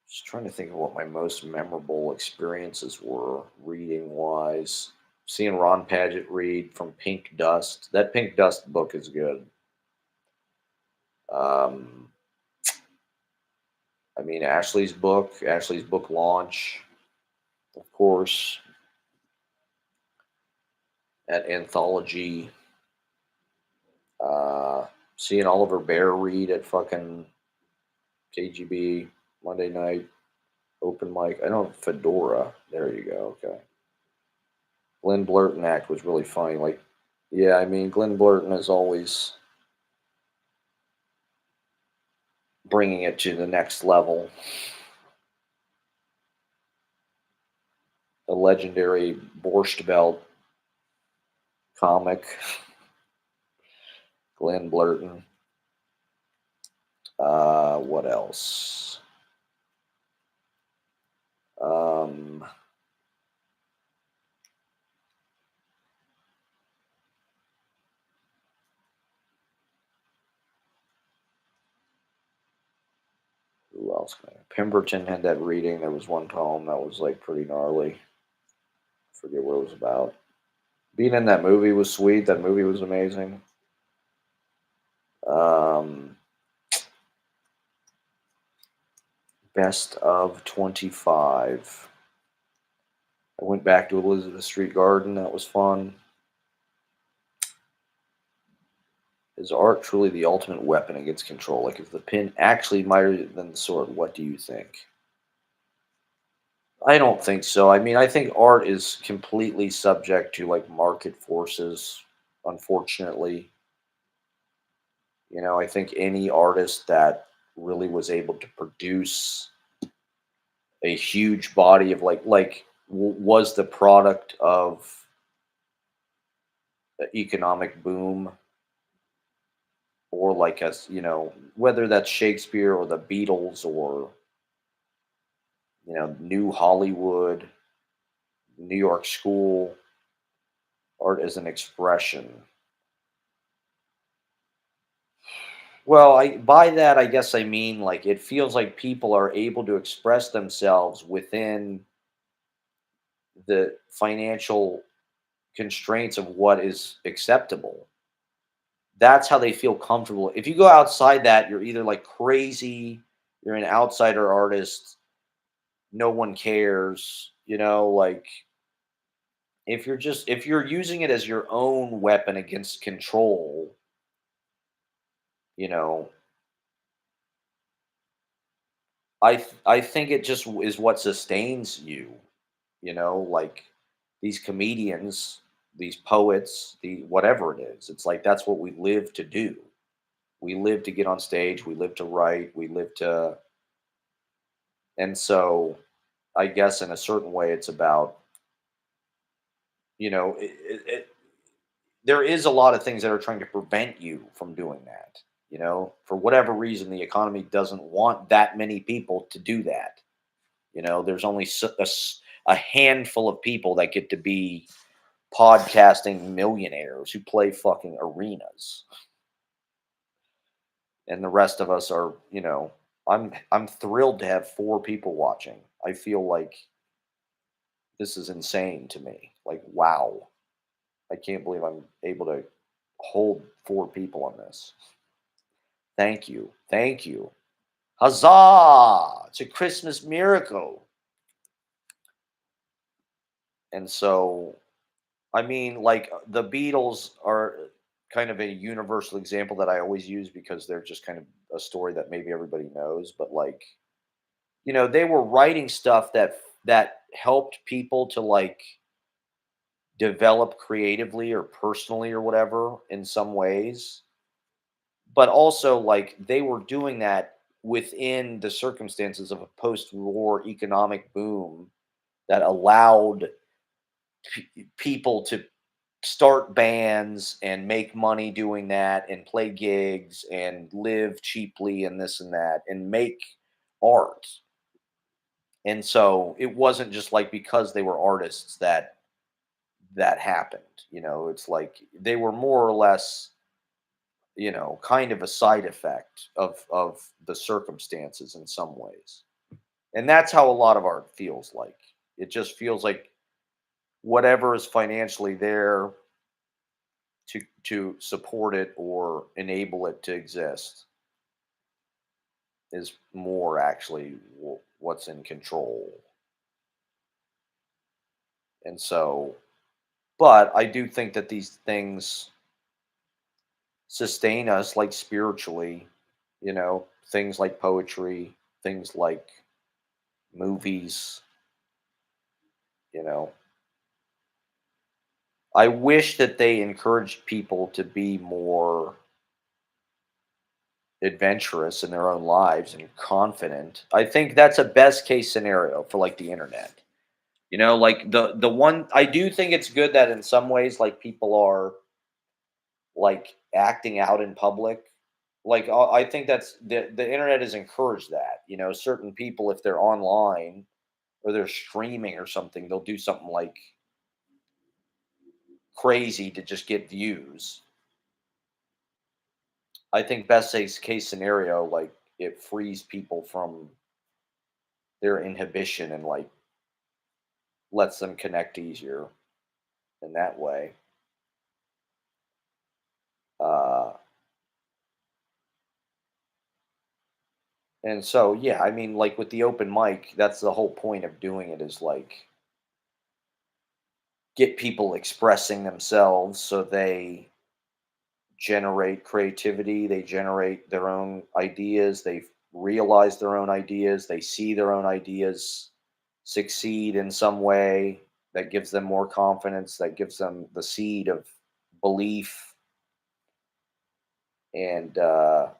just trying to think of what my most memorable experiences were reading wise. Seeing Ron Padgett read from Pink Dust. That Pink Dust book is good. Um, I mean, Ashley's book launch, of course, at Anthology. Uh, Seeing Oliver Bear read at fucking KGB Monday night open mic. I know Fedora. There you go. Okay. Glenn Blurton act was really funny. Like, yeah, I mean, Glenn Blurton is always bringing it to the next level. The legendary Borscht Belt comic, Glenn Blurton. What else? Um, who else? Pemberton had that reading. There was one poem that was like pretty gnarly. Forget what it was about. Being in that movie was sweet. That movie was amazing. Um, Best of 25. I went back to Elizabeth Street Garden. That was fun. Is art truly the ultimate weapon against control? Like, is the pen actually mightier than the sword? What do you think? I don't think so. I mean, I think art is completely subject to like market forces, unfortunately. I think any artist that really was able to produce a huge body of was the product of the economic boom or like whether that's Shakespeare or the Beatles or new Hollywood, New York school, art as an expression. Well, I by that I guess I mean like it feels like people are able to express themselves within the financial constraints of what is acceptable. That's how they feel comfortable. If you go outside that, you're either like crazy, you're an outsider artist, no one cares, like if you're using it as your own weapon against control, you know, I think it just is what sustains you, like these comedians, these poets, the whatever it is. It's like that's what we live to do. We live to get on stage, we live to write, we live to and so I guess in a certain way it's about, there is a lot of things that are trying to prevent you from doing that. For whatever reason, the economy doesn't want that many people to do that. There's only a handful of people that get to be podcasting millionaires who play fucking arenas, and the rest of us are, I'm thrilled to have four people watching. I feel like this is insane to me. Like, wow, I can't believe I'm able to hold four people on this. Thank you, thank you. Huzzah! It's a Christmas miracle. And so I mean, like, the Beatles are kind of a universal example that I always use because they're just kind of a story that maybe everybody knows, but, like, they were writing stuff that helped people to, like, develop creatively or personally or whatever in some ways, but also, like, they were doing that within the circumstances of a post-war economic boom that allowed people to start bands and make money doing that and play gigs and live cheaply and this and that and make art. And so it wasn't just like because they were artists that happened. It's like they were more or less, kind of a side effect of the circumstances in some ways. And that's how a lot of art feels like. It just feels like whatever is financially there to support it or enable it to exist is more actually what's in control. And so, but I do think that these things sustain us, like, spiritually, things like poetry, things like movies, you know. I wish that they encouraged people to be more adventurous in their own lives and confident. I think that's a best case scenario for, like, the internet. Like, the one I do think it's good that in some ways, like, people are, like, acting out in public. Like, I think that's the internet has encouraged that. Certain people, if they're online or they're streaming or something, they'll do something like crazy to just get views. I think best case scenario, like, it frees people from their inhibition and, like, lets them connect easier in that way. Uh, and so, yeah, I mean, like, with the open mic, that's the whole point of doing it, is like get people expressing themselves so they generate creativity, they generate their own ideas, they realize their own ideas, they see their own ideas succeed in some way that gives them more confidence, that gives them the seed of belief, and that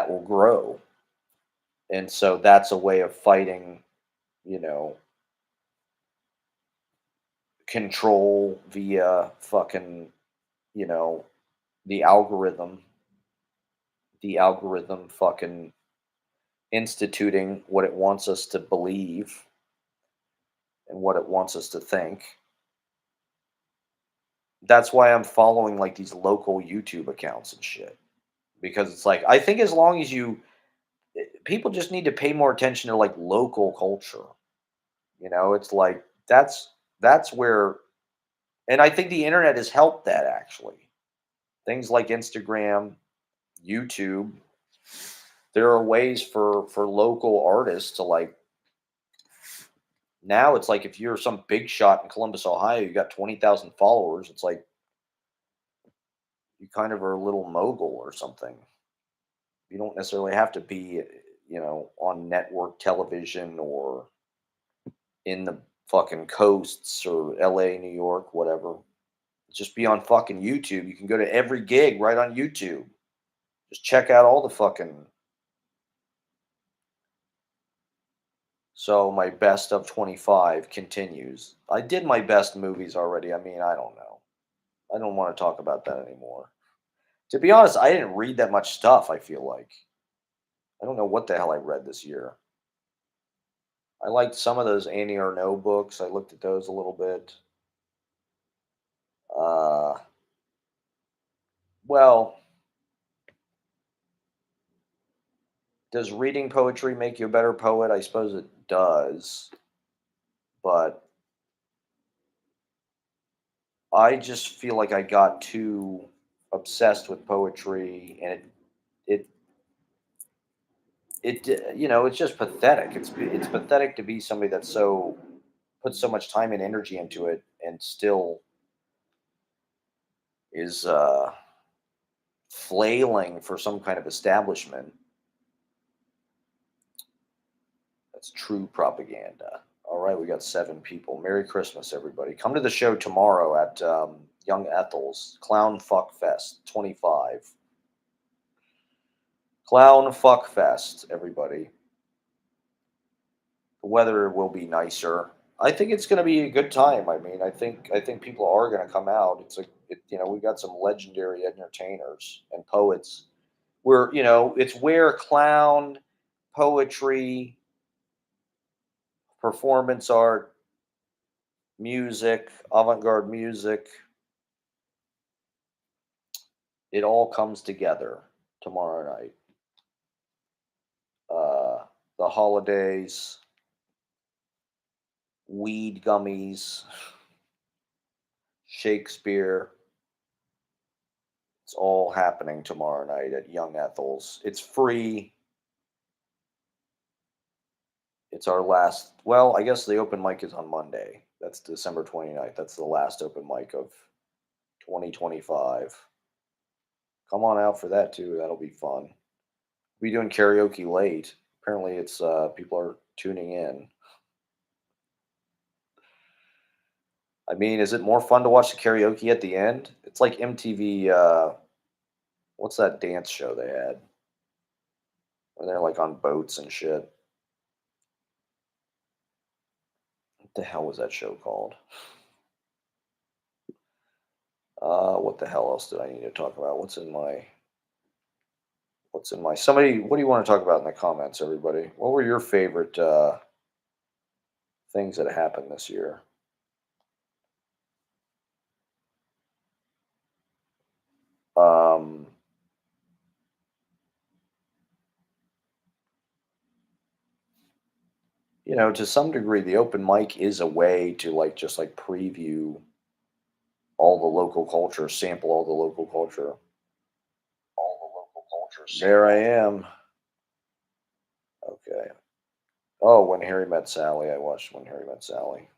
will grow. And so that's a way of fighting, you know, control via fucking, you know, the algorithm, the algorithm fucking instituting what it wants us to believe and what it wants us to think. That's why I'm following, like, these local YouTube accounts and shit, because it's like I think as long as people just need to pay more attention to, like, local culture. It's like that's where, and I think the internet has helped that actually. Things like Instagram, YouTube, there are ways for local artists to, like, now it's like if you're some big shot in Columbus, Ohio, you got 20,000 followers, it's like you kind of are a little mogul or something. You don't necessarily have to be, on network television or in the fucking coasts or LA, New York, whatever. Just be on fucking YouTube. You can go to every gig right on YouTube. Just check out all the fucking. So my best of 25 continues. I did my best movies already. I mean, I don't know. I don't want to talk about that anymore. To be honest, I didn't read that much stuff, I feel like. I don't know what the hell I read this year. I liked some of those Annie Arnaud books. I looked at those a little bit. Uh, well, does reading poetry make you a better poet? I suppose it does. But I just feel like I got too obsessed with poetry, and it it's just pathetic. It's pathetic to be somebody that's so put so much time and energy into it and still is flailing for some kind of establishment. That's true propaganda. All right, we got 7 people. Merry Christmas, everybody. Come to the show tomorrow at Young Ethel's Clown Fuck Fest 25. Clown Fuck Fest, everybody. The weather will be nicer. I think it's going to be a good time. I mean, I think people are going to come out. We got some legendary entertainers and poets. It's where clown, poetry, performance art, music, avant-garde music, it all comes together tomorrow night. The holidays, weed gummies, Shakespeare. It's all happening tomorrow night at Young Ethel's. It's free. It's our last. Well, I guess the open mic is on Monday. That's December 29th. That's the last open mic of 2025. Come on out for that too. That'll be fun. We'll be doing karaoke late. Apparently, it's people are tuning in. I mean, is it more fun to watch the karaoke at the end? It's like MTV. What's that dance show they had? Where they're like on boats and shit. What the hell was that show called? What the hell else did I need to talk about? What's in my somebody? What do you want to talk about in the comments, everybody? What were your favorite things that happened this year? Um, to some degree, the open mic is a way to just preview all the local culture, sample all the local culture. There I am. Okay. Oh, When Harry Met Sally. I watched When Harry Met Sally.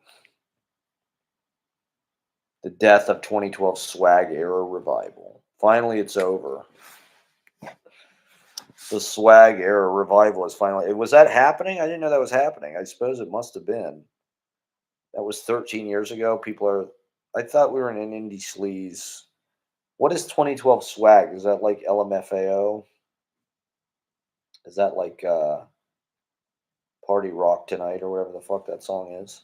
The death of 2012 swag era revival. Finally, it's over. The swag era revival is finally. Was that happening? I didn't know that was happening. I suppose it must have been. That was 13 years ago. People are. I thought we were in an indie sleaze. What is 2012 swag? Is that like LMFAO? Is that like Party Rock Tonight or whatever the fuck that song is?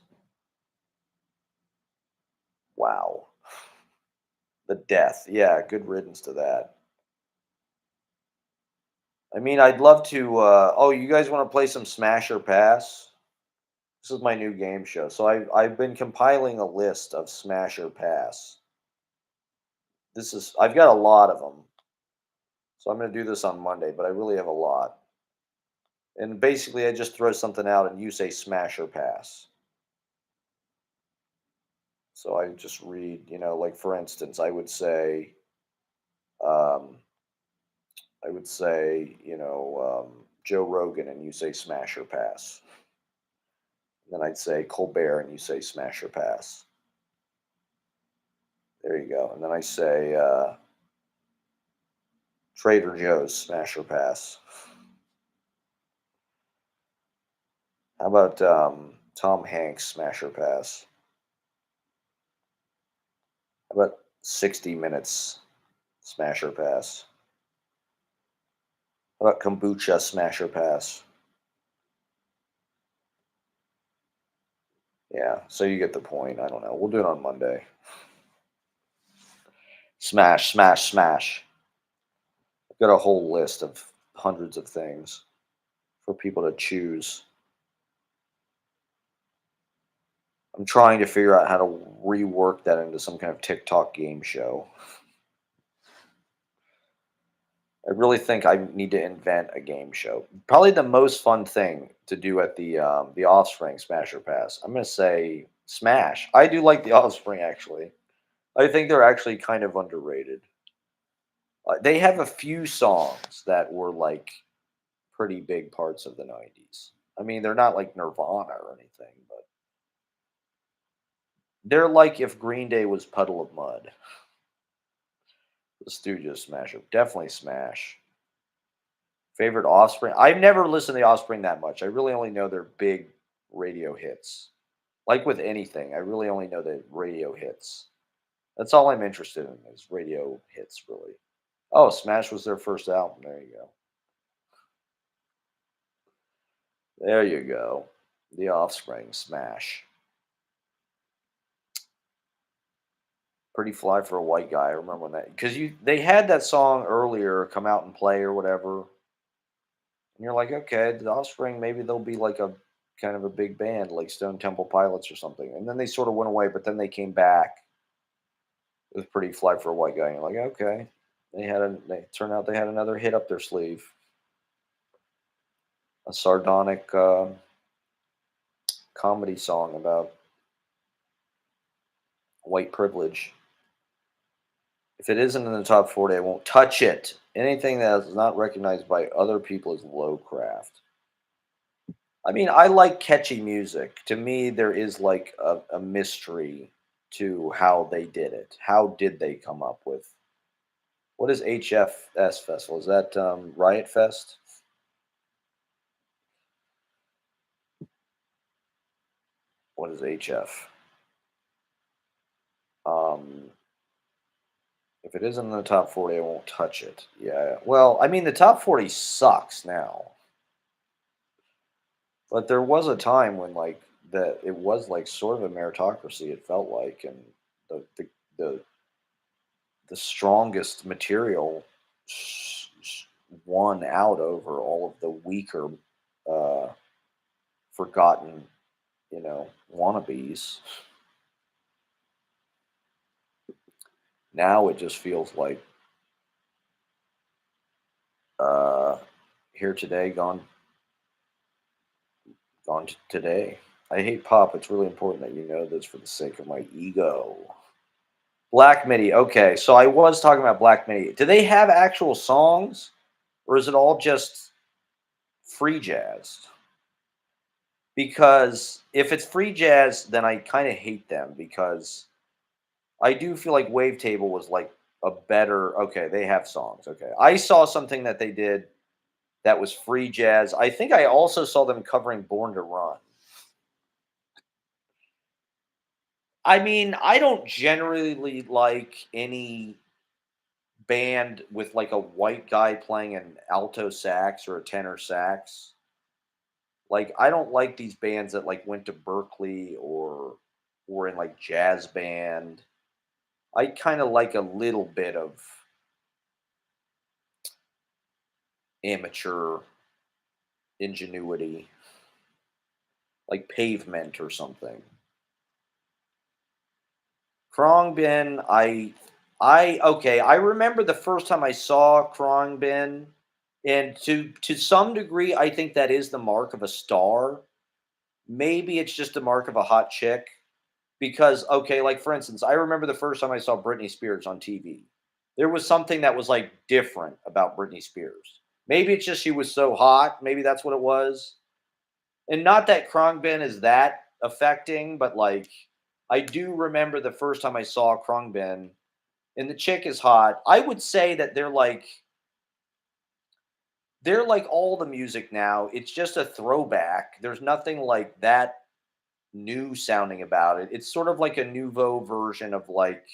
Wow. The death. Yeah, good riddance to that. I mean, I'd love to. Oh, you guys want to play some Smash or Pass? This is my new game show. So I've been compiling a list of Smash or Pass. I've got a lot of them. So I'm going to do this on Monday, but I really have a lot. And basically, I just throw something out and you say Smash or Pass. So I just read, like for instance, um, I would say, Joe Rogan, and you say Smash or Pass. Then I'd say Colbert, and you say Smash or Pass. There you go. And then I say Trader Joe's, Smash or Pass. How about Tom Hanks, Smash or Pass? How about 60 Minutes, Smash or Pass? How about Kombucha, Smash or Pass? Yeah, so you get the point. I don't know. We'll do it on Monday. Smash, smash, smash. I've got a whole list of hundreds of things for people to choose. I'm trying to figure out how to rework that into some kind of TikTok game show. I really think I need to invent a game show. Probably the most fun thing to do at the Offspring Smash or Pass. I'm gonna say Smash. I do like the Offspring actually. I think they're actually kind of underrated. They have a few songs that were like pretty big parts of the '90s. I mean, they're not like Nirvana or anything, but They're like if Green Day was Puddle of Mud. The Stooges smash it. Definitely smash. Favorite Offspring? I've never listened to the Offspring that much. I really only know their big radio hits. Like with anything, I really only know the radio hits. That's all I'm interested in is radio hits, really. Oh, Smash was their first album. There you go. There you go. The Offspring, Smash. Pretty fly for a white guy. I remember when that because they had that song earlier come out and play or whatever. And you're like, okay, the Offspring, maybe they'll be like a kind of a big band like Stone Temple Pilots or something. And then they sort of went away, but then they came back. It was pretty fly for a white guy. And you're like, okay. They turned out they had another hit up their sleeve. A sardonic comedy song about white privilege. If it isn't in the top 40, I won't touch it. Anything that is not recognized by other people is low craft. I mean, I like catchy music. To me, there is like a mystery to how they did it. How did they come up with what is HFS Festival? Is that Riot Fest? What is HF? Um, if it isn't in the top 40, I won't touch it. Yeah. Well, I mean, the top 40 sucks now. But there was a time when like that it was like sort of a meritocracy. It felt like, and the the the, the strongest material won out over all of the weaker, uh, forgotten, wannabes. Now it just feels like uh, here today, gone today. I hate pop. It's really important that you know this for the sake of my ego. Black MIDI. Okay, so I was talking about Black MIDI. Do they have actual songs, or is it all just free jazz? Because if it's free jazz, then I kind of hate them because I do feel like Wavetable was like a better. Okay, they have songs. Okay, I saw something that they did that was free jazz. I think I also saw them covering Born to Run. I mean, I don't generally like any band with like a white guy playing an alto sax or a tenor sax. Like I don't like these bands that like went to Berkeley or were in like jazz band. I kind of like a little bit of amateur ingenuity, like Pavement or something. Khruangbin, I okay, I remember the first time I saw Khruangbin, and to some degree, I think that is the mark of a star. Maybe it's just a mark of a hot chick because okay, like for instance, I remember the first time I saw Britney Spears on TV. There was something that was like different about Britney Spears. Maybe it's just she was so hot. Maybe that's what it was. And not that Khruangbin is that affecting, but like I do remember the first time I saw Khruangbin and the chick is hot. I would say that they're like all the music now. It's just a throwback. There's nothing like that new sounding about it. It's sort of like a nouveau version of like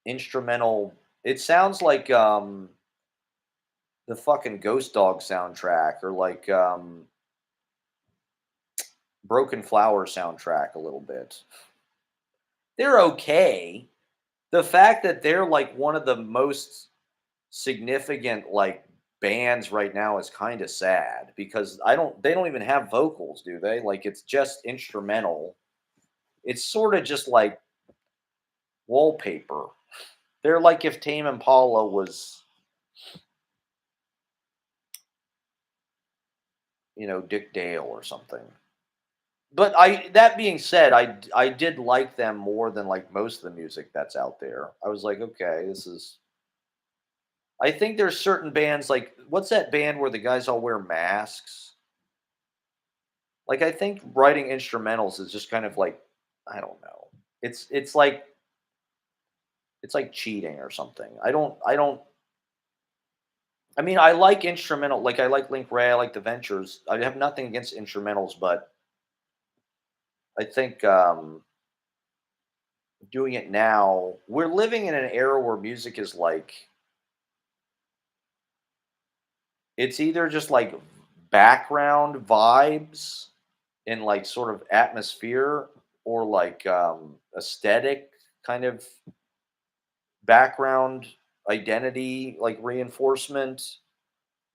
instrumental. It sounds like the fucking Ghost Dog soundtrack or like Broken Flower soundtrack a little bit. They're okay. The fact that they're like one of the most significant like bands right now is kind of sad because they don't even have vocals, do they? Like it's just instrumental. It's sort of just like wallpaper. They're like if Tame Impala was, Dick Dale or something. But that being said, I did like them more than like most of the music that's out there. I was like, okay, this is I think there's certain bands like what's that band where the guys all wear masks? Like I think writing instrumentals is just kind of like I don't know. It's like it's like cheating or something. I mean, I like instrumental, like I like Link Ray, I like the Ventures. I have nothing against instrumentals, but I think doing it now, we're living in an era where music is like it's either just like background vibes and like sort of atmosphere or like aesthetic kind of background identity like reinforcement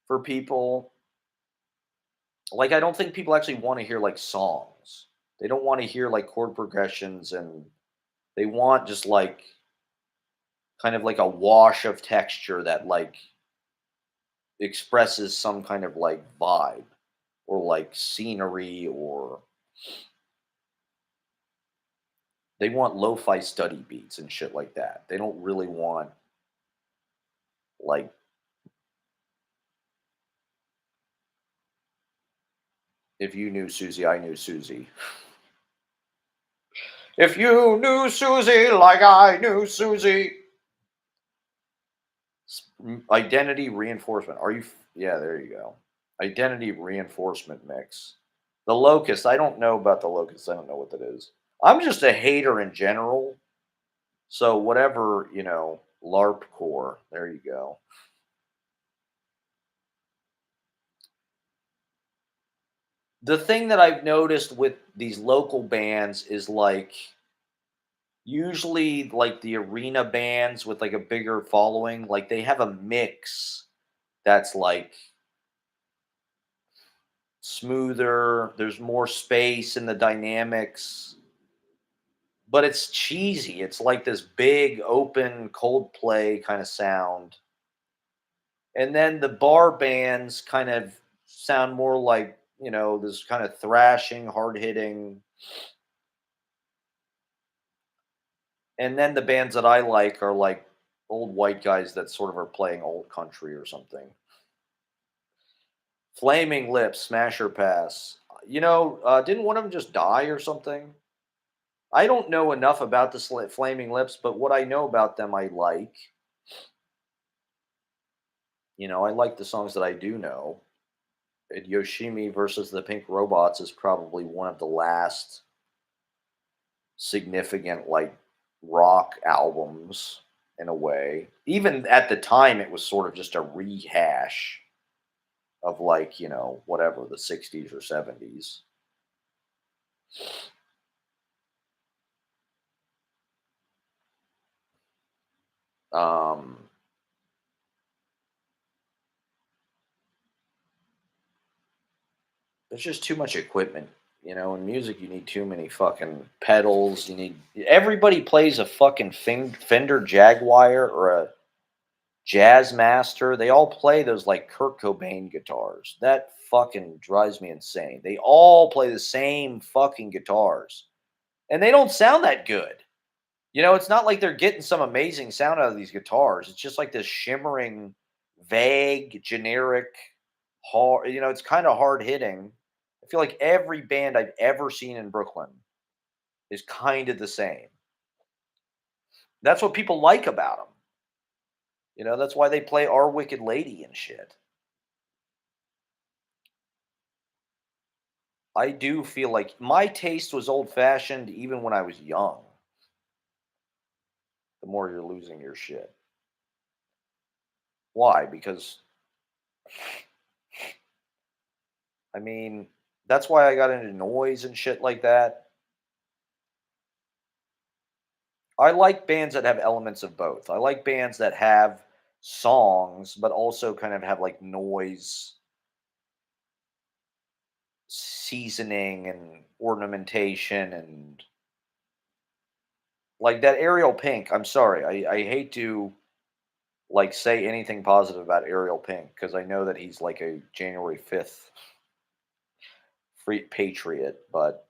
for people. Like I don't think people actually want to hear like songs. They don't want to hear like chord progressions and they want just like kind of like a wash of texture that like expresses some kind of like vibe or like scenery or they want lo-fi study beats and shit like that. They don't really want like if you knew Susie, I knew Susie. If you knew Susie like I knew Susie. Identity reinforcement. Yeah, there you go. Identity reinforcement mix. The locust. I don't know about the locust. I don't know what that is. I'm just a hater in general. So whatever, LARP core. There you go. The thing that I've noticed with these local bands is like usually like the arena bands with like a bigger following, like they have a mix that's like smoother, there's more space in the dynamics, but it's cheesy. It's like this big open Coldplay kind of sound. And then the bar bands kind of sound more like, this kind of thrashing, hard hitting. And then the bands that I like are like old white guys that sort of are playing old country or something. Flaming Lips, Smasher Pass. Didn't one of them just die or something? I don't know enough about the Flaming Lips, but what I know about them, I like. I like the songs that I do know. And Yoshimi versus the Pink Robots is probably one of the last significant like rock albums in a way. Even at the time, it was sort of just a rehash of like whatever the '60s or '70s. Um, there's just too much equipment. In music, you need too many fucking pedals. You need everybody plays a fucking Fender Jaguar or a Jazz Master. They all play those like Kurt Cobain guitars. That fucking drives me insane. They all play the same fucking guitars, and they don't sound that good. It's not like they're getting some amazing sound out of these guitars. It's just like this shimmering, vague, generic, hard. It's kind of hard hitting. I feel like every band I've ever seen in Brooklyn is kind of the same. That's what people like about them. That's why they play Our Wicked Lady and shit. I do feel like my taste was old fashioned even when I was young. The more you're losing your shit. Why? Because I mean, that's why I got into noise and shit like that. I like bands that have elements of both. I like bands that have songs, but also kind of have like noise seasoning and ornamentation and like that Ariel Pink. I'm sorry. I hate to like say anything positive about Ariel Pink because I know that he's like a January 5th free patriot, but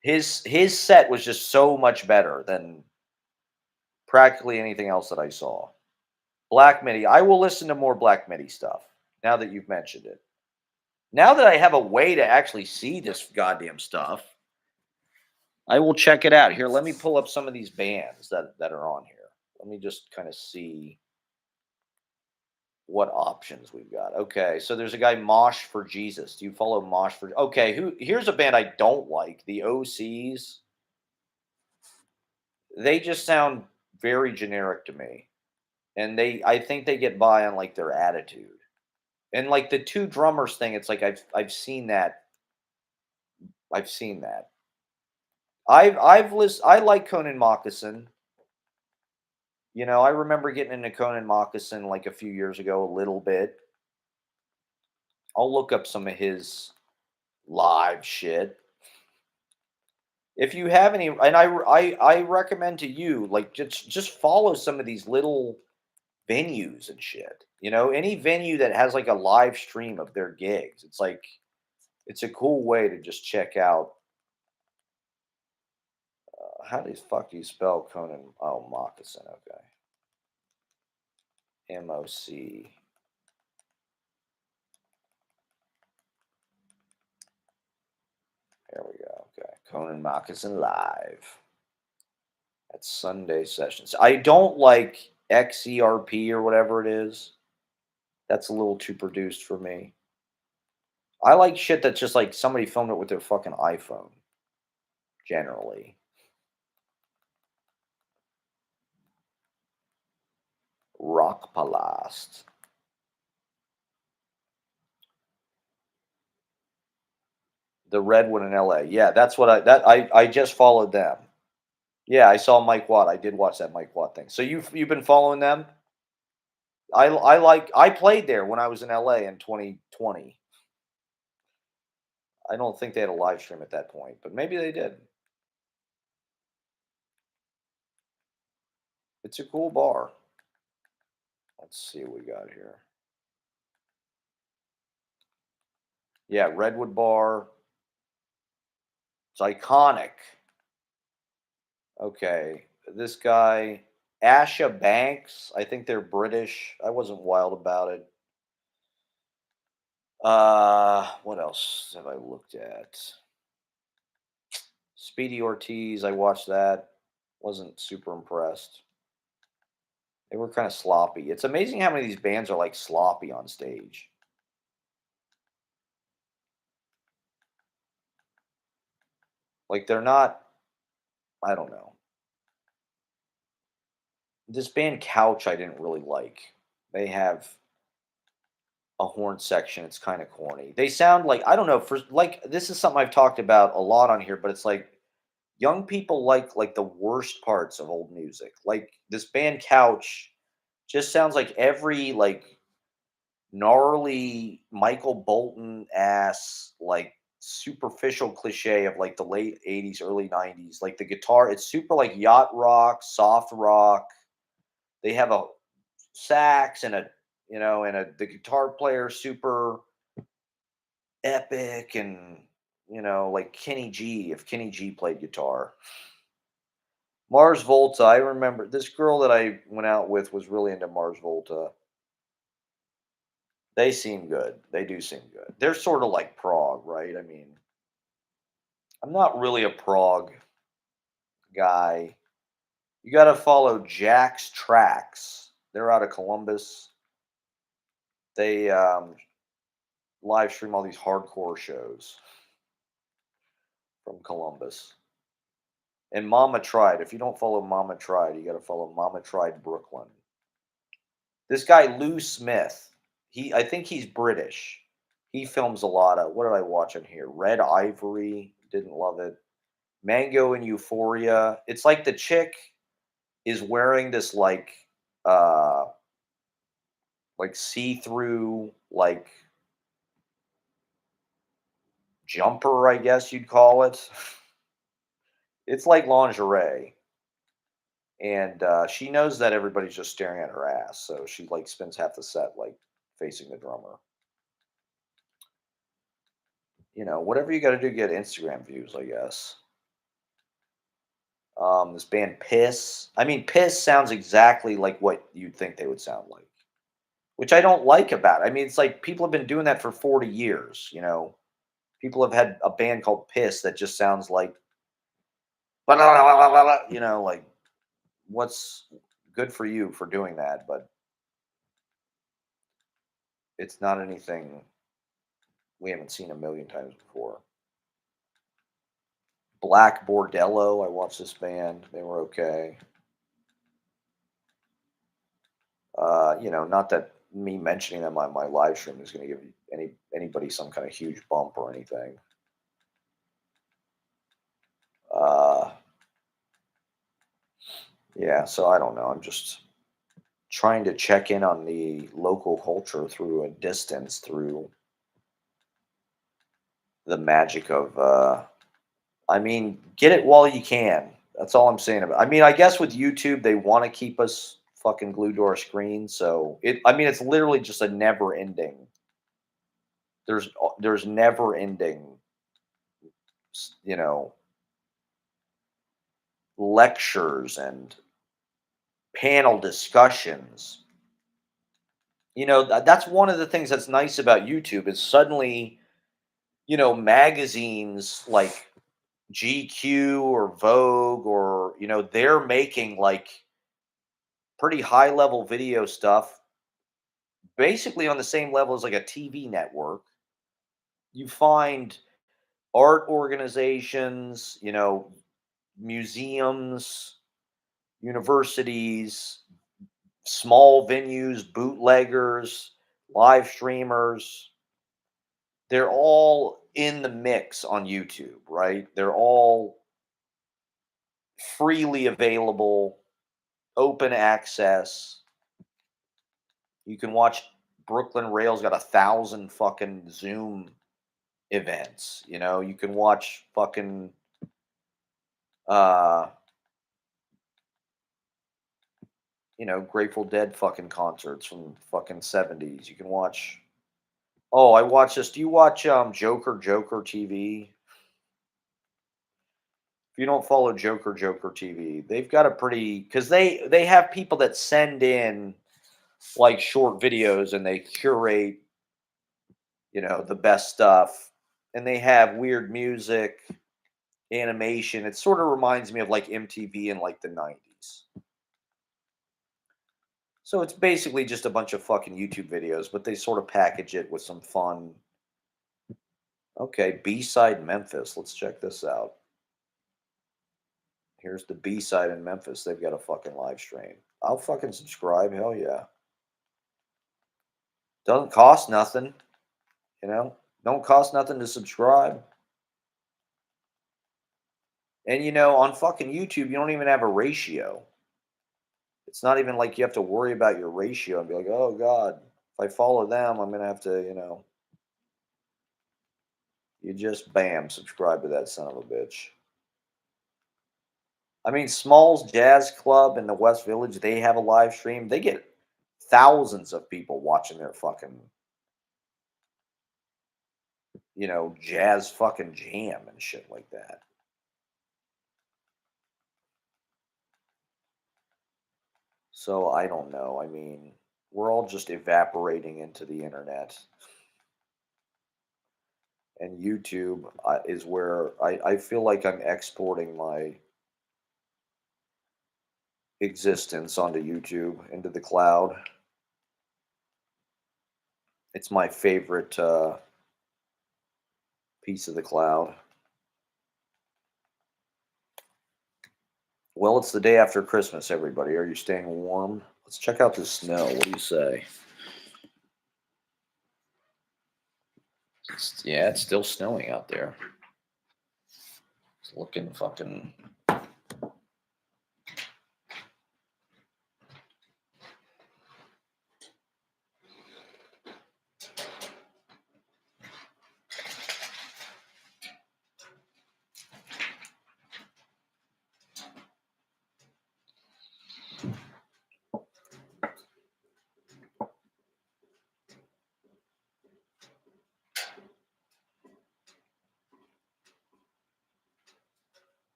his set was just so much better than practically anything else that I saw. Black MIDI. I will listen to more Black MIDI stuff now that you've mentioned it. Now that I have a way to actually see this goddamn stuff, I will check it out. Here, let me pull up some of these bands that are on here. Let me just kind of see what options we've got. Okay, so there's a guy Mosh for Jesus. Do you follow Mosh for? Okay, who? Here's a band I don't like. The OCs. They just sound very generic to me, and I think they get by on like their attitude and like the two drummers thing. It's like I've seen that. I've seen that. I've listened. I like Conan Moccasin. I remember getting into Conan Moccasin like a few years ago, a little bit. I'll look up some of his live shit. If you have any, and I recommend to you, like just follow some of these little venues and shit. Any venue that has like a live stream of their gigs. It's like it's a cool way to just check out. How the fuck do you spell Conan? Oh, Moccasin. Okay, MOC. There we go. Okay, Conan Moccasin live. At Sunday sessions. I don't like XERP or whatever it is. That's a little too produced for me. I like shit that's just like somebody filmed it with their fucking iPhone. Generally. Rock Palast. The Redwood in LA. Yeah, that's what I just followed them. Yeah, I saw Mike Watt. I did watch that Mike Watt thing. So you've been following them? I played there when I was in LA in 2020. I don't think they had a live stream at that point, but maybe they did. It's a cool bar. Let's see what we got here. Yeah, Redwood Bar. It's iconic. Okay, this guy, Asha Banks. I think they're British. I wasn't wild about it. What else have I looked at? Speedy Ortiz. I watched that. Wasn't super impressed. They were kind of sloppy. It's amazing how many of these bands are like sloppy on stage. Like they're not. I don't know. This band Couch, I didn't really like. They have a horn section. It's kind of corny. They sound like I don't know. For like this is something I've talked about a lot on here, but it's like young people like the worst parts of old music. Like this band Couch just sounds like every like gnarly Michael Bolton ass like superficial cliche of like the late 80s early 90s. Like the guitar, it's super like yacht rock, soft rock. They have a sax and the guitar player super epic and like Kenny G if Kenny G played guitar. Mars Volta, I remember this girl that I went out with was really into Mars Volta. They seem good. They do seem good. They're sort of like prog, right? I mean, I'm not really a prog guy. You got to follow Jack's Tracks. They're out of Columbus. They live stream all these hardcore shows from Columbus. And Mama Tried. If you don't follow Mama Tried, you got to follow Mama Tried Brooklyn. This guy Lou Smith. I think he's British. He films a lot of. What did I watch on here? Red Ivory. Didn't love it. Mango and Euphoria. It's like the chick is wearing this uh like see-through like jumper, I guess you'd call it. It's like lingerie. And she knows that everybody's just staring at her ass, so she like spends half the set like facing the drummer. Whatever you got to do to get Instagram views, I guess. This band Piss. I mean, Piss sounds exactly like what you'd think they would sound like. which I don't like about it. I mean, it's like people have been doing that for 40 years, you know. People have had a band called Piss that just sounds like you know, like what's good for you for doing that, but it's not anything we haven't seen a million times before. Black Bordello, I watched this band. They were okay. You know, not that me mentioning them on my live stream is going to give anybody some kind of huge bump or anything. Uh, yeah, so I don't know. I'm just trying to check in on the local culture through a distance, through the magic of. I mean, get it while you can. That's all I'm saying about. I mean, I guess with YouTube, they want to keep us fucking glued to our screen. So it. I mean, it's literally just a never ending. There's never ending. You know, lectures and panel discussions. You know, that's one of the things that's nice about YouTube is suddenly, you know, magazines like GQ or Vogue or, you know, they're making like pretty high level video stuff basically on the same level as like a TV network. You find art organizations, you know, museums, universities, small venues, bootleggers, live streamers, they're all in the mix on YouTube, right? They're all freely available, open access. You can watch Brooklyn Rails got 1,000 fucking Zoom events. You know, you can watch fucking uh you know, Grateful Dead fucking concerts from fucking 70s. You can watch. Oh, I watch this. Do you watch Joker TV? If you don't follow Joker TV, they've got a pretty because they have people that send in like short videos and they curate, you know, the best stuff, and they have weird music, animation. It sort of reminds me of like MTV in like the 90s. So it's basically just a bunch of fucking YouTube videos, but they sort of package it with some fun. Okay, B-side Memphis. Let's check this out. Here's the B-side in Memphis. They've got a fucking live stream. I'll fucking subscribe. Hell yeah. Doesn't cost nothing, you know? Don't cost nothing to subscribe. And you know, on fucking YouTube, you don't even have a ratio. It's not even like you have to worry about your ratio and be like, oh God, if I follow them, I'm gonna have to, you know, you just bam, subscribe to that son of a bitch. I mean, Small's Jazz Club in the West Village, they have a live stream. They get thousands of people watching their fucking, you know, jazz fucking jam and shit like that. So I don't know. I mean, we're all just evaporating into the internet. And YouTube is where I feel like I'm exporting my existence onto YouTube into the cloud. It's my favorite piece of the cloud. Well, it's the day after Christmas, everybody. Are you staying warm? Let's check out the snow. What do you say? Yeah, it's still snowing out there. It's looking fucking.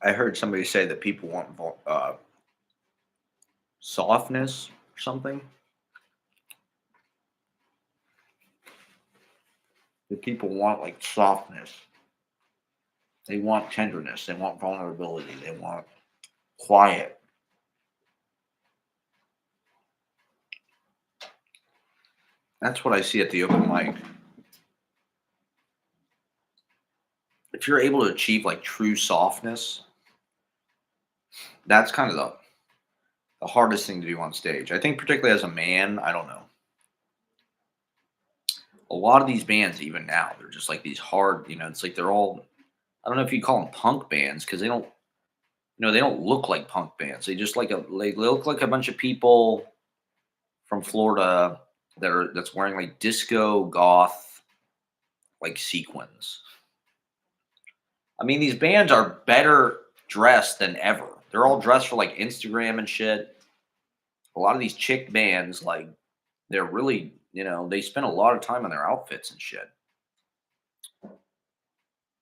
I heard somebody say that people want softness or something. That people want like softness. They want tenderness. They want vulnerability. They want quiet. That's what I see at the open mic. If you're able to achieve like true softness, that's kind of the hardest thing to do on stage. I think, particularly as a man, I don't know. A lot of these bands, even now, they're just like these hard, it's like they're all, I don't know if you call them punk bands because they don't, they don't look like punk bands. They look like a bunch of people from Florida that's wearing like disco goth like sequins. I mean, these bands are better dressed than ever. They're all dressed for like Instagram and shit. A lot of these chick bands, like, they're really, they spend a lot of time on their outfits and shit.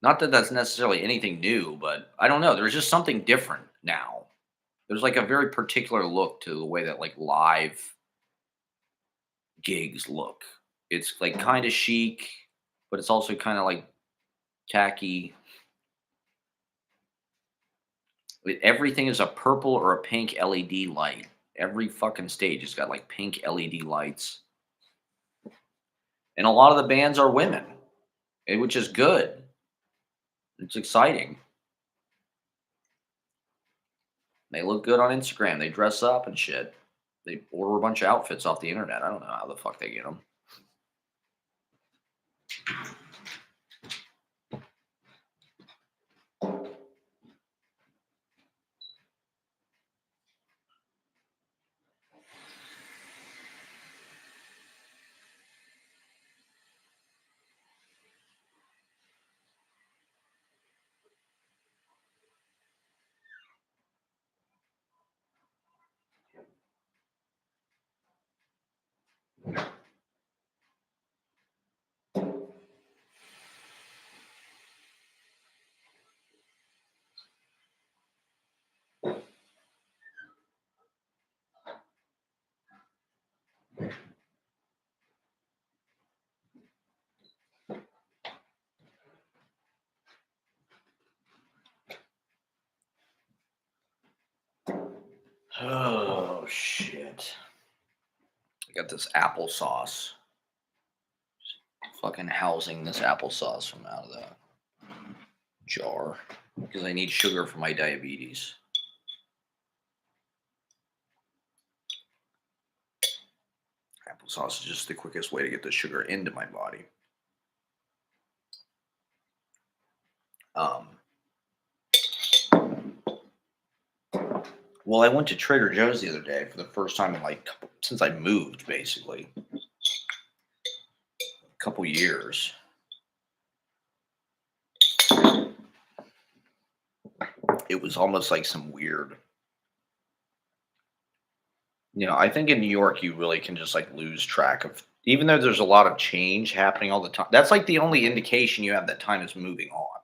Not that that's necessarily anything new, but I don't know. There's just something different now. There's like a very particular look to the way that like live gigs look. It's like kind of chic, but it's also kind of like tacky. Everything is a purple or a pink LED light. Every fucking stage has got like pink LED lights. And a lot of the bands are women, which is good. It's exciting. They look good on Instagram. They dress up and shit. They order a bunch of outfits off the internet. I don't know how the fuck they get them. Oh shit! I got this applesauce. Fucking housing this applesauce from out of the jar because I need sugar for my diabetes. Applesauce is just the quickest way to get the sugar into my body. Um, well, I went to Trader Joe's the other day for the first time in like since I moved, basically a couple years. It was almost like some weird. I think in New York you really can just like lose track of, even though there's a lot of change happening all the time. That's like the only indication you have that time is moving on.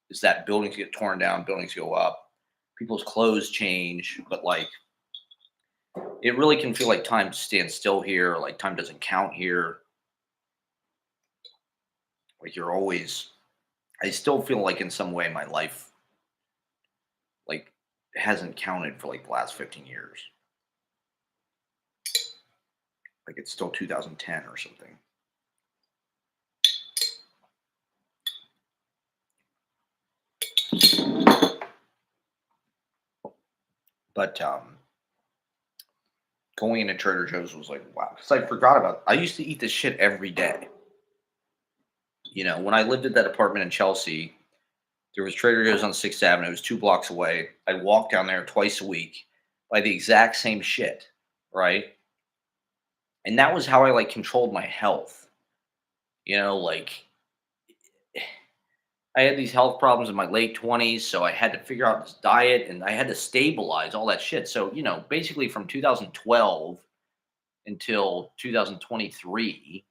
Is that buildings get torn down, buildings go up, people's clothes change, but like it really can feel like time stands still here, like time doesn't count here. Like you're always, I still feel like in some way my life like hasn't counted for like the last 15 years. Like it's still 2010 or something. But going into Trader Joe's was like wow, because I forgot about. I used to eat this shit every day. When I lived at that apartment in Chelsea, there was Trader Joe's on 6th Avenue. It was 2 blocks away. I'd walk down there twice a week, buy the exact same shit, right? And that was how I like controlled my health. Like I had these health problems in my late 20s, so I had to figure out this diet and I had to stabilize all that shit. So, basically from 2012 until 2023,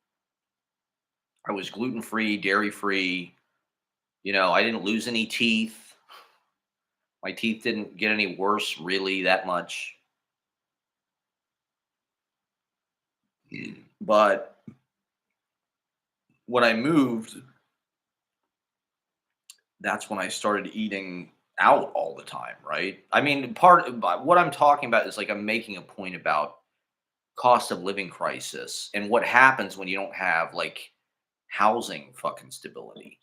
I was gluten free, dairy free. I didn't lose any teeth. My teeth didn't get any worse really that much. But when I moved, that's when I started eating out all the time, right? I mean, but what I'm talking about is like I'm making a point about cost of living crisis and what happens when you don't have like housing fucking stability.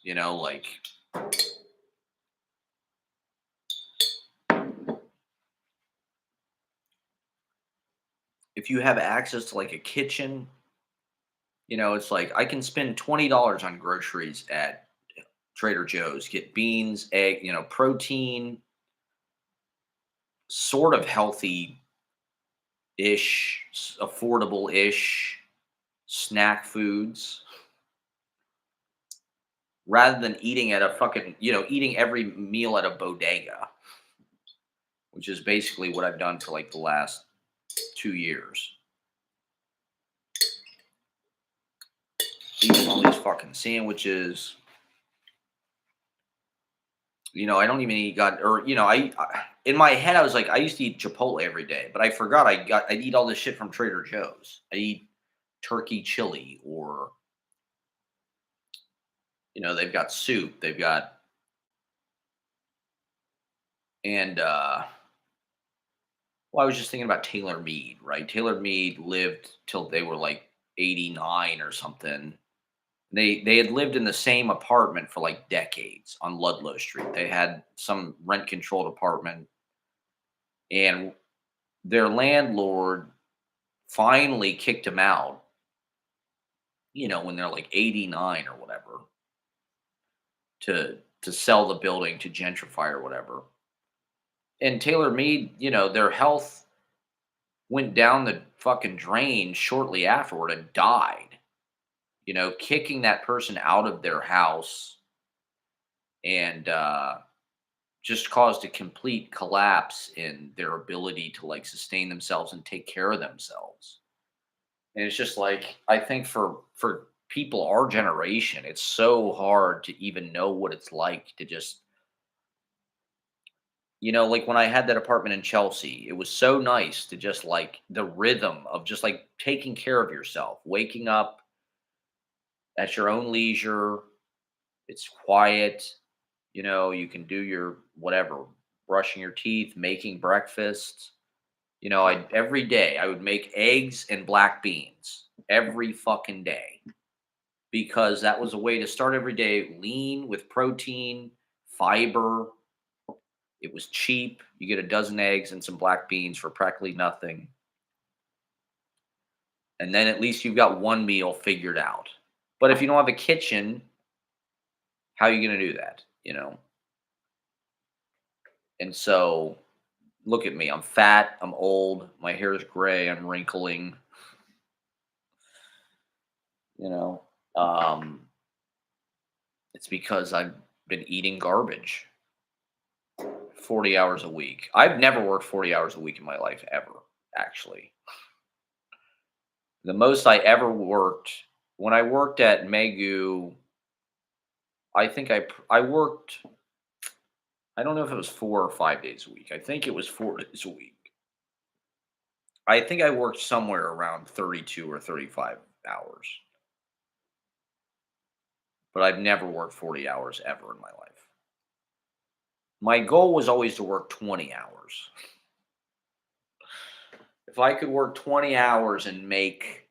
Like if you have access to like a kitchen, it's like I can spend $20 on groceries at Trader Joe's, get beans, egg, protein, sort of healthy ish, affordable ish snack foods rather than eating at a fucking, eating every meal at a bodega, which is basically what I've done for like the last 2 years. Eating all these fucking sandwiches. I don't even eat God or in my head I was like I used to eat Chipotle every day, but I forgot I eat all this shit from Trader Joe's. I eat turkey chili or they've got soup, they've got and well, I was just thinking about Taylor Mead, right? Taylor Mead lived till they were like 89 or something. They had lived in the same apartment for like decades on Ludlow Street. They had some rent controlled apartment and their landlord finally kicked him out, when they're like 89 or whatever, to sell the building to gentrify or whatever. And Taylor Mead, their health went down the fucking drain shortly afterward and died. Kicking that person out of their house and just caused a complete collapse in their ability to like sustain themselves and take care of themselves. And it's just like I think for people our generation, it's so hard to even know what it's like to just like when I had that apartment in Chelsea, it was so nice to just like the rhythm of just like taking care of yourself, waking up at your own leisure. It's quiet, you can do your whatever, brushing your teeth, making breakfast. I every day I would make eggs and black beans every fucking day because that was a way to start every day lean with protein, fiber. It was cheap. You get a dozen eggs and some black beans for practically nothing. And then at least you've got one meal figured out. But if you don't have a kitchen, how are you going to do that? And so look at me. I'm fat. I'm old. My hair is gray. I'm wrinkling. You know, um, it's because I've been eating garbage 40 hours a week. I've never worked 40 hours a week in my life ever, actually. The most I ever worked when I worked at Megu, I think I worked. I don't know if it was 4 or 5 days a week. I think it was 4 days a week. I think I worked somewhere around 32 or 35 hours, but I've never worked 40 hours ever in my life. My goal was always to work 20 hours. If I could work 20 hours and make,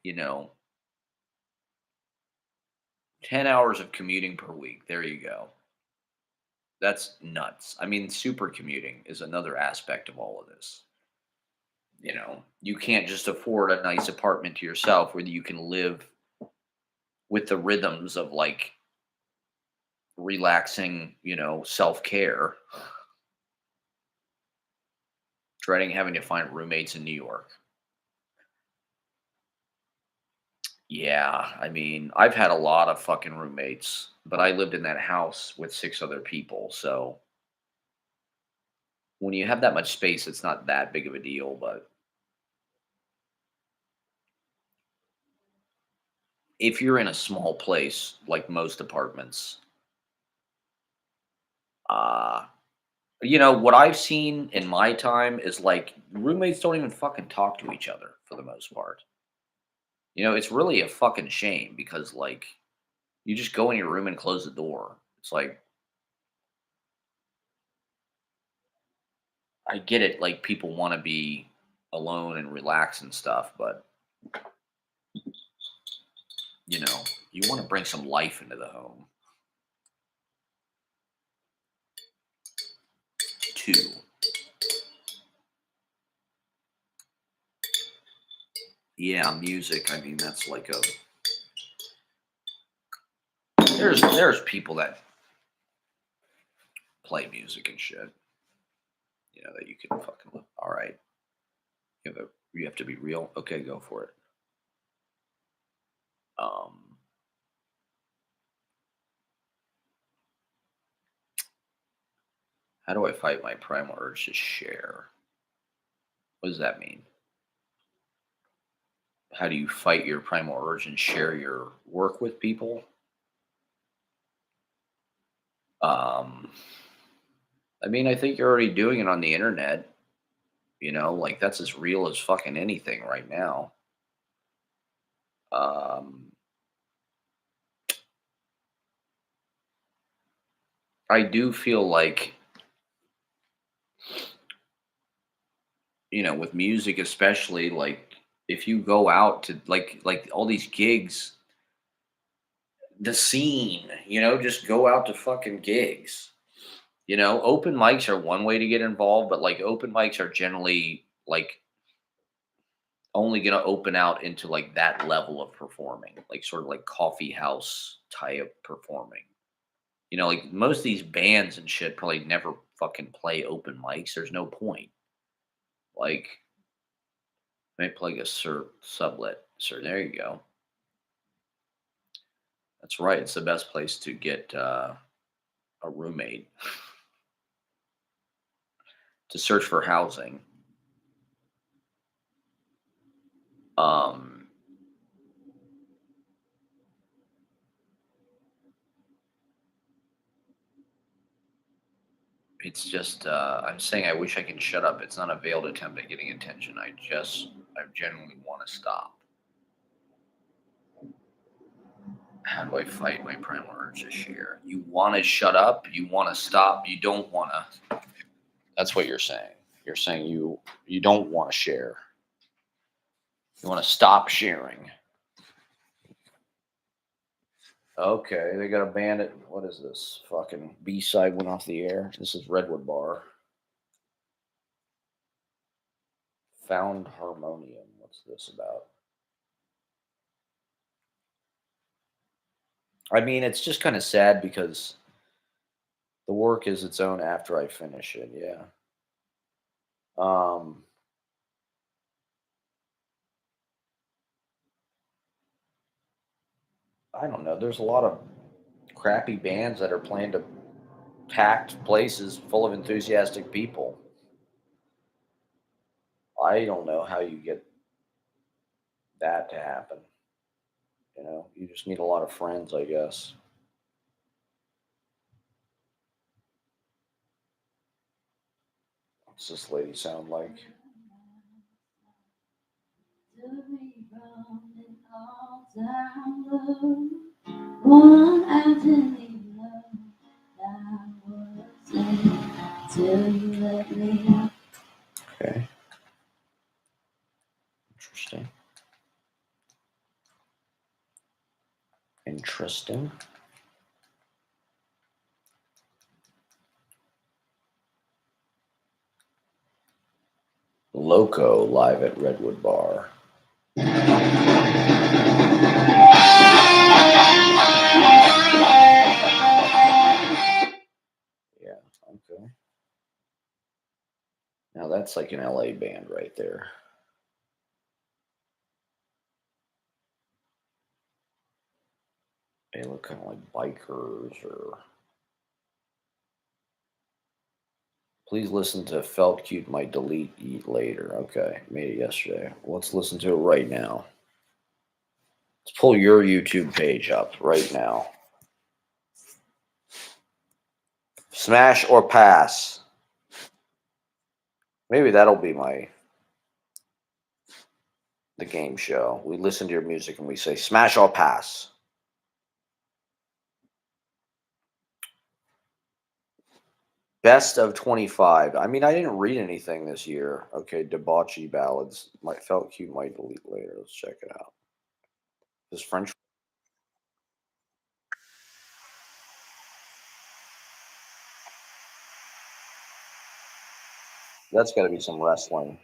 10 hours of commuting per week, there you go. That's nuts. I mean, super commuting is another aspect of all of this. You can't just afford a nice apartment to yourself where you can live with the rhythms of like relaxing, self care, dreading having to find roommates in New York. Yeah, I mean, I've had a lot of fucking roommates, but I lived in that house with 6 other people. So when you have that much space, it's not that big of a deal. But if you're in a small place, like most apartments, uh, What I've seen in my time is like roommates don't even fucking talk to each other for the most part. It's really a fucking shame because like you just go in your room and close the door. It's like I get it, like people want to be alone and relax and stuff, but you know, you want to bring some life into the home. Two. Yeah, music. I mean, that's like a there's people that play music and shit. That you can fucking live. All right, you have to be real. Okay, go for it. Um, how do I fight my primal urge to share? What does that mean? How do you fight your primal urge and share your work with people? Um, I mean, I think you're already doing it on the internet. Like that's as real as fucking anything right now. Um, I do feel like, with music especially, like if you go out to like all these gigs, the scene, just go out to fucking gigs. Open mics are one way to get involved, but like open mics are generally like only going to open out into like that level of performing, like sort of like coffee house type performing. Like most of these bands and shit probably never fucking play open mics. There's no point. Like, they play a sublet. Sir, there you go. That's right. It's the best place to get a roommate to search for housing. Um, it's just I'm saying I wish I can shut up. It's not a veiled attempt at getting attention. I genuinely want to stop. How do I fight my primal urge to share? You want to shut up. You want to stop. You don't want to. That's what you're saying. You're saying you don't want to share. You want to stop sharing. Okay, they got a bandit. What is this? Fucking B side went off the air. This is Redwood Bar. Found Harmonium. What's this about? I mean, it's just kind of sad because the work is its own after I finish it. Yeah. Um, I don't know. There's a lot of crappy bands that are playing to packed places full of enthusiastic people. I don't know how you get that to happen. You just need a lot of friends, I guess. What's this lady sound like? One I didn't even know that was it till you let me. Okay, interesting. Interesting. Loco live at Redwood Bar. Yeah, okay. Now that's like an LA band right there. They look kind of like bikers or. Please listen to Felt Cute Might Delete Eat Later. Okay, made it yesterday. Let's listen to it right now. Let's pull your YouTube page up right now. Smash or pass? Maybe that'll be my the game show. We listen to your music and we say smash or pass. Best of 25. I mean, I didn't read anything this year. Okay, debauchy ballads. Might felt cute. Might delete later. Let's check it out. This French. That's got to be some wrestling.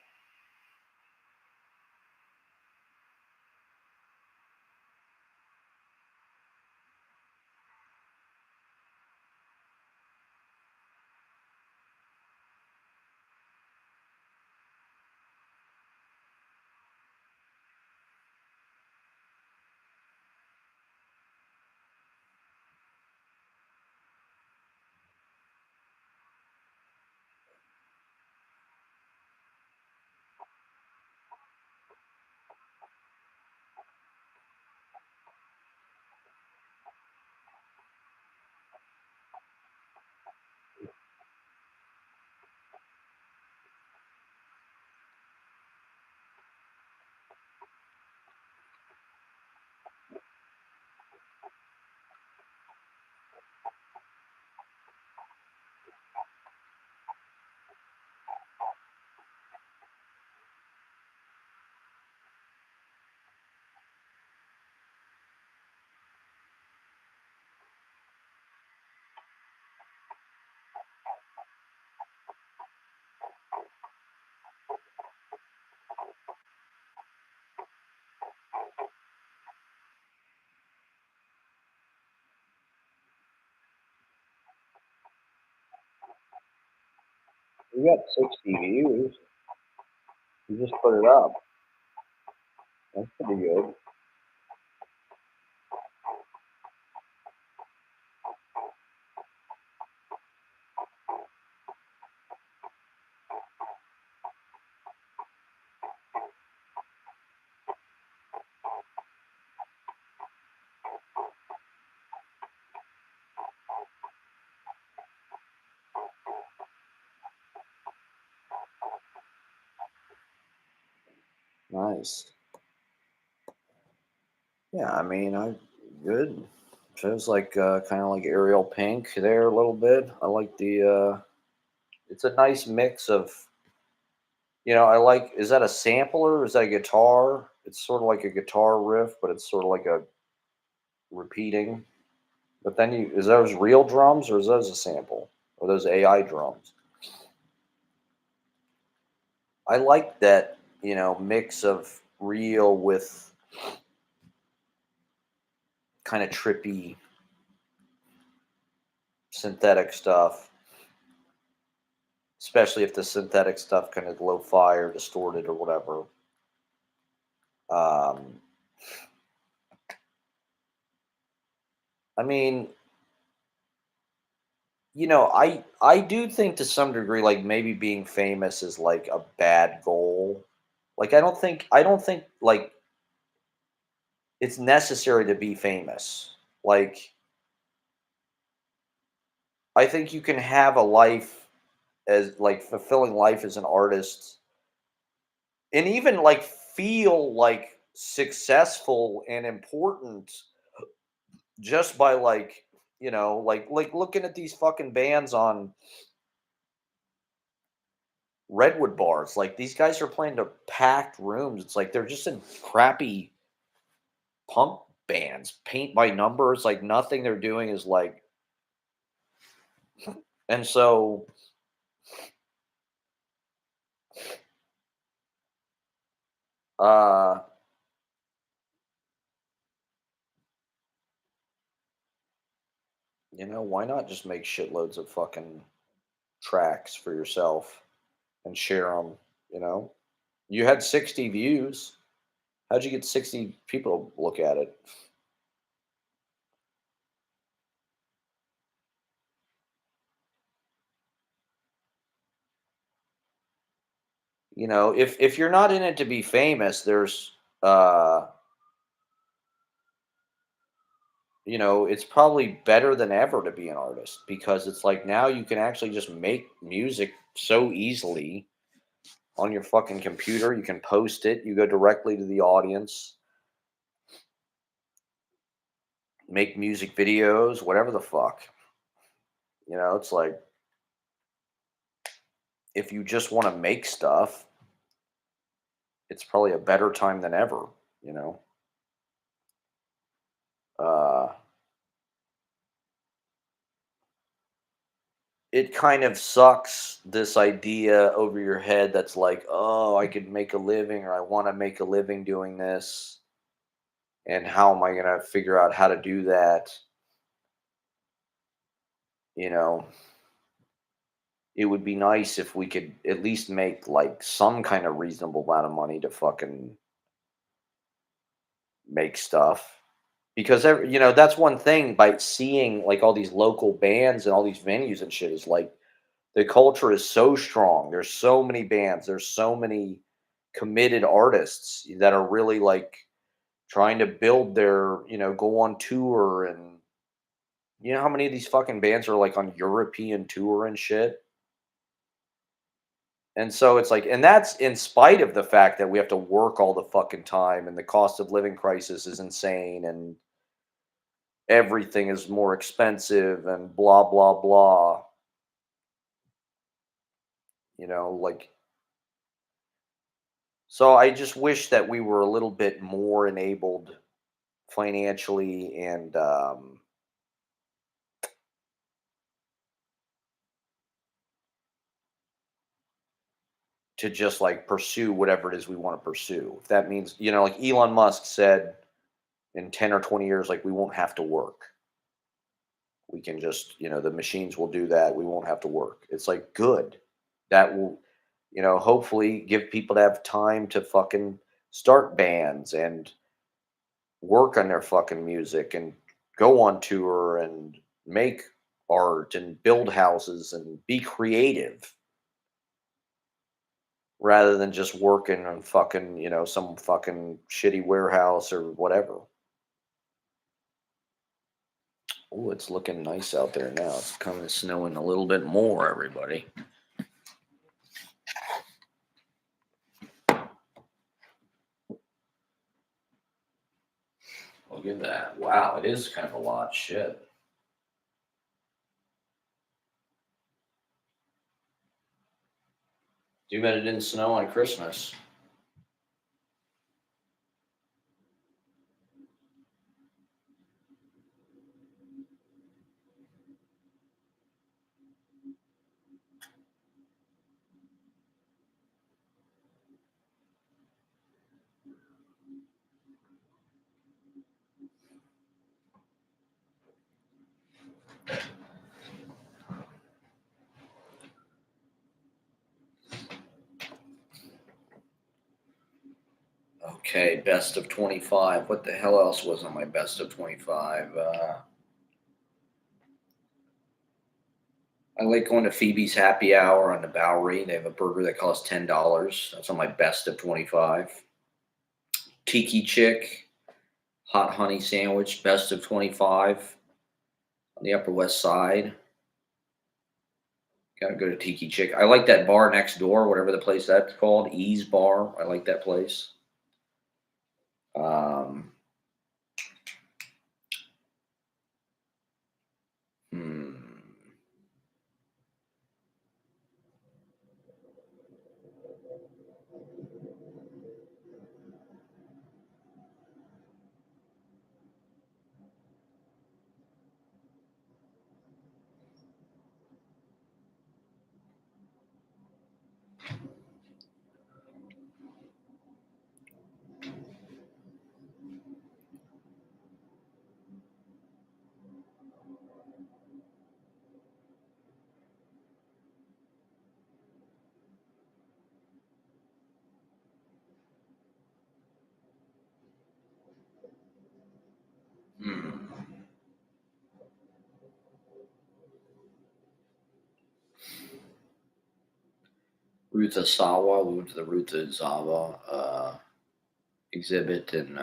We got 60 views. You just put it up. That's pretty good. Nice. Yeah, I mean, I good. Feels like kind of like Ariel Pink there a little bit. I like the. It's a nice mix of. I like. Is that a sampler? Is that a guitar? It's sort of like a guitar riff, but it's sort of like a repeating. But then is those real drums or is those a sample? Or those AI drums? I like that, mix of real with kind of trippy synthetic stuff, especially if the synthetic stuff kind of lo-fi or distorted or whatever. Um, I mean, I do think to some degree, like maybe being famous is like a bad goal. Like I don't think like it's necessary to be famous. Like I think you can have a life as like fulfilling life as an artist and even like feel like successful and important just by like like looking at these fucking bands on redwood bars. Like these guys are playing to packed rooms. It's like they're just in crappy punk bands, paint by numbers. Like nothing they're doing is like. And so uh why not just make shitloads of fucking tracks for yourself and share them, you know? You had 60 views. How'd you get 60 people to look at it? If you're not in it to be famous, there's uh it's probably better than ever to be an artist because it's like now you can actually just make music so easily on your fucking computer. You can post it. You go directly to the audience, make music videos, whatever the fuck. It's like if you just want to make stuff, it's probably a better time than ever, you know. Uh it kind of sucks, this idea over your head that's like, "Oh, I could make a living, or I want to make a living doing this, and how am I going to figure out how to do that?" You know, it would be nice if we could at least make like some kind of reasonable amount of money to fucking make stuff. Because that's one thing by seeing like all these local bands and all these venues and shit, is like the culture is so strong. There's so many bands, there's so many committed artists that are really like trying to build their, go on tour. And you know how many of these fucking bands are like on European tour and shit? And so it's like, and that's in spite of the fact that we have to work all the fucking time, and the cost of living crisis is insane, and everything is more expensive, and blah blah blah. Like, so I just wish that we were a little bit more enabled financially, and to just like pursue whatever it is we want to pursue. If that means, like Elon Musk said, in 10 or 20 years, like, we won't have to work. We can just, the machines will do that. We won't have to work. It's like, good. That will, hopefully give people to have time to fucking start bands and work on their fucking music and go on tour and make art and build houses and be creative, rather than just working on fucking, some fucking shitty warehouse or whatever. Oh, it's looking nice out there now. It's kind of snowing a little bit more, everybody. Look at that. Wow, it is kind of a lot. Shit. Too bad it didn't snow on Christmas. Okay, best of 25. What the hell else was on my best of 25? I like going to Phoebe's Happy Hour on the Bowery. They have a burger that costs $10. That's on my best of 25. Tiki Chick, hot honey sandwich, best of 25 on the Upper West Side. Gotta go to Tiki Chick. I like that bar next door, whatever the place that's called, Ease Bar. I like that place. Um, hmm. Hmm. Ruth Asawa. We went to the Ruth Asawa exhibit in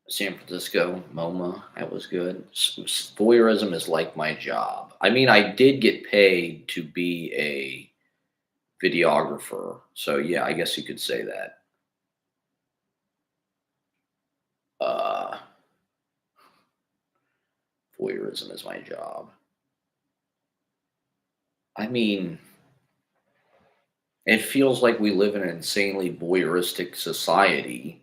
San Francisco, MoMA. That was good. Voyeurism is like my job. I mean, I did get paid to be a videographer. So yeah, I guess you could say that. Uh, Voyeurism is my job. I mean, it feels like we live in an insanely voyeuristic society.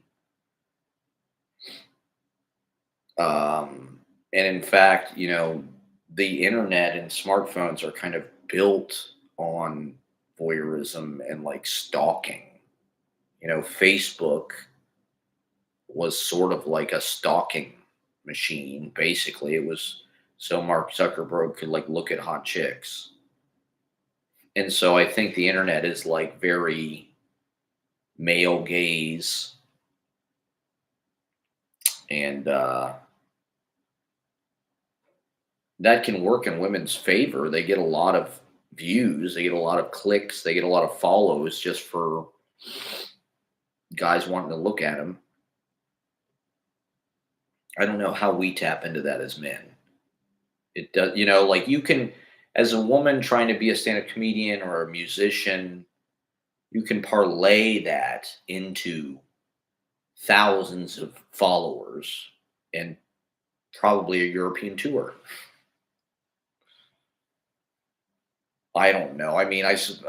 And in fact, the internet and smartphones are kind of built on voyeurism and like stalking. Facebook was sort of like a stalking machine. Basically, it was so Mark Zuckerberg could like look at hot chicks. And so I think the internet is like very male gaze and that can work in women's favor. They get a lot of views, they get a lot of clicks, they get a lot of follows just for guys wanting to look at them. I don't know how we tap into that as men. It does, like you can, as a woman trying to be a stand-up comedian or a musician, you can parlay that into thousands of followers and probably a European tour. I don't know. I mean,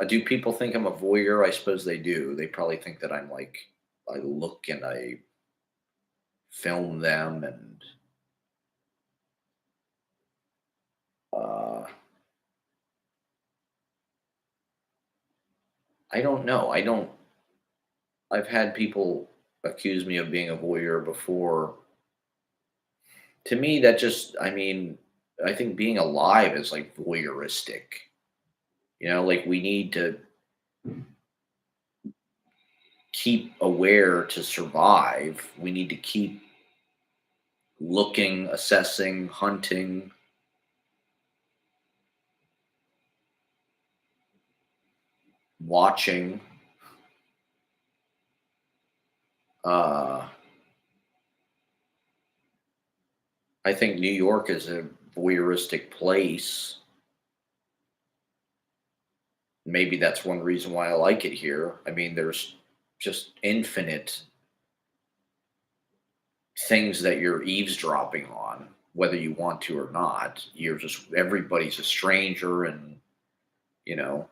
do people think I'm a voyeur? I suppose they do. They probably think that I'm like, I look and I film them and uh, I don't know. I've had people accuse me of being a voyeur before. To me, that just, I mean, I think being alive is like voyeuristic. Like we need to keep aware to survive. We need to keep looking, assessing, hunting, watching. Uh, I think New York is a voyeuristic place. Maybe that's one reason why I like it here. I mean, there's just infinite things that you're eavesdropping on, whether you want to or not. Everybody's a stranger, and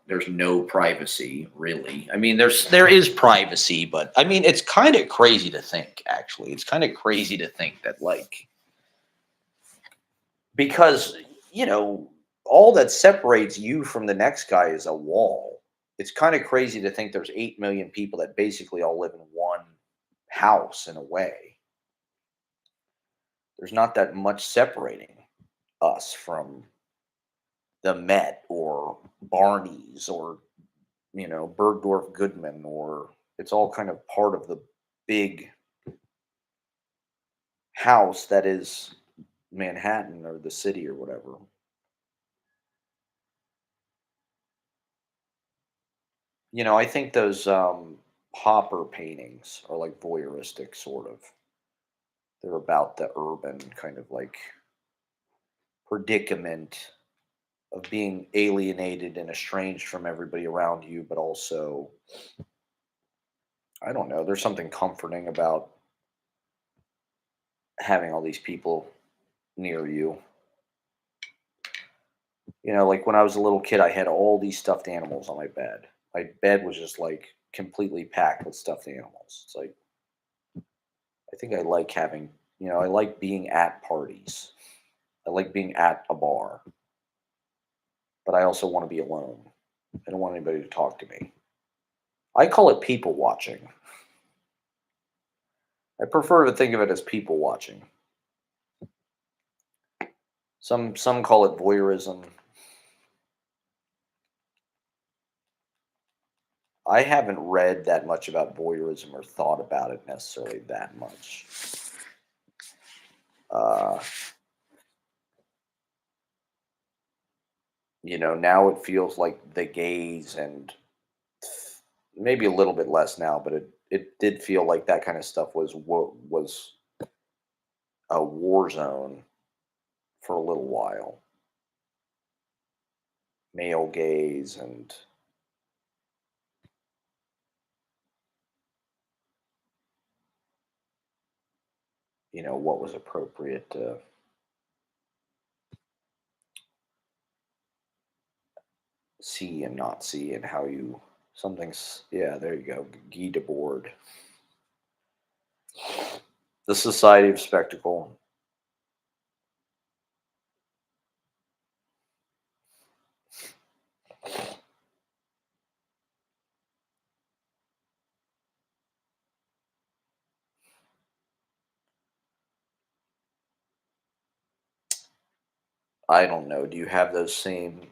there's no privacy really. I mean, there is privacy, but I mean, it's kind of crazy to think. Actually, it's kind of crazy to think that like because all that separates you from the next guy is a wall. It's kind of crazy to think there's 8 million people that basically all live in one house in a way. There's not that much separating us from the Met or Barney's or Bergdorf Goodman, or it's all kind of part of the big house that is Manhattan or the city or whatever. I think those Hopper paintings are like voyeuristic, sort of. They're about the urban kind of like predicament of being alienated and estranged from everybody around you, but also, I don't know, there's something comforting about having all these people near you. Like when I was a little kid, I had all these stuffed animals on my bed. My bed was just like completely packed with stuffed animals. It's like, I think I like having, I like being at parties. I like being at a bar, but I also want to be alone. I don't want anybody to talk to me. I call it people watching. I prefer to think of it as people watching. Some call it voyeurism. I haven't read that much about voyeurism or thought about it necessarily that much. Uh, now it feels like the gays, and maybe a little bit less now, but it did feel like that kind of stuff was a war zone for a little while. Male gaze and what was appropriate to see and not see, and how you something's yeah, there you go. Guy Debord. The Society of Spectacle. I don't know. Do you have those same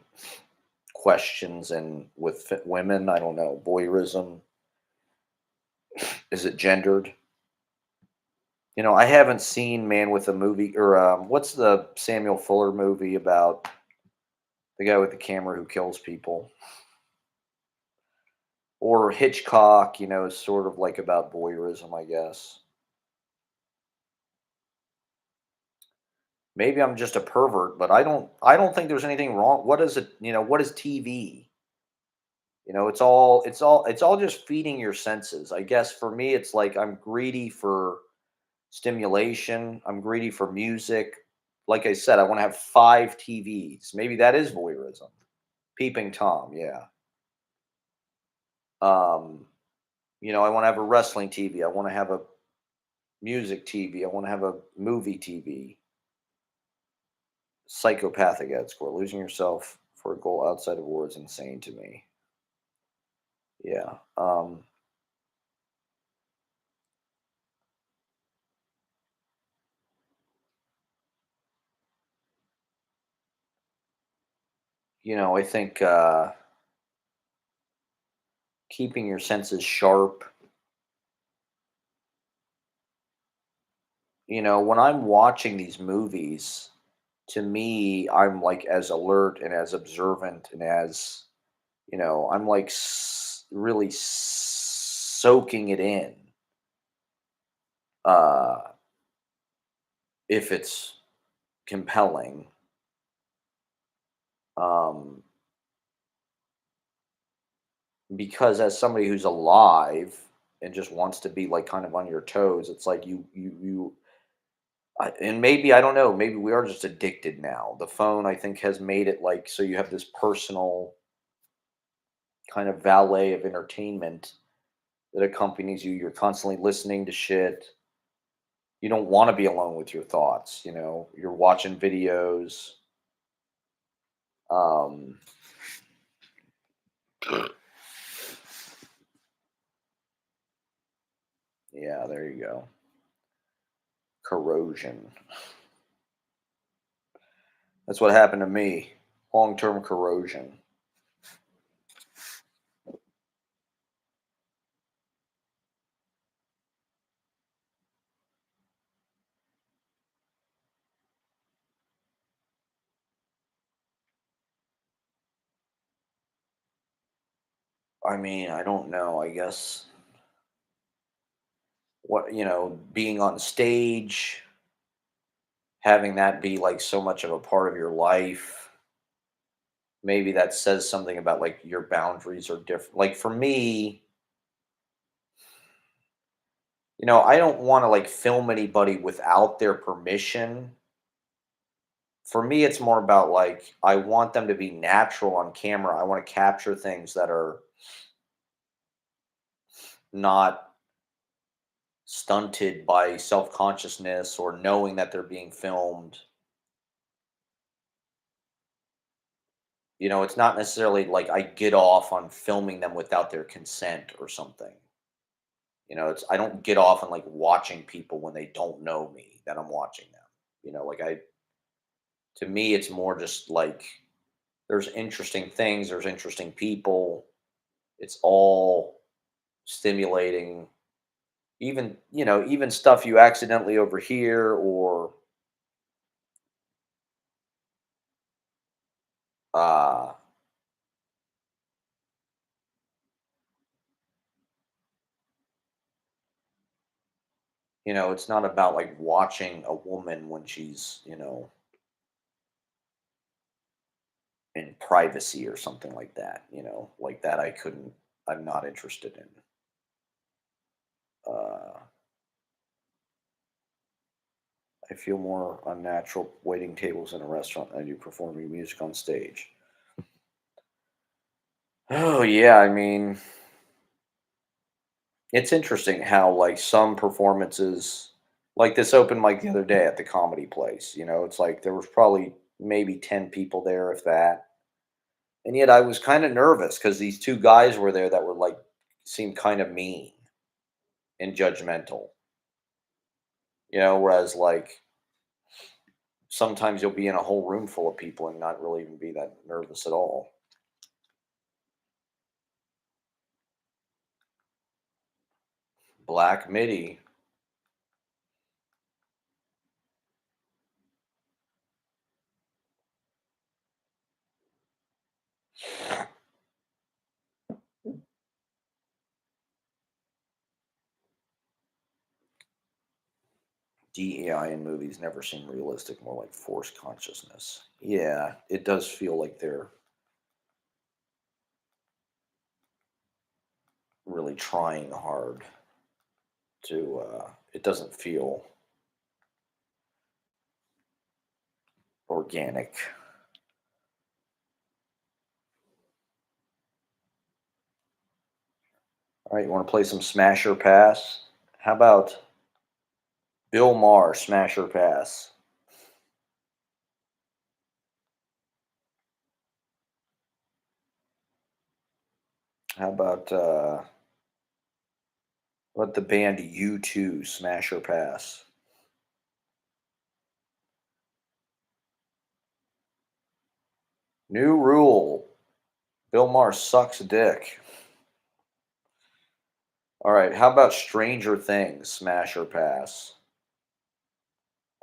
questions and with women? I don't know. Voyeurism. Is it gendered? I haven't seen Man with a Movie, or what's the Samuel Fuller movie about the guy with the camera who kills people? Or Hitchcock, is sort of like about voyeurism, I guess. Maybe I'm just a pervert, but I don't think there's anything wrong. What is it, what is TV? It's all just feeding your senses. I guess for me it's like I'm greedy for stimulation, I'm greedy for music. Like I said, I want to have 5 TVs. Maybe that is voyeurism. Peeping Tom, yeah. Um, I want to have a wrestling TV. I want to have a music TV. I want to have a movie TV. Psychopathic ed score. Losing yourself for a goal outside of war is insane to me. Yeah. I think keeping your senses sharp. When I'm watching these movies, to me, I'm like as alert and as observant and as, I'm like really soaking it in. Uh, if it's compelling, um, because as somebody who's alive and just wants to be like kind of on your toes, it's like and maybe I don't know, maybe we are just addicted now. The phone, I think, has made it like so you have this personal kind of valet of entertainment that accompanies you. You're constantly listening to shit. You don't want to be alone with your thoughts. You're watching videos. Um, yeah, there you go. Corrosion. That's what happened to me. Long term corrosion. I mean, I don't know. I guess being on stage, having that be like so much of a part of your life, maybe that says something about like your boundaries are different. Like for me, I don't want to like film anybody without their permission. For me, it's more about like I want them to be natural on camera. I want to capture things that are not stunted by self-consciousness or knowing that they're being filmed. It's not necessarily like I get off on filming them without their consent or something. It's I don't get off on like watching people when they don't know me that I'm watching them. Like I to me it's more just like there's interesting things, there's interesting people. It's all stimulating. Even stuff you accidentally overhear or uh it's not about like watching a woman when she's, in privacy or something like that, like that I'm not interested in. Uh I feel more unnatural waiting tables in a restaurant than I do performing music on stage. Oh yeah, I mean, it's interesting how like some performances, like this open mic the other day at the comedy place. It's like there was probably maybe 10 people there, if that. And yet I was kind of nervous because these two guys were there that were like seemed kind of mean and judgmental. Whereas like sometimes you'll be in a whole room full of people and not really even be that nervous at all. Black MIDI. DEI in movies never seem realistic, more like forced consciousness. Yeah, it does feel like they're really trying hard to, it doesn't feel organic. All right, you want to play some Smash or Pass? How about Bill Maher, Smash or Pass? How about, what the band U2, Smash or Pass? New rule. Bill Maher sucks dick. All right, how about Stranger Things, Smash or Pass?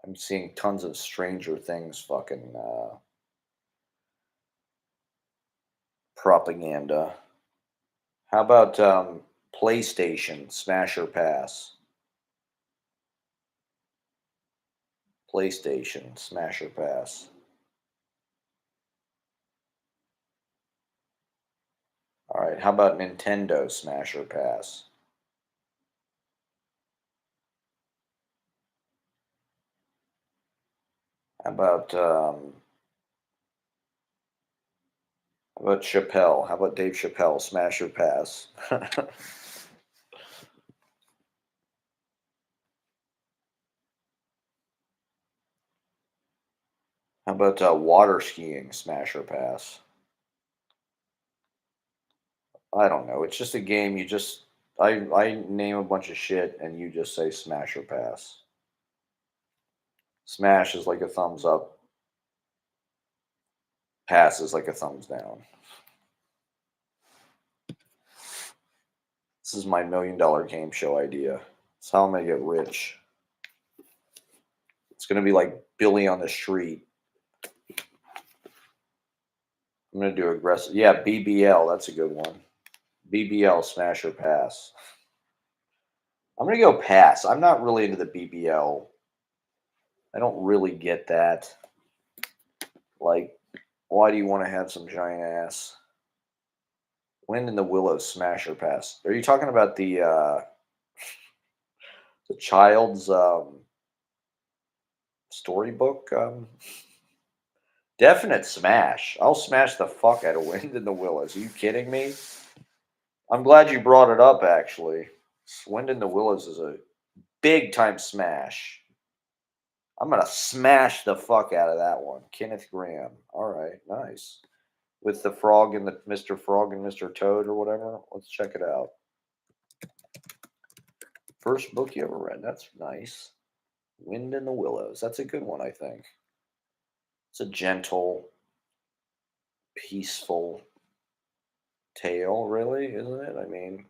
I'm seeing tons of Stranger Things fucking propaganda. How about PlayStation, Smash or Pass? PlayStation, Smash or Pass? All right, how about Nintendo, Smash or Pass? How about Chappelle? How about Dave Chappelle, Smash or Pass? How about water skiing, Smash or Pass? I don't know. It's just a game. I name a bunch of shit and you just say Smash or Pass. Smash is like a thumbs up. Pass is like a thumbs down. This is my $1 million game show idea. It's how I'm gonna get rich. It's gonna be like Billy on the street. I'm gonna do aggressive. Yeah, BBL. That's a good one. BBL, Smash or Pass. I'm gonna go pass. I'm not really into the BBL. I don't really get that. Like, why do you want to have some giant ass? Wind in the Willows, Smash or Pass. Are you talking about the child's storybook? Definite smash. I'll smash the fuck out of Wind in the Willows. Are you kidding me? I'm glad you brought it up, actually. Wind in the Willows is a big time smash. I'm going to smash the fuck out of that one. Kenneth Graham. All right, nice. With the frog and the Mr. Frog and Mr. Toad or whatever. Let's check it out. First book you ever read. That's nice. Wind in the Willows. That's a good one, I think. It's a gentle, peaceful tale, really, isn't it? I mean,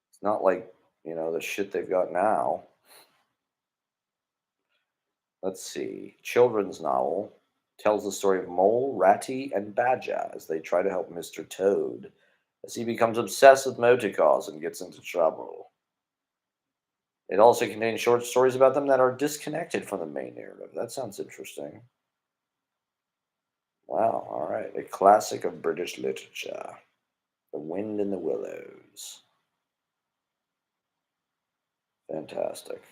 it's not like, the shit they've got now. Let's see. Children's novel tells the story of Mole, Ratty, and Badger as they try to help Mr. Toad as he becomes obsessed with motor cars and gets into trouble. It also contains short stories about them that are disconnected from the main narrative. That sounds interesting. Wow, all right. A classic of British literature. The Wind in the Willows. Fantastic.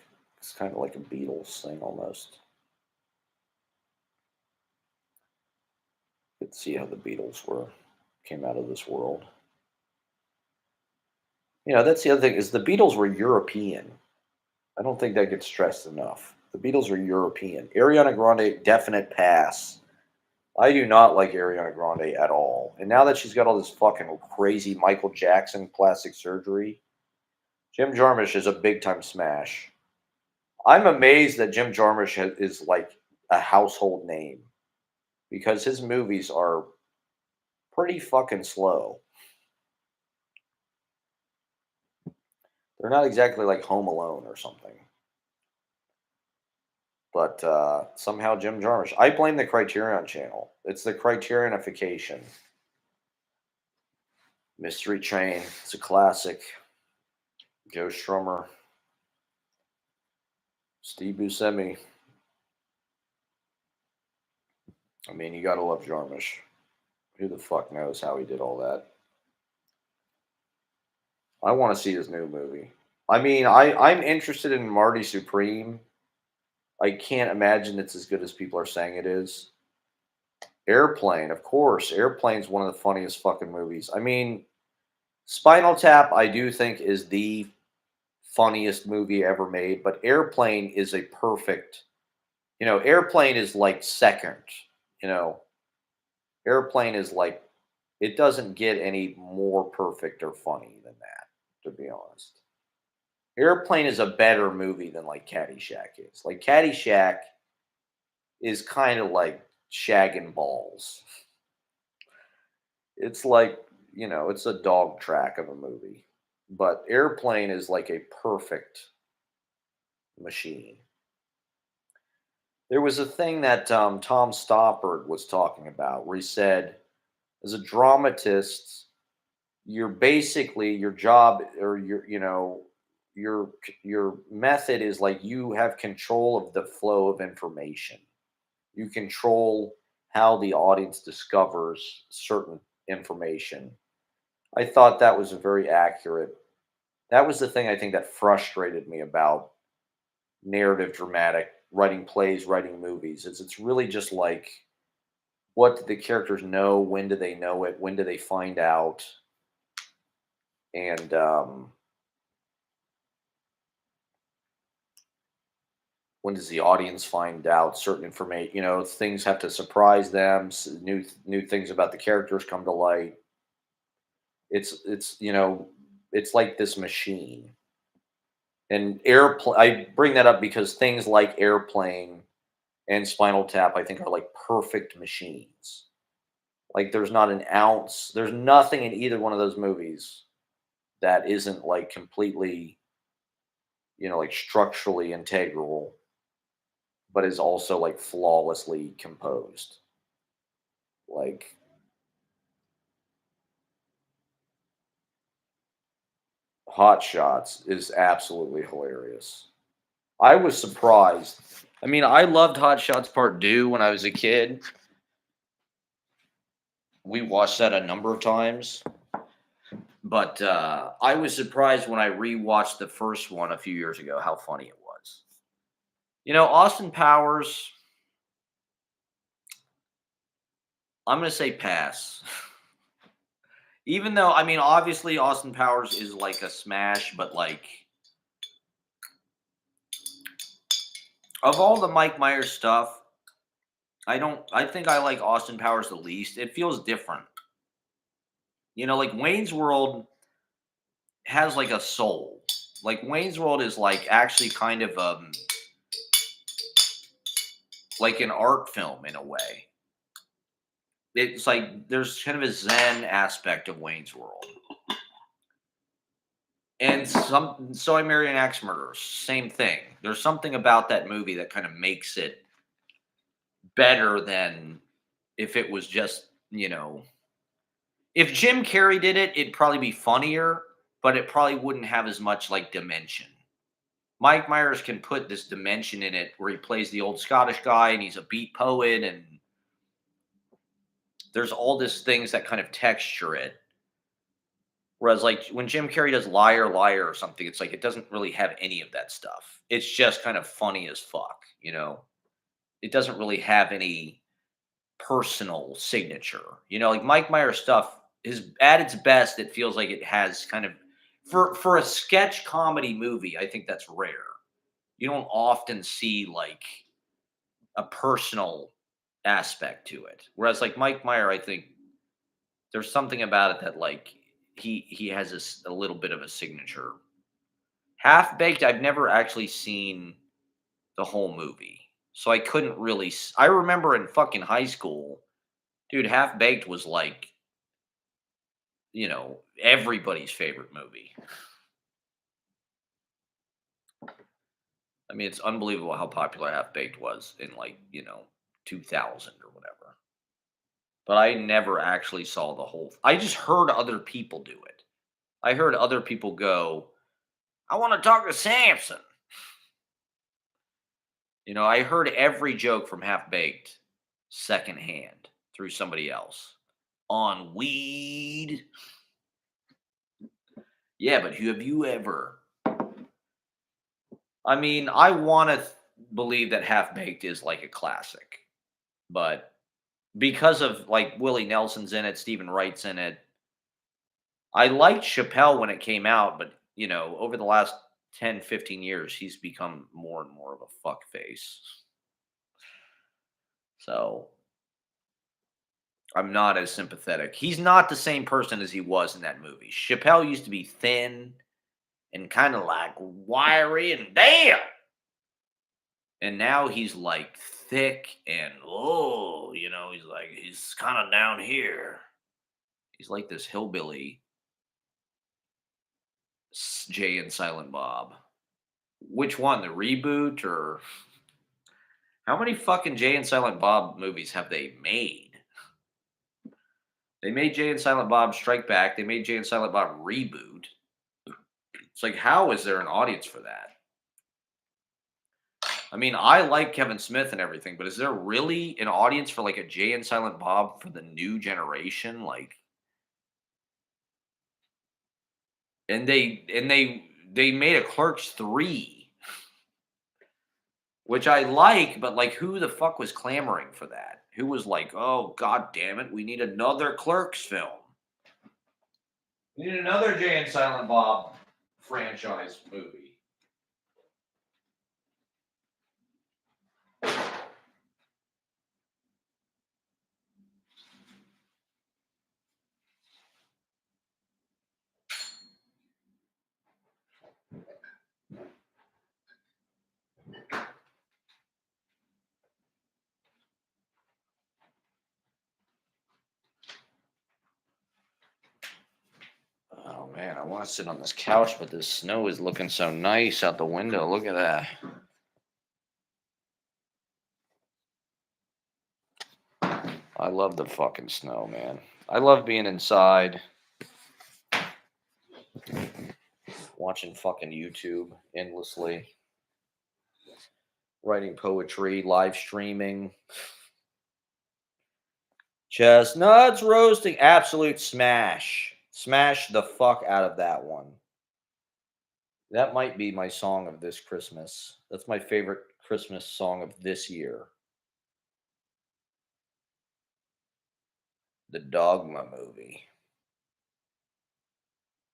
It's kind of like a Beatles thing almost. You could see how the Beatles came out of this world. That's the other thing is the Beatles were European. I don't think that gets stressed enough. The Beatles were European. Ariana Grande, definite pass. I do not like Ariana Grande at all. And now that she's got all this fucking crazy Michael Jackson plastic surgery, Jim Jarmusch is a big time smash. I'm amazed that Jim Jarmusch is like a household name because his movies are pretty fucking slow. They're not exactly like Home Alone or something. But somehow Jim Jarmusch. I blame the Criterion Channel. It's the Criterionification. Mystery Train. It's a classic. Joe Strummer. Steve Buscemi. I mean, you gotta love Jarmusch. Who the fuck knows how he did all that? I want to see his new movie. I mean, I'm interested in Marty Supreme. I can't imagine it's as good as people are saying it is. Airplane, of course. Airplane's one of the funniest fucking movies. I mean, Spinal Tap, I do think is the funniest movie ever made, but Airplane is a perfect, Airplane is like second, you know, Airplane is like, it doesn't get any more perfect or funny than that, to be honest. Airplane is a better movie than like Caddyshack is. Like Caddyshack is kind of like shagging balls. It's like, it's a dog track of a movie. But Airplane is like a perfect machine. There was a thing that Tom Stoppard was talking about where he said, as a dramatist, you're basically your job or your method is like you have control of the flow of information. You control how the audience discovers certain information. I thought that was a very accurate. That was the thing I think that frustrated me about narrative dramatic writing plays, writing movies. Is it's really just like what do the characters know? When do they know it? When do they find out? And when does the audience find out certain information? Things have to surprise them. New things about the characters come to light. It's like this machine. And airplane. I bring that up because things like Airplane and Spinal Tap, I think, are like perfect machines. Like there's not an ounce. There's nothing in either one of those movies that isn't like completely, like structurally integral, but is also like flawlessly composed. Like Hot Shots is absolutely hilarious. I was surprised. I mean, I loved Hot Shots Part 2 when I was a kid. We watched that a number of times. But I was surprised when I rewatched the first one a few years ago how funny it was. Austin Powers, I'm going to say pass. Even though, I mean, obviously Austin Powers is like a smash, but like of all the Mike Myers stuff, I think I like Austin Powers the least. It feels different. Like Wayne's World has like a soul. Like Wayne's World is like actually kind of like an art film in a way. It's like there's kind of a Zen aspect of Wayne's World. And So I Married an Axe Murderer, same thing. There's something about that movie that kind of makes it better than if it was just, if Jim Carrey did it, it'd probably be funnier, but it probably wouldn't have as much like dimension. Mike Myers can put this dimension in it where he plays the old Scottish guy and he's a beat poet and there's all these things that kind of texture it. Whereas, like, when Jim Carrey does Liar, Liar or something, it's like it doesn't really have any of that stuff. It's just kind of funny as fuck, you know? It doesn't really have any personal signature. You know, like Mike Myers stuff is at its best, it feels like it has kind of for a sketch comedy movie, I think that's rare. You don't often see like a personal aspect to it. Whereas like Mike Meyer, I think there's something about it that like he has a little bit of a signature. Half Baked, I've never actually seen the whole movie. So I couldn't really I remember in fucking high school, dude, Half Baked was like, everybody's favorite movie. I mean, it's unbelievable how popular Half Baked was in like, 2000 or whatever. But I never actually saw the whole I just heard other people do it. I heard other people go, "I want to talk to Samson." I heard every joke from Half Baked secondhand through somebody else on weed. Yeah, but have you ever? I mean, I want to believe that Half Baked is like a classic, but because of like Willie Nelson's in it, Stephen Wright's in it. I liked Chappelle when it came out, but over the last 10, 15 years, he's become more and more of a fuck face. So I'm not as sympathetic. He's not the same person as he was in that movie. Chappelle used to be thin and kind of like wiry and damn. And now he's like thick and he's kind of down here. He's like this hillbilly Jay and Silent Bob. Which one, the reboot or how many fucking Jay and Silent Bob movies have they made? They made Jay and Silent Bob Strike Back. They made Jay and Silent Bob Reboot. It's like, how is there an audience for that? I mean, I like Kevin Smith and everything, but is there really an audience for like a Jay and Silent Bob for the new generation? Like, and they made a Clerks 3, which I like, but like, who the fuck was clamoring for that? Who was like, oh god damn it, we need another Clerks film. We need another Jay and Silent Bob franchise movie. Oh man, I want to sit on this couch, but this snow is looking so nice out the window. Look at that. I love the fucking snow, man. I love being inside, watching fucking YouTube endlessly, writing poetry, live streaming. Chestnuts roasting, absolute smash. Smash the fuck out of that one. That might be my song of this Christmas. That's my favorite Christmas song of this year. The Dogma movie.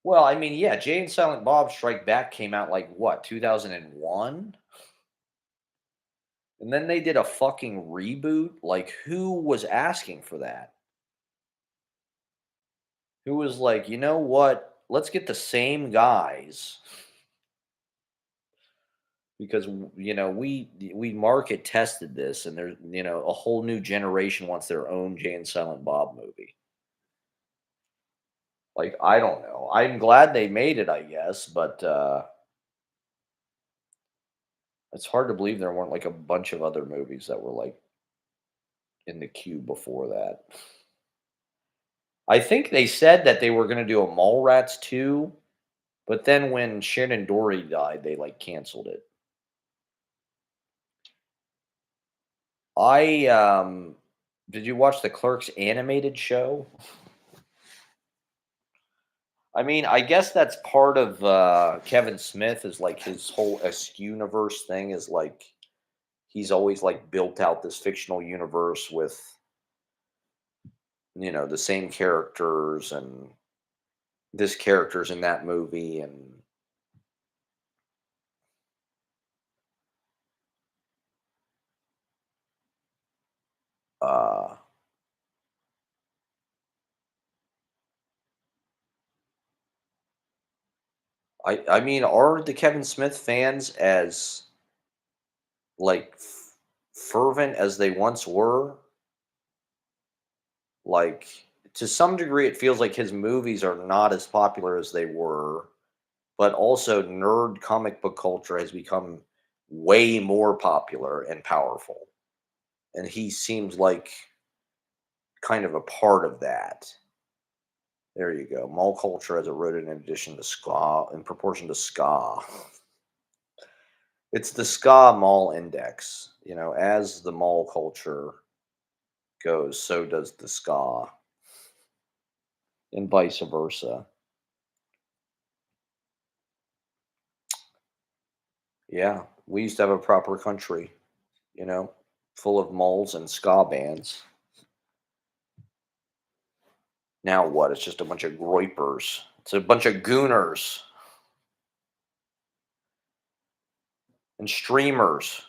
Well, I mean, yeah, Jay and Silent Bob Strike Back came out like what, 2001? And then they did a fucking reboot? Like, who was asking for that? Who was like, you know what? Let's get the same guys because we market tested this, and there's a whole new generation wants their own Jay and Silent Bob movie. Like, I don't know. I'm glad they made it, I guess, but it's hard to believe there weren't like a bunch of other movies that were like in the queue before that. I think they said that they were going to do a Mallrats 2, but then when Shannon Doherty died, they like canceled it. I did you watch the Clerks animated show? I mean, I guess that's part of Kevin Smith is like his whole universe thing is like he's always like built out this fictional universe with the same characters and this characters in that movie and uh I mean, are the Kevin Smith fans as like fervent as they once were? Like to some degree it feels like his movies are not as popular as they were, but also nerd comic book culture has become way more popular and powerful. And he seems like kind of a part of that. There you go. Mall culture as eroded in addition to ska, in proportion to ska. It's the ska mall index. As the mall culture goes, so does the ska, and vice versa. Yeah, we used to have a proper country, you know, full of malls and ska bands. Now what? It's just a bunch of groypers. It's a bunch of gooners and streamers.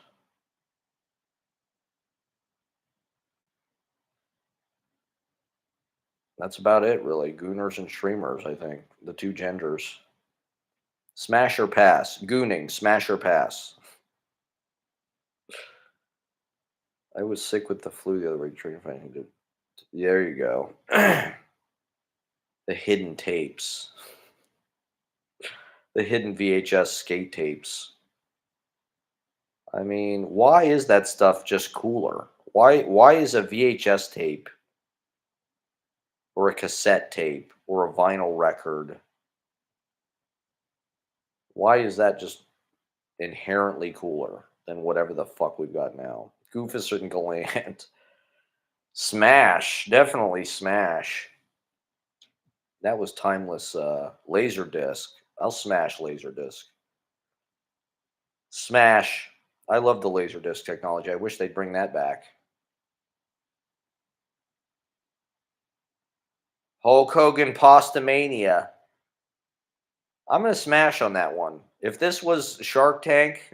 That's about it, really. Gooners and streamers, I think. The two genders. Smash or pass. Gooning, smash or pass. I was sick with the flu the other week trying to find who did. There you go. The hidden tapes. The hidden VHS skate tapes. I mean, why is that stuff just cooler? Why is a VHS tape or a cassette tape or a vinyl record, why is that just inherently cooler than whatever the fuck we've got now? Goofus and Galant. Smash, definitely Smash. That was timeless. Laserdisc. I'll smash Laserdisc. Smash. I love the Laserdisc technology. I wish they'd bring that back. Hulk Hogan Postamania. I'm gonna smash on that one. If this was Shark Tank,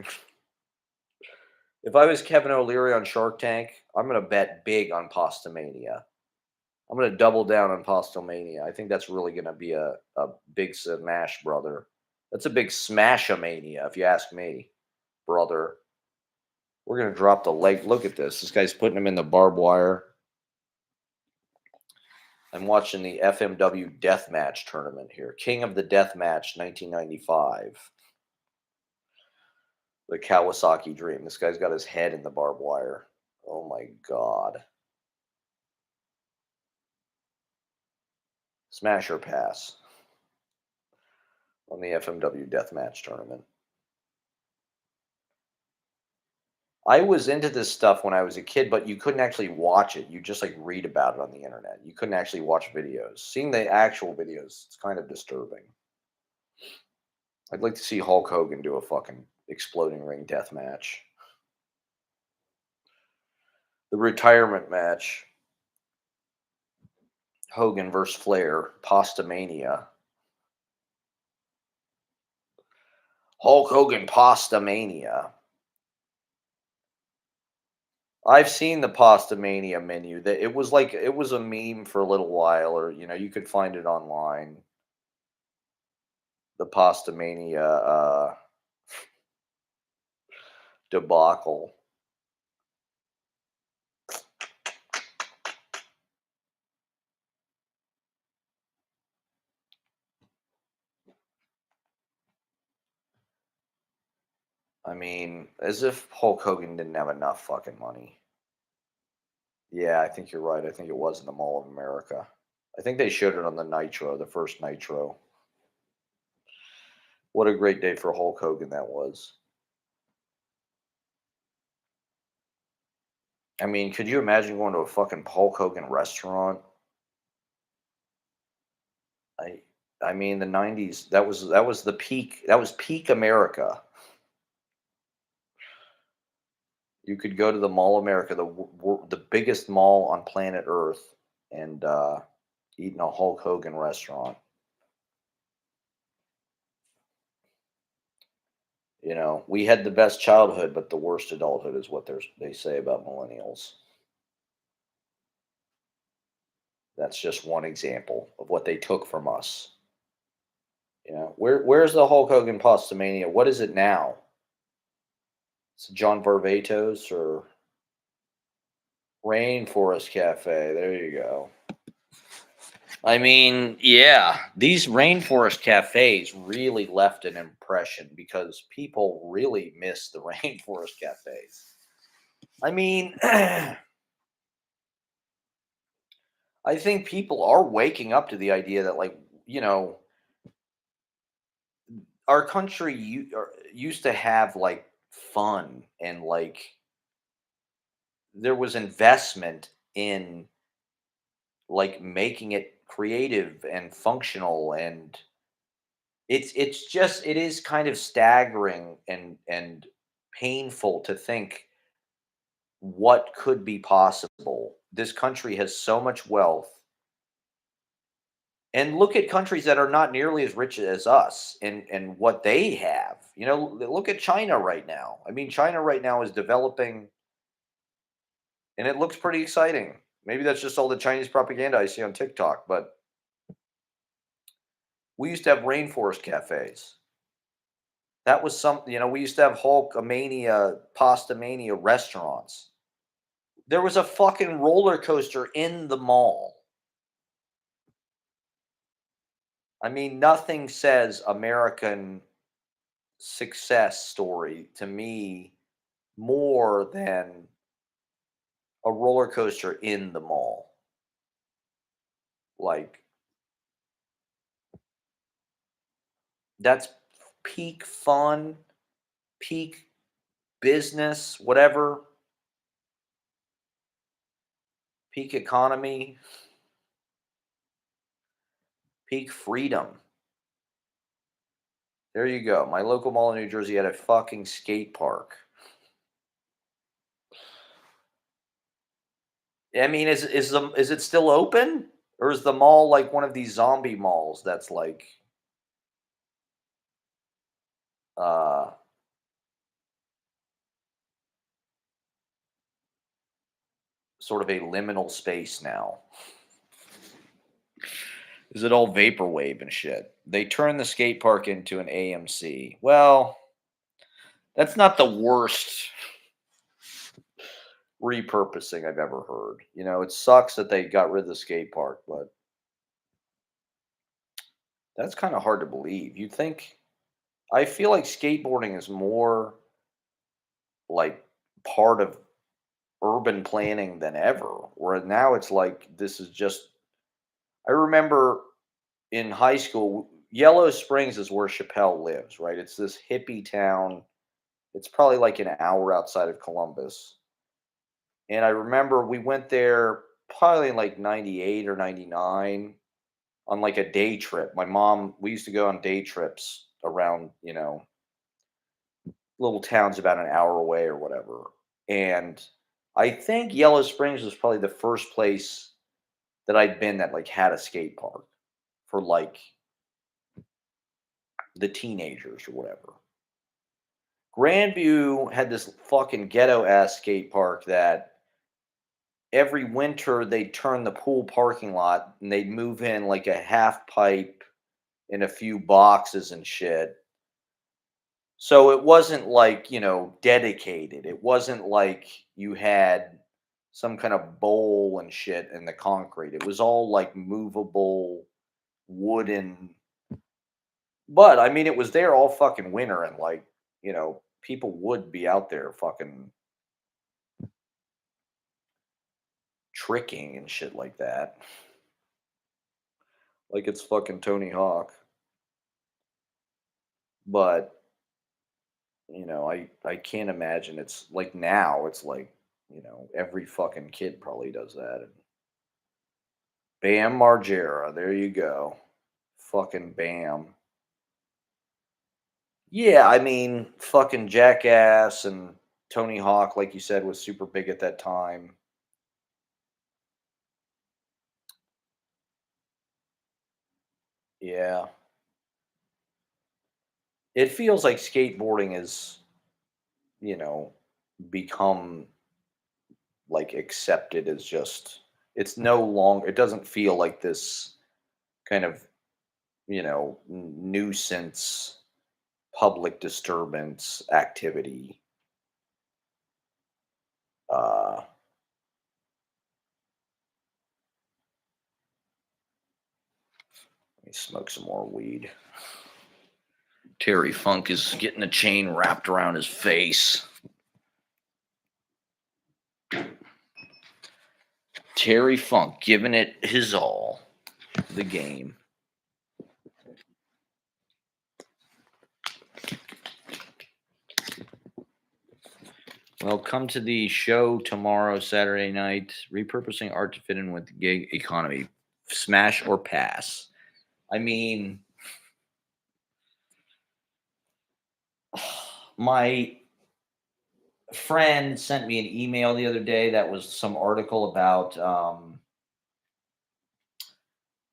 if I was Kevin O'Leary on Shark Tank, I'm gonna bet big on Postamania. I'm gonna double down on Postomania. I think that's really gonna be a big smash, brother. That's a big smashamania, if you ask me, brother. We're gonna drop the leg. Look at this. This guy's putting him in the barbed wire. I'm watching the FMW Deathmatch tournament here. King of the Deathmatch 1995. The Kawasaki Dream. This guy's got his head in the barbed wire. Oh my god. Smash or pass on the FMW Deathmatch tournament. I was into this stuff when I was a kid, but you couldn't actually watch it. You just like read about it on the internet. You couldn't actually watch videos. Seeing the actual videos, it's kind of disturbing. I'd like to see Hulk Hogan do a fucking exploding ring death match. The retirement match. Hogan versus Flair. Pastamania. Hulk Hogan Pastamania. I've seen the Pastamania menu. That it was a meme for a little while, or you could find it online. The Pastamania debacle. I mean, as if Hulk Hogan didn't have enough fucking money. Yeah, I think you're right. I think it was in the Mall of America. I think they showed it on the Nitro, the first Nitro. What a great day for Hulk Hogan that was. I mean, could you imagine going to a fucking Hulk Hogan restaurant? I I mean, the '90s. That was the peak. That was peak America. You could go to the Mall America, the biggest mall on planet Earth, and eat in a Hulk Hogan restaurant. We had the best childhood, but the worst adulthood is what they say about millennials. That's just one example of what they took from us. Where's the Hulk Hogan Pastamania? What is it now? It's John Varvatos or Rainforest Cafe. There you go. I mean, yeah, these rainforest cafes really left an impression because people really miss the rainforest cafes. I mean, I think people are waking up to the idea that, like, you know, our country used to have like fun and like there was investment in like making it creative and functional, and it is kind of staggering and painful to think what could be possible. This country has so much wealth, and look at countries that are not nearly as rich as us and what they have. Look at China right now. I mean, China right now is developing, and it looks pretty exciting. Maybe that's just all the Chinese propaganda I see on TikTok, but we used to have rainforest cafes. That was something, we used to have Hulkamania, Pasta Mania restaurants. There was a fucking roller coaster in the mall. I mean, nothing says American success story to me more than a roller coaster in the mall. Like, that's peak fun, peak business, whatever, peak economy, peak freedom. There you go. My local mall in New Jersey had a fucking skate park. I mean, is it still open? Or is the mall like one of these zombie malls that's like uh sort of a liminal space now? Is it all vaporwave and shit? They turned the skate park into an AMC. Well, that's not the worst repurposing I've ever heard. It sucks that they got rid of the skate park, but that's kind of hard to believe. You'd think I feel like skateboarding is more like part of urban planning than ever. Where now it's like this is just I remember in high school, Yellow Springs is where Chappelle lives, right? It's this hippie town. It's probably like an hour outside of Columbus. And I remember we went there probably in like 98 or 99 on like a day trip. We used to go on day trips around, little towns about an hour away or whatever. And I think Yellow Springs was probably the first place that I'd been that like had a skate park for like the teenagers or whatever. Grandview had this fucking ghetto ass skate park that every winter they'd turn the pool parking lot and they'd move in like a half pipe and a few boxes and shit. So it wasn't like, dedicated. It wasn't like you had some kind of bowl and shit in the concrete. It was all like movable wooden. But I mean, it was there all fucking winter, and like, people would be out there fucking tricking and shit like that. Like it's fucking Tony Hawk. But, I can't imagine it's like now it's like, every fucking kid probably does that. And Bam Margera, there you go. fucking bam. Yeah, I mean, fucking Jackass and Tony Hawk, like you said, was super big at that time. Yeah. It feels like skateboarding is, you know, become like accepted as just it's no longer it doesn't feel like this kind of, nuisance public disturbance activity. Let me smoke some more weed. Terry Funk is getting a chain wrapped around his face. Terry Funk giving it his all. The game. Well, come to the show tomorrow, Saturday night. Repurposing art to fit in with the gig economy. Smash or pass. I mean, my friend sent me an email the other day that was some article about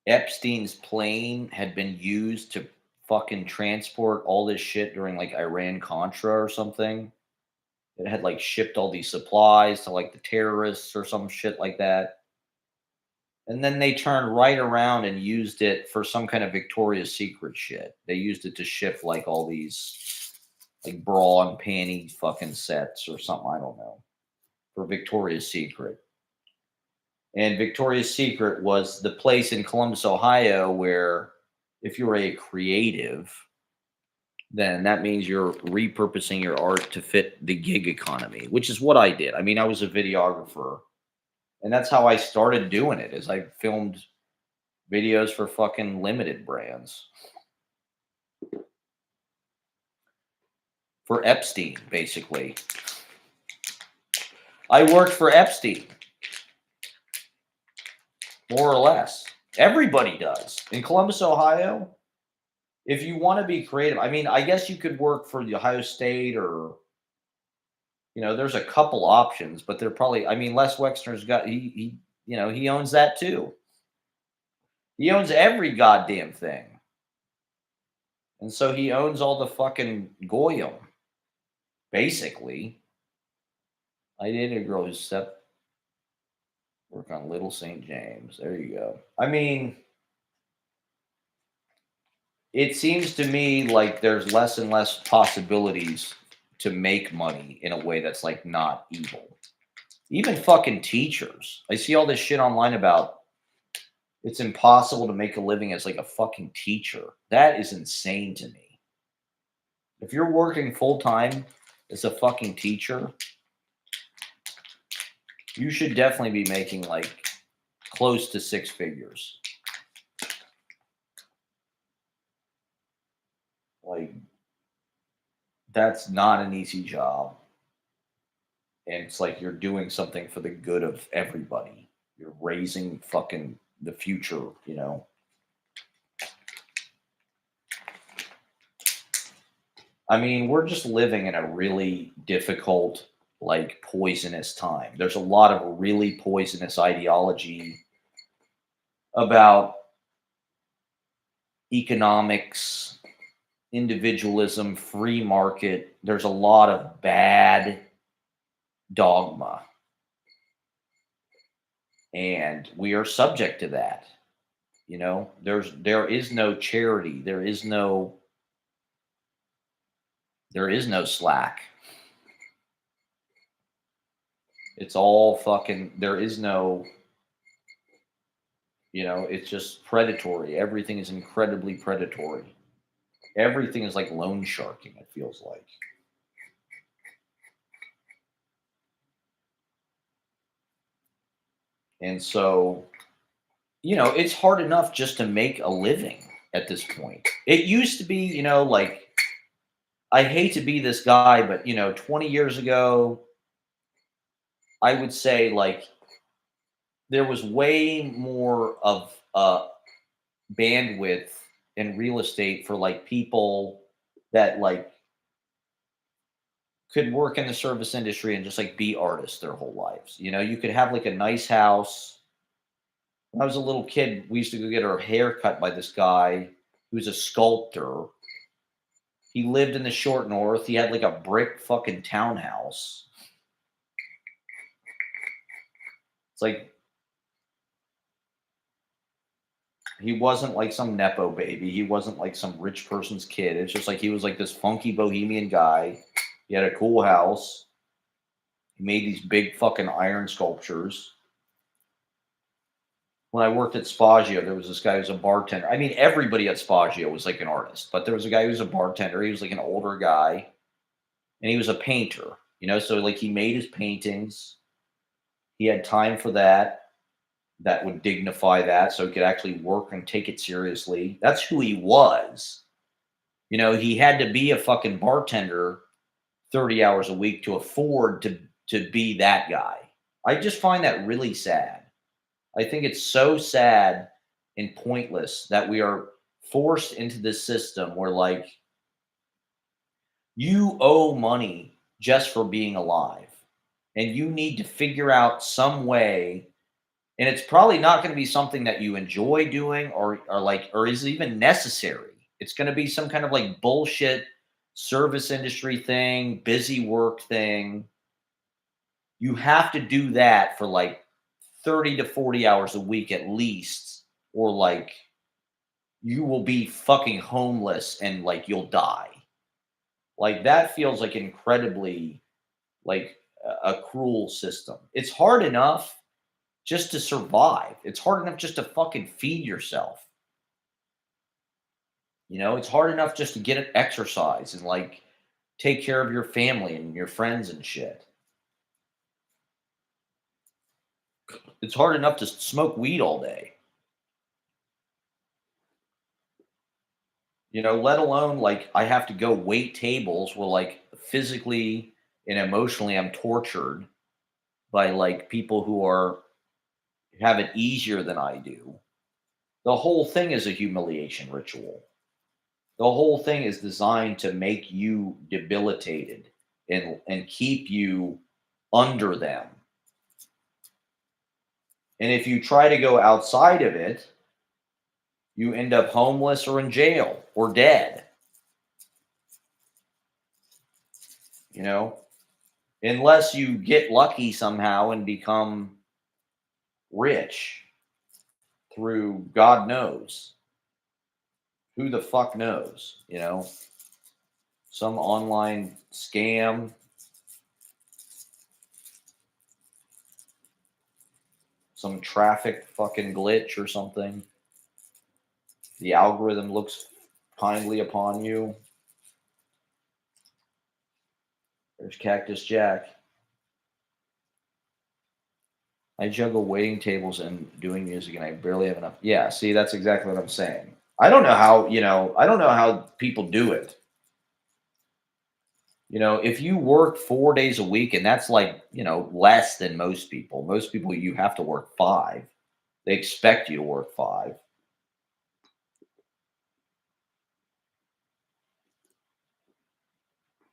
Epstein's plane had been used to fucking transport all this shit during like Iran Contra or something. It had like shipped all these supplies to like the terrorists or some shit like that. And then they turned right around and used it for some kind of Victoria's Secret shit. They used it to ship like all these like bra and panty fucking sets or something. I don't know. For Victoria's Secret. And Victoria's Secret was the place in Columbus, Ohio, where if you're a creative, then that means you're repurposing your art to fit the gig economy, which is what I did. I mean, I was a videographer, and that's how I started doing it. Is I filmed videos for fucking limited brands for Epstein, basically. I worked for Epstein, more or less. Everybody does in Columbus, Ohio. If you want to be creative, I mean, I guess you could work for the Ohio State or, there's a couple options, but they're probably, I mean, Les Wexner's got, he owns that too. He owns every goddamn thing. And so he owns all the fucking Goyim, basically. I dated a girl who stepped work on Little St. James. There you go. I mean, it seems to me like there's less and less possibilities to make money in a way that's like not evil. Even fucking teachers. I see all this shit online about it's impossible to make a living as like a fucking teacher. That is insane to me. If you're working full time as a fucking teacher, you should definitely be making like close to six figures. Like, that's not an easy job. And it's like you're doing something for the good of everybody. You're raising fucking the future. I mean, we're just living in a really difficult, like poisonous time. There's a lot of really poisonous ideology about economics, individualism, free market. There's a lot of bad dogma. And we are subject to that. There is no charity. There is no slack. It's all fucking there is no it's just predatory. Everything is incredibly predatory. Everything is like loan sharking, it feels like. And so, it's hard enough just to make a living at this point. It used to be, like I hate to be this guy, but 20 years ago, I would say like there was way more of bandwidth in real estate for like people that like could work in the service industry and just like be artists their whole lives. You know, you could have like a nice house. When I was a little kid, we used to go get our hair cut by this guy who was a sculptor. He lived in the short north. He had like a brick fucking townhouse. It's like he wasn't like some nepo baby. He wasn't like some rich person's kid. It's just like he was like this funky bohemian guy. He had a cool house. He made these big fucking iron sculptures. When I worked at Spagio, there was this guy who was a bartender. I mean, everybody at Spagio was like an artist, but there was a guy who was a bartender. He was like an older guy, and he was a painter. You know, so like he made his paintings. He had time for that. That would dignify that, so he could actually work and take it seriously. That's who he was. You know, he had to be a fucking bartender 30 hours a week to afford to be that guy. I just find that really sad. I think it's so sad and pointless that we are forced into this system where like you owe money just for being alive, and you need to figure out some way. And it's probably not going to be something that you enjoy doing or is even necessary. It's going to be some kind of like bullshit service industry thing, busy work thing. You have to do that for like 30 to 40 hours a week at least, or like you will be fucking homeless and like you'll die. Like that feels like incredibly like a cruel system. It's hard enough just to survive. It's hard enough just to fucking feed yourself. You know, it's hard enough just to get an exercise and like take care of your family and your friends and shit. It's hard enough to smoke weed all day. You know, let alone like I have to go wait tables where like physically and emotionally I'm tortured by like people who are have it easier than I do. The whole thing is a humiliation ritual. The whole thing is designed to make you debilitated and keep you under them. And if you try to go outside of it, you end up homeless or in jail or dead, you know, unless you get lucky somehow and become rich through God knows. Who the fuck knows, you know? Some online scam, some traffic fucking glitch or something. The algorithm looks kindly upon you. There's Cactus Jack. I juggle waiting tables and doing music, and I barely have enough. Yeah, see, that's exactly what I'm saying. I don't know how, I don't know how people do it. You know, if you work 4 days a week, and that's like, less than most people. Most people, you have to work five. They expect you to work five.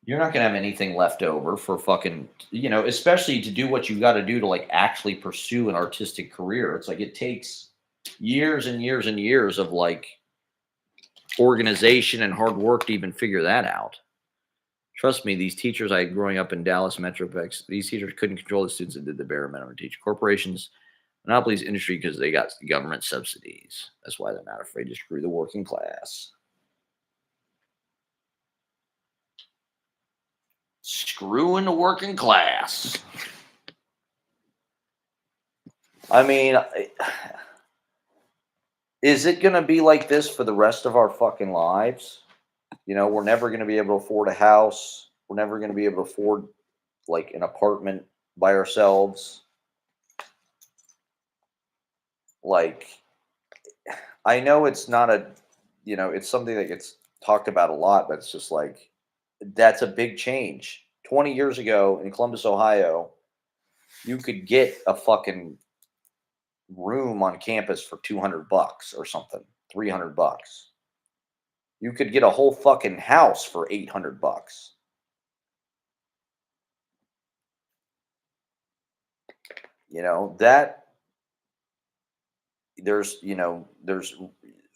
You're not going to have anything left over for fucking, especially to do what you got to do to like actually pursue an artistic career. It's like it takes years and years and years of like organization and hard work to even figure that out. Trust me, these teachers I had growing up in Dallas Metroplex, these teachers couldn't control the students that did the bare minimum to teach. Corporations monopolies industry because they got government subsidies. That's why they're not afraid to screw the working class. Screwing the working class. I mean, is it going to be like this for the rest of our fucking lives? We're never going to be able to afford a house. We're never going to be able to afford like an apartment by ourselves. Like, I know it's not it's something that gets talked about a lot, but it's just like, that's a big change. 20 years ago in Columbus, Ohio, you could get a fucking room on campus for $200 or something, $300. You could get a whole fucking house for 800 bucks. That there's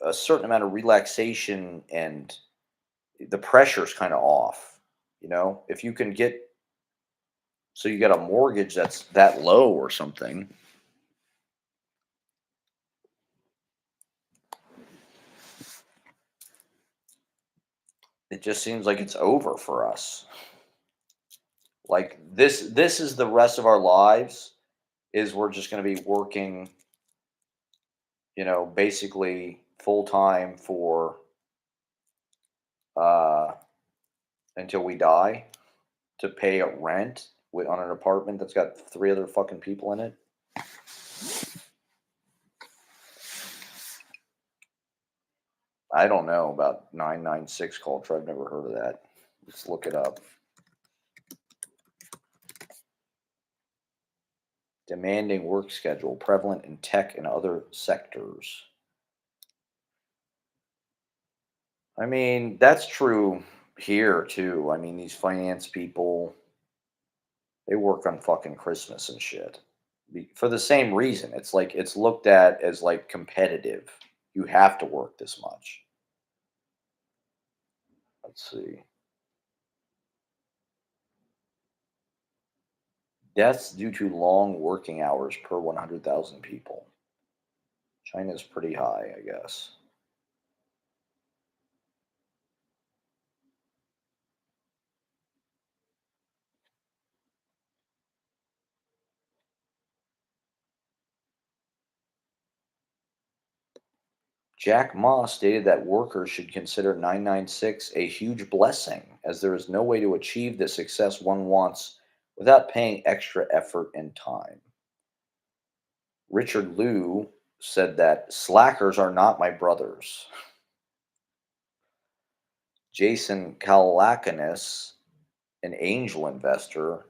a certain amount of relaxation, and the pressure's kind of off. If you can get, so you got a mortgage that's that low or something, it just seems like it's over for us. Like this is the rest of our lives, is we're just going to be working, basically full time for uh until we die, to pay a rent on an apartment that's got three other fucking people in it. I don't know about 996 culture. I've never heard of that. Let's look it up. Demanding work schedule, prevalent in tech and other sectors. I mean, that's true here too. I mean, these finance people, they work on fucking Christmas and shit. For the same reason. It's like it's looked at as like competitive. You have to work this much. Let's see. Deaths due to long working hours per 100,000 people. China's pretty high, I guess. Jack Ma stated that workers should consider 996 a huge blessing, as there is no way to achieve the success one wants without paying extra effort and time. Richard Liu said that slackers are not my brothers. Jason Kalakanis, an angel investor,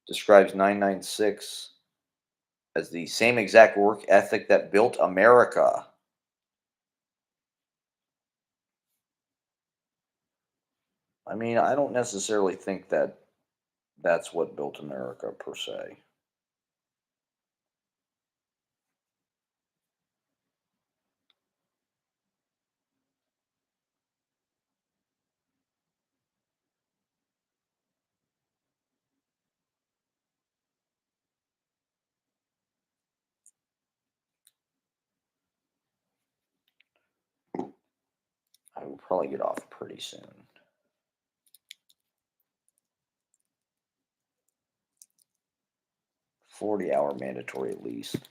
describes 996 as the same exact work ethic that built America. I mean, I don't necessarily think that that's what built America per se. I will probably get off pretty soon. 40-hour mandatory at least.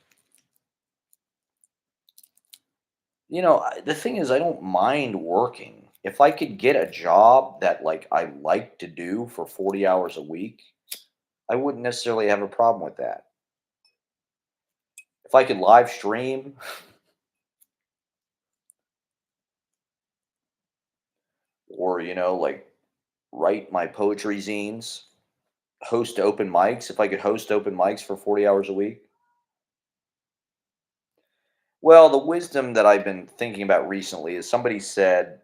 The thing is, I don't mind working. If I could get a job that like I like to do for 40 hours a week, I wouldn't necessarily have a problem with that. If I could live stream, or like write my poetry zines, host open mics, if I could host open mics for 40 hours a week. Well, the wisdom that I've been thinking about recently is somebody said,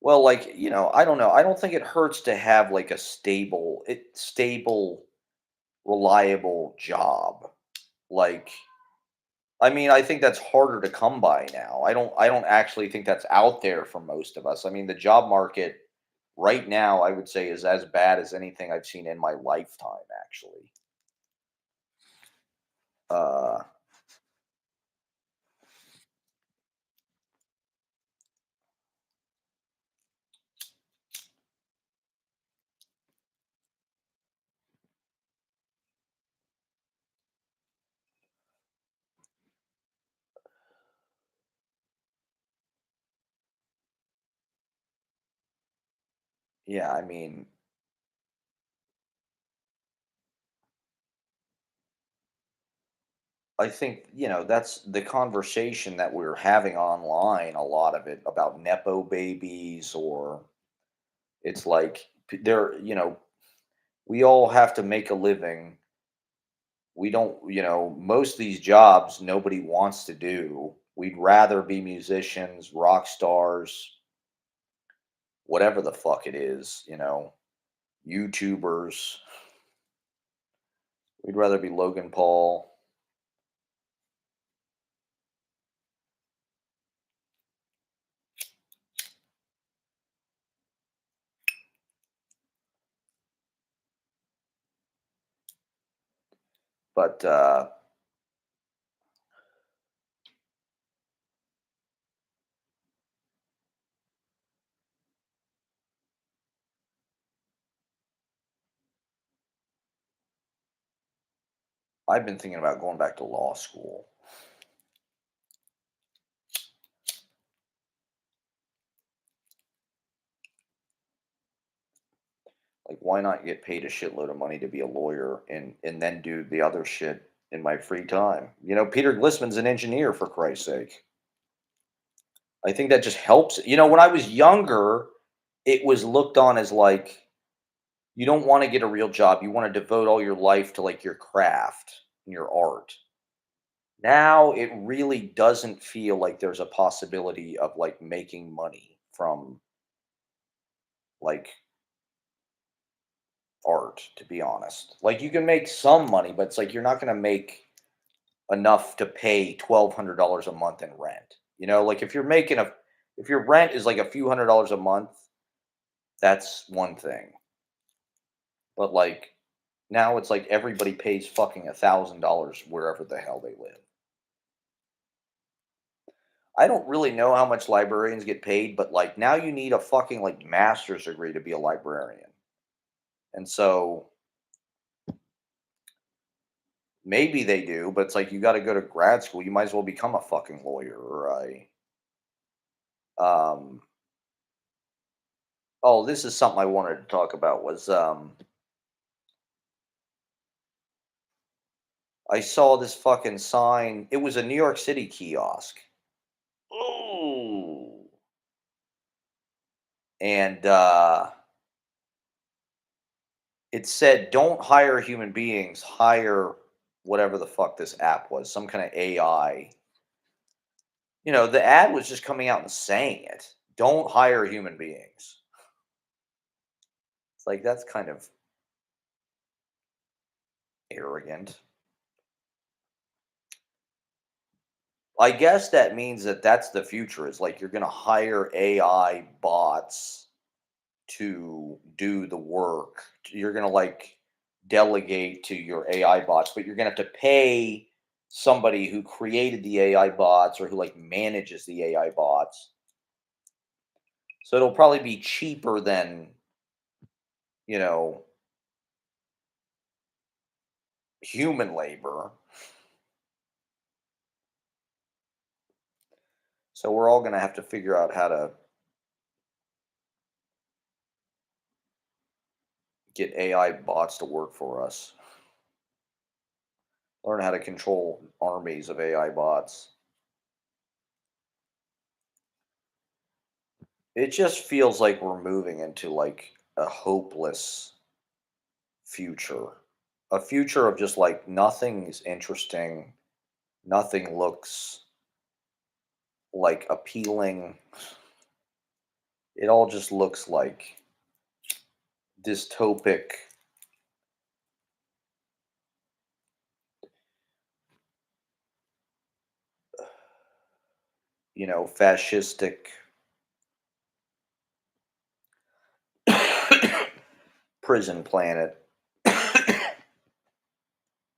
well, like, I don't know. I don't think it hurts to have like a stable, reliable job. Like, I mean, I think that's harder to come by now. I don't actually think that's out there for most of us. I mean, the job market right now, I would say, is as bad as anything I've seen in my lifetime, actually. Uh, yeah, I mean, I think, that's the conversation that we're having online, a lot of it about Nepo babies, or it's like we all have to make a living. We don't, most of these jobs nobody wants to do. We'd rather be musicians, rock stars, whatever the fuck it is, YouTubers. We'd rather be Logan Paul. But I've been thinking about going back to law school. Like, why not get paid a shitload of money to be a lawyer and then do the other shit in my free time? Peter Glissman's an engineer, for Christ's sake. I think that just helps. When I was younger, it was looked on as like you don't want to get a real job. You want to devote all your life to like your craft and your art. Now it really doesn't feel like there's a possibility of like making money from like art, to be honest. Like you can make some money, but it's like you're not going to make enough to pay $1,200 a month in rent. Like if your rent is like a few $100s a month, that's one thing. But like now it's like everybody pays fucking $1,000 wherever the hell they live. I don't really know how much librarians get paid, but like now you need a fucking like master's degree to be a librarian. And so maybe they do, but it's like you got to go to grad school. You might as well become a fucking lawyer or um oh, this is something I wanted to talk about was I saw this fucking sign. It was a New York City kiosk. Ooh. And it said, "Don't hire human beings, hire whatever the fuck this app was, some kind of AI." The ad was just coming out and saying it. Don't hire human beings. It's like that's kind of arrogant. I guess that means that that's the future. Is like you're going to hire AI bots to do the work. You're going to like delegate to your AI bots, but you're going to have to pay somebody who created the AI bots or who like manages the AI bots. So it'll probably be cheaper than, you know, human labor. So we're all going to have to figure out how to get AI bots to work for us. Learn how to control armies of AI bots. It just feels like we're moving into like a hopeless future. A future of just like nothing is interesting, nothing looks like appealing. It all just looks like dystopic, fascistic prison planet.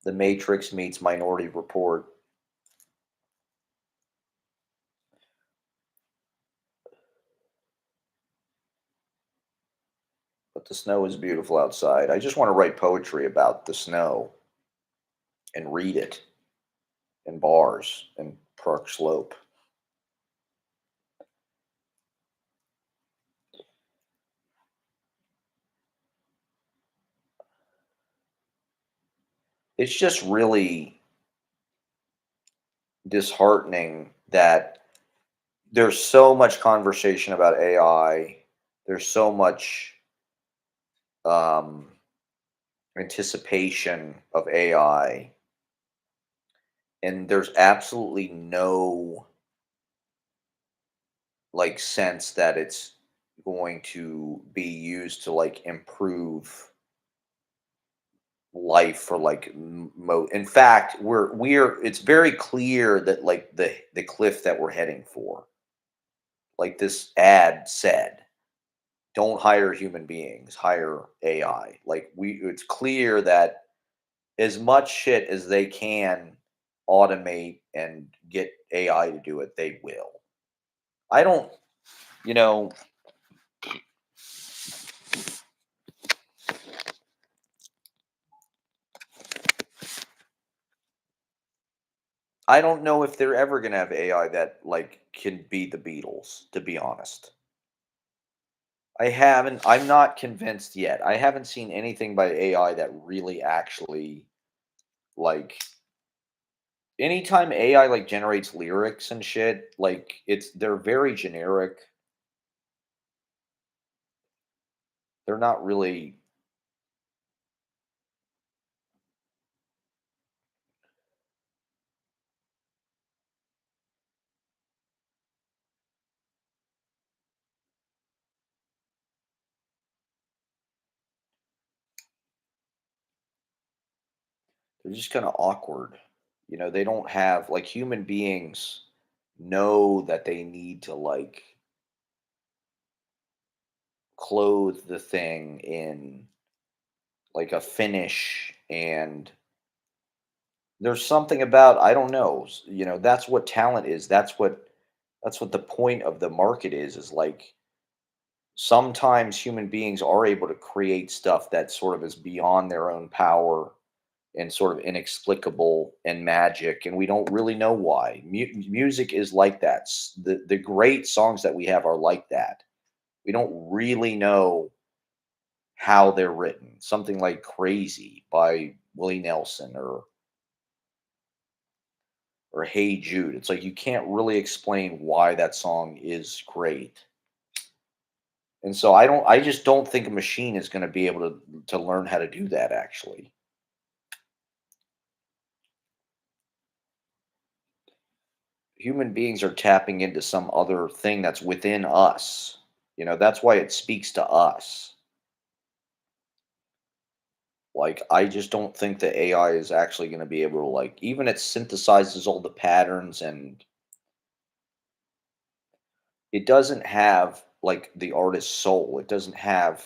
The Matrix meets Minority Report. But the snow is beautiful outside. I just want to write poetry about the snow and read it in bars in Park Slope. It's just really disheartening that there's so much conversation about AI. There's so much um, anticipation of AI, and there's absolutely no like sense that it's going to be used to like improve life for like in fact we're it's very clear that like the cliff that we're heading for, like this ad said, don't hire human beings, hire AI. Like we it's clear that as much shit as they can automate and get AI to do it, they will. I don't, you know, I don't know if they're ever going to have AI that like can be the Beatles, to be honest. I'm not convinced yet. I haven't seen anything by AI that really actually like anytime AI like generates lyrics and shit, like they're very generic. They're not really. They're just kind of awkward. They don't have like human beings know that they need to like clothe the thing in like a finish, and there's something about I don't know, that's what talent is. That's what the point of the market is like sometimes human beings are able to create stuff that sort of is beyond their own power and sort of inexplicable and magic, and we don't really know why. Music is like that. The great songs that we have are like that. We don't really know how they're written. Something like Crazy by Willie Nelson or Hey Jude. It's like you can't really explain why that song is great. And so I just don't think a machine is going to be able to learn how to do that actually. Human beings are tapping into some other thing that's within us. That's why it speaks to us. Like, I just don't think that AI is actually going to be able to, like, even it synthesizes all the patterns and it doesn't have like the artist's soul. It doesn't have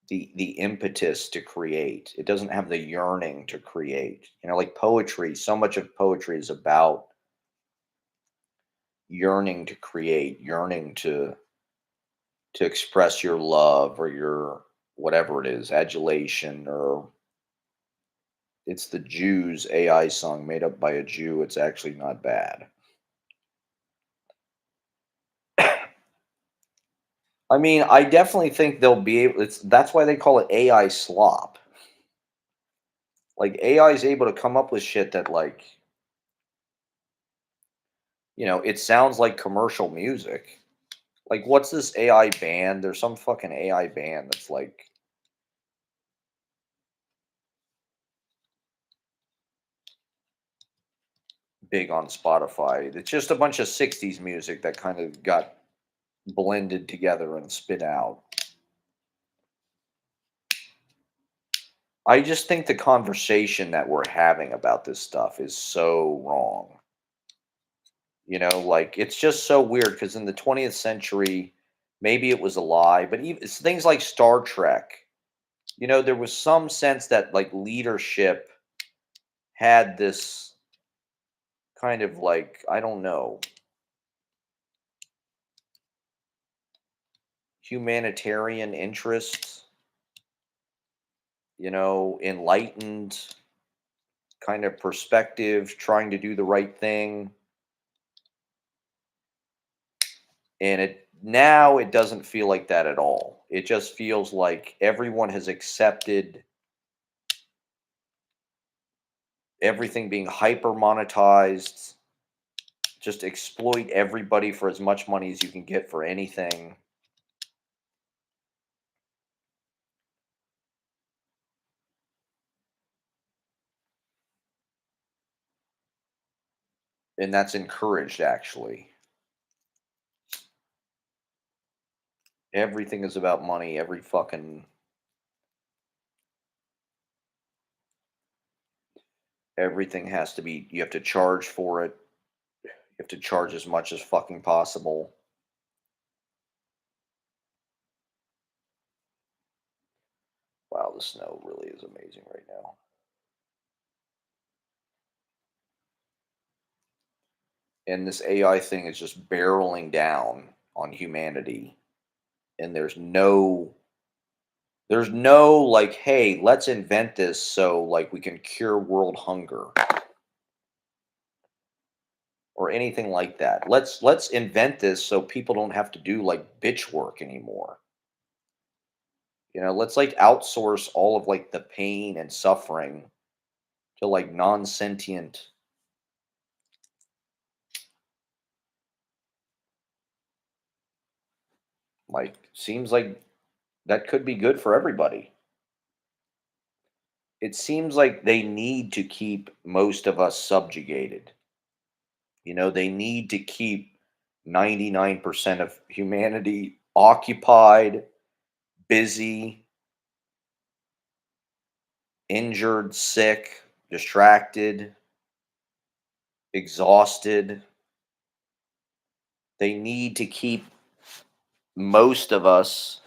the impetus to create. It doesn't have the yearning to create. Like poetry, so much of poetry is about yearning to create, yearning to express your love or your whatever it is, adulation, or it's the Jews AI song made up by a Jew. It's actually not bad. I mean, I definitely think they'll be able that's why they call it AI slop. Like AI is able to come up with shit that like, it sounds like commercial music. Like what's this AI band? There's some fucking AI band that's like big on Spotify. It's just a bunch of 60s music that kind of got blended together and spit out. I just think the conversation that we're having about this stuff is so wrong. Like it's just so weird because in the 20th century, maybe it was a lie, but even it's things like Star Trek, there was some sense that like leadership had this kind of like, I don't know, humanitarian interests, enlightened kind of perspective, trying to do the right thing. And it doesn't feel like that at all. It just feels like everyone has accepted everything being hyper monetized, just exploit everybody for as much money as you can get for anything. And that's encouraged actually. Everything is about money. Everything has to be. You have to charge for it. You have to charge as much as fucking possible. Wow, the snow really is amazing right now. And this AI thing is just barreling down on humanity. And there's no like, hey, let's invent this so like we can cure world hunger or anything like that. Let's invent this so people don't have to do like bitch work anymore. Let's like outsource all of like the pain and suffering to like non-sentient. Like, seems like that could be good for everybody. It seems like they need to keep most of us subjugated. They need to keep 99% of humanity occupied, busy, injured, sick, distracted, exhausted. They need to keep most of us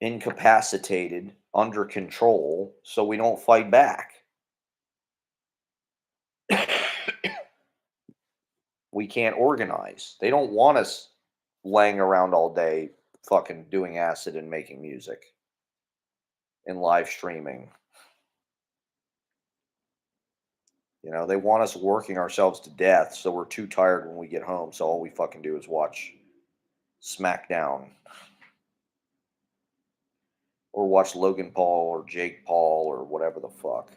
incapacitated, under control, so we don't fight back. We can't organize. They don't want us laying around all day fucking doing acid and making music and live streaming. They want us working ourselves to death so we're too tired when we get home. So all we fucking do is watch SmackDown or watch Logan Paul or Jake Paul or whatever the fuck.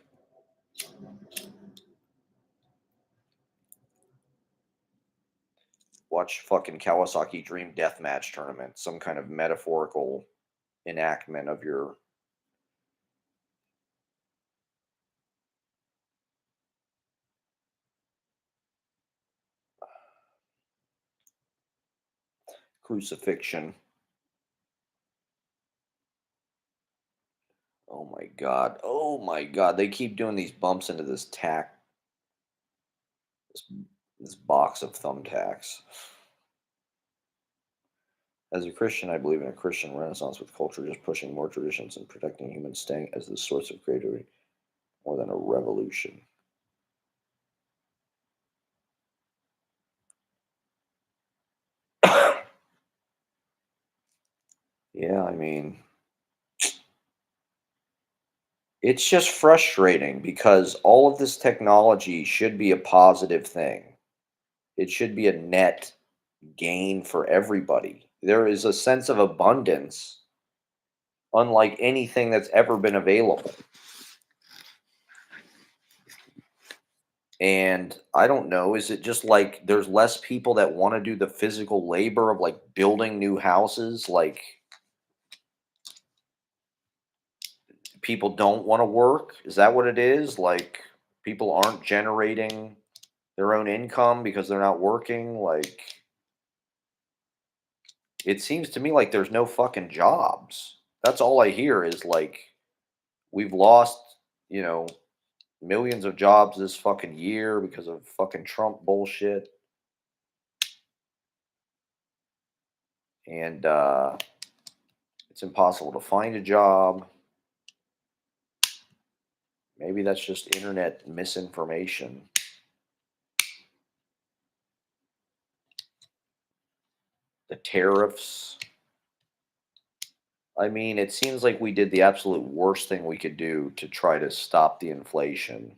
Watch fucking Kawasaki Dream Deathmatch tournament, some kind of metaphorical enactment of your crucifixion. Oh my god. Oh my god. They keep doing these bumps into this, this box of thumbtacks. As a Christian, I believe in a Christian renaissance with culture just pushing more traditions and protecting humans staying as the source of creativity more than a revolution. Yeah, I mean, it's just frustrating because all of this technology should be a positive thing. It should be a net gain for everybody. There is a sense of abundance unlike anything that's ever been available. And I don't know, is it just like there's less people that want to do the physical labor of like building new houses? Like, people don't want to work? Is that what it is? Like, people aren't generating their own income because they're not working? Like, it seems to me like there's no fucking jobs. That's all I hear is like, we've lost, you know, millions of jobs this fucking year because of fucking Trump bullshit. And it's impossible to find a job. Maybe that's just internet misinformation. The tariffs. I mean, it seems like we did the absolute worst thing we could do to try to stop the inflation.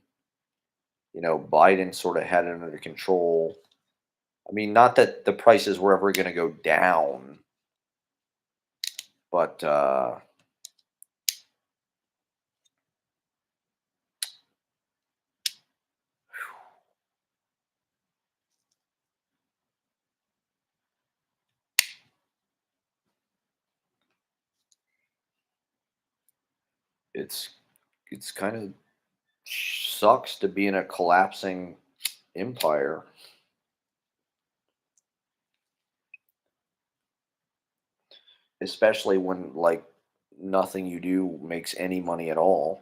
Biden sort of had it under control. I mean, not that the prices were ever going to go down, but it's kind of sucks to be in a collapsing empire. especially when like nothing you do makes any money at all.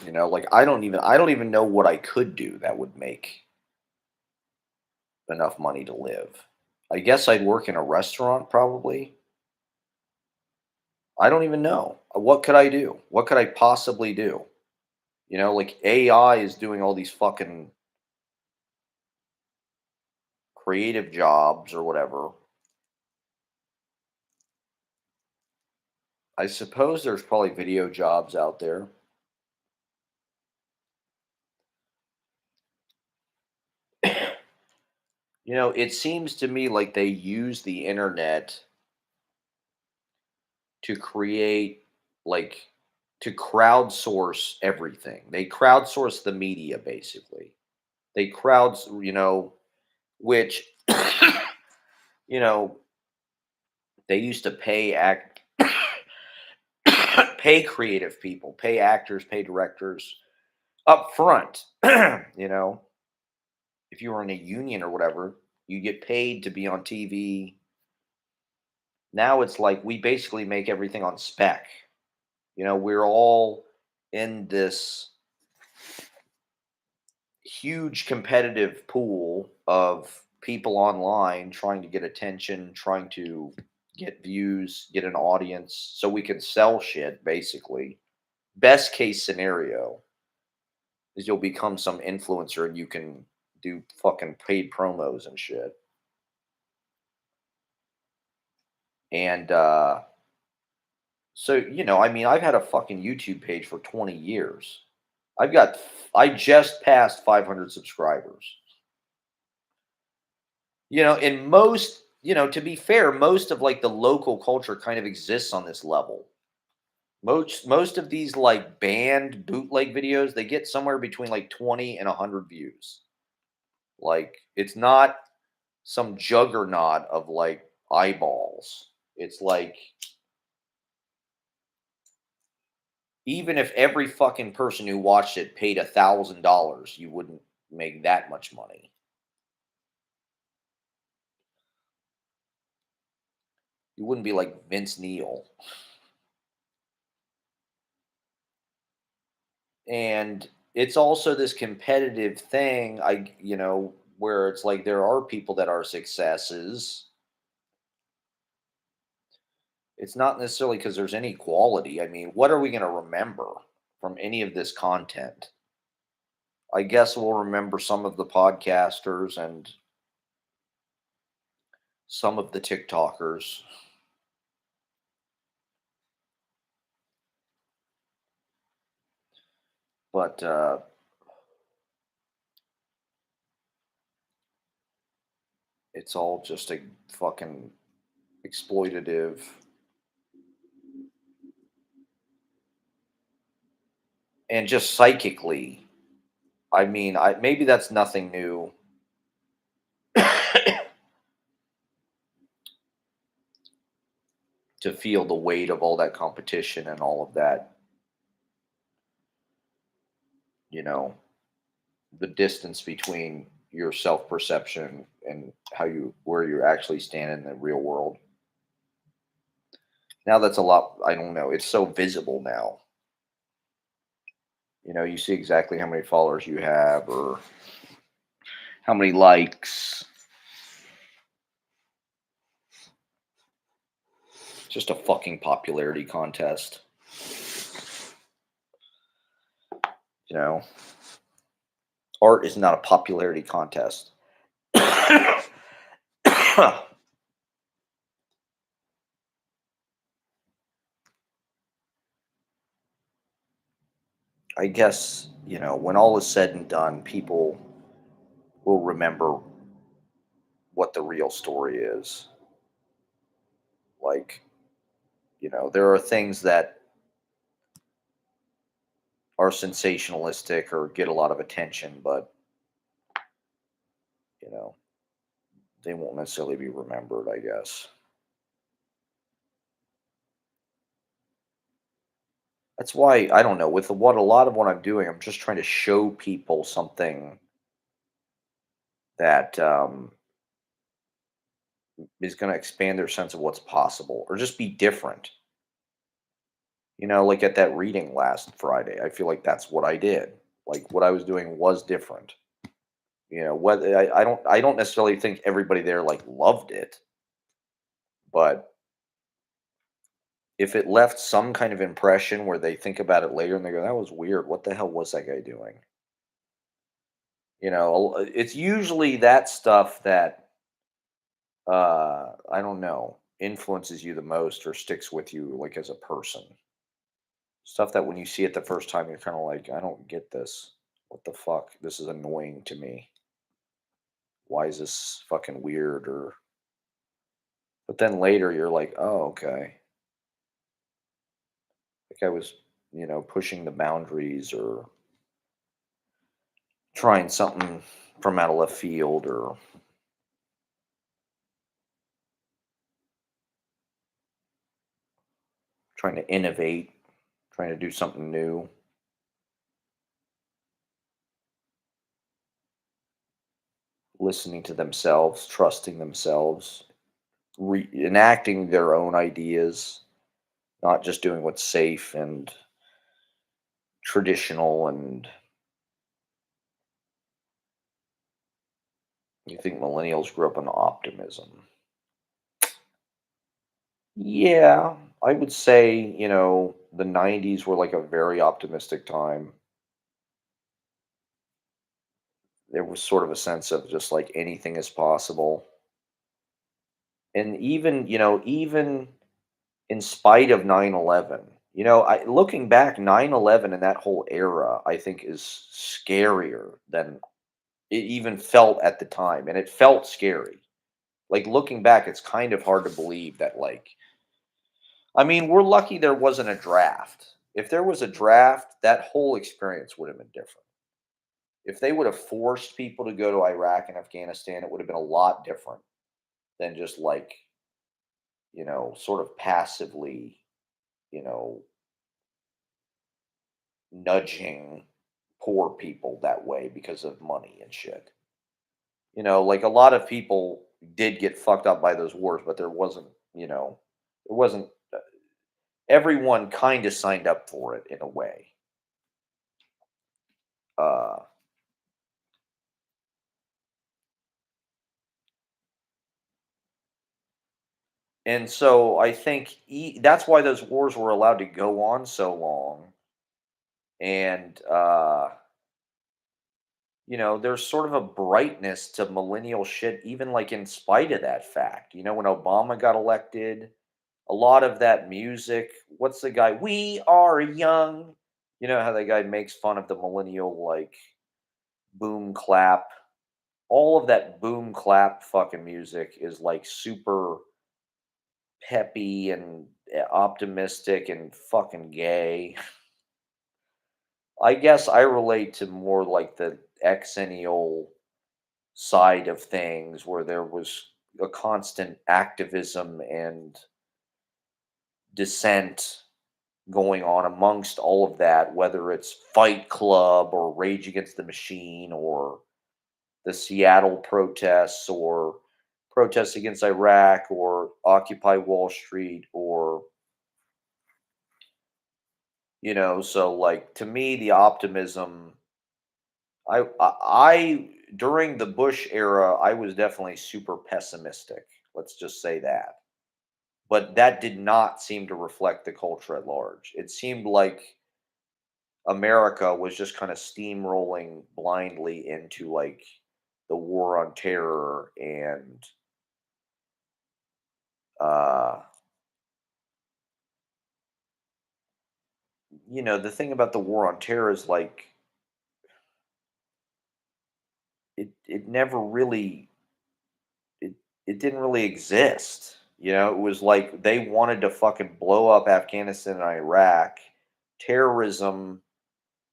Like I don't even know what I could do that would make enough money to live. I guess I'd work in a restaurant probably. I don't even know. What could I do? What could I possibly do? Like AI is doing all these fucking creative jobs or whatever. I suppose there's probably video jobs out there. It seems to me like they use the internet to create, like, to crowdsource everything. They crowdsource the media, basically. They which, you know, they used to pay creative people, pay actors, pay directors up front. you know, if you were in a union or whatever, you get paid to be on TV. Now it's like we basically make everything on spec. We're all in this huge competitive pool of people online trying to get attention, trying to get views, get an audience so we can sell shit basically. Best case scenario is you'll become some influencer and you can do fucking paid promos and shit. And so, I mean, I've had a fucking YouTube page for 20 years. I just passed 500 subscribers. And to be fair, most of like the local culture kind of exists on this level. Most of these like banned bootleg videos, they get somewhere between like 20 and 100 views. Like it's not some juggernaut of like eyeballs. It's like even if every fucking person who watched it paid $1,000, you wouldn't make that much money. You wouldn't be like Vince Neil. And it's also this competitive thing, where it's like there are people that are successes. It's not necessarily because there's any quality. I mean, what are we going to remember from any of this content? I guess we'll remember some of the podcasters and some of the TikTokers. But it's all just a fucking exploitative. And just psychically, I mean, maybe that's nothing new. To feel the weight of all that competition and all of that, you know, the distance between your self perception and where you actually stand in the real world. Now that's a lot. I don't know. It's so visible now. You see exactly how many followers you have or how many likes. Just a fucking popularity contest. You know, art is not a popularity contest. I guess, when all is said and done, people will remember what the real story is. Like, there are things that are sensationalistic or get a lot of attention, but, you know, they won't necessarily be remembered, I guess. That's why I don't know. With what a lot of what I'm doing, I'm just trying to show people something that is going to expand their sense of what's possible or just be different. Like at that reading last Friday, I feel like that's what I did. Like what I was doing was different. Whether I don't necessarily think everybody there like loved it, but if it left some kind of impression where they think about it later and they go, "That was weird. What the hell was that guy doing?" It's usually that stuff that I don't know, influences you the most or sticks with you like as a person. Stuff that when you see it the first time, you're kind of like, I don't get this. What the fuck? This is annoying to me. Why is this fucking weird? But then later you're like, oh, okay. Like I was, pushing the boundaries or trying something from out of left field or trying to innovate, trying to do something new, listening to themselves, trusting themselves, enacting their own ideas, not just doing what's safe and traditional. And you think millennials grew up on optimism? Yeah, I would say, the 90s were like a very optimistic time. There was sort of a sense of just like anything is possible. And even in spite of 9/11, looking back, 9/11 and that whole era, I think is scarier than it even felt at the time. And it felt scary. Like looking back, it's kind of hard to believe that, like, I mean, we're lucky there wasn't a draft. If there was a draft, that whole experience would have been different. If they would have forced people to go to Iraq and Afghanistan, it would have been a lot different than just like, sort of passively, you know, nudging poor people that way because of money and shit. Like a lot of people did get fucked up by those wars, but there wasn't everyone kind of signed up for it in a way. Uh, and so I think that's why those wars were allowed to go on so long. And, there's sort of a brightness to millennial shit, even like in spite of that fact. When Obama got elected, a lot of that music, what's the guy? We are young. You know how that guy makes fun of the millennial, like, boom clap. All of that boom clap fucking music is like super peppy and optimistic and fucking gay. I guess I relate to more like the exennial side of things where there was a constant activism and dissent going on amongst all of that, whether it's Fight Club or Rage Against the Machine or the Seattle protests or protests against Iraq or Occupy Wall Street or, so like to me, the optimism, I during the Bush era, I was definitely super pessimistic. Let's just say that. But that did not seem to reflect the culture at large. It seemed like America was just kind of steamrolling blindly into like the war on terror and uh the thing about the war on terror is like it never really it it didn't really exist. It was like they wanted to fucking blow up Afghanistan and Iraq. Terrorism,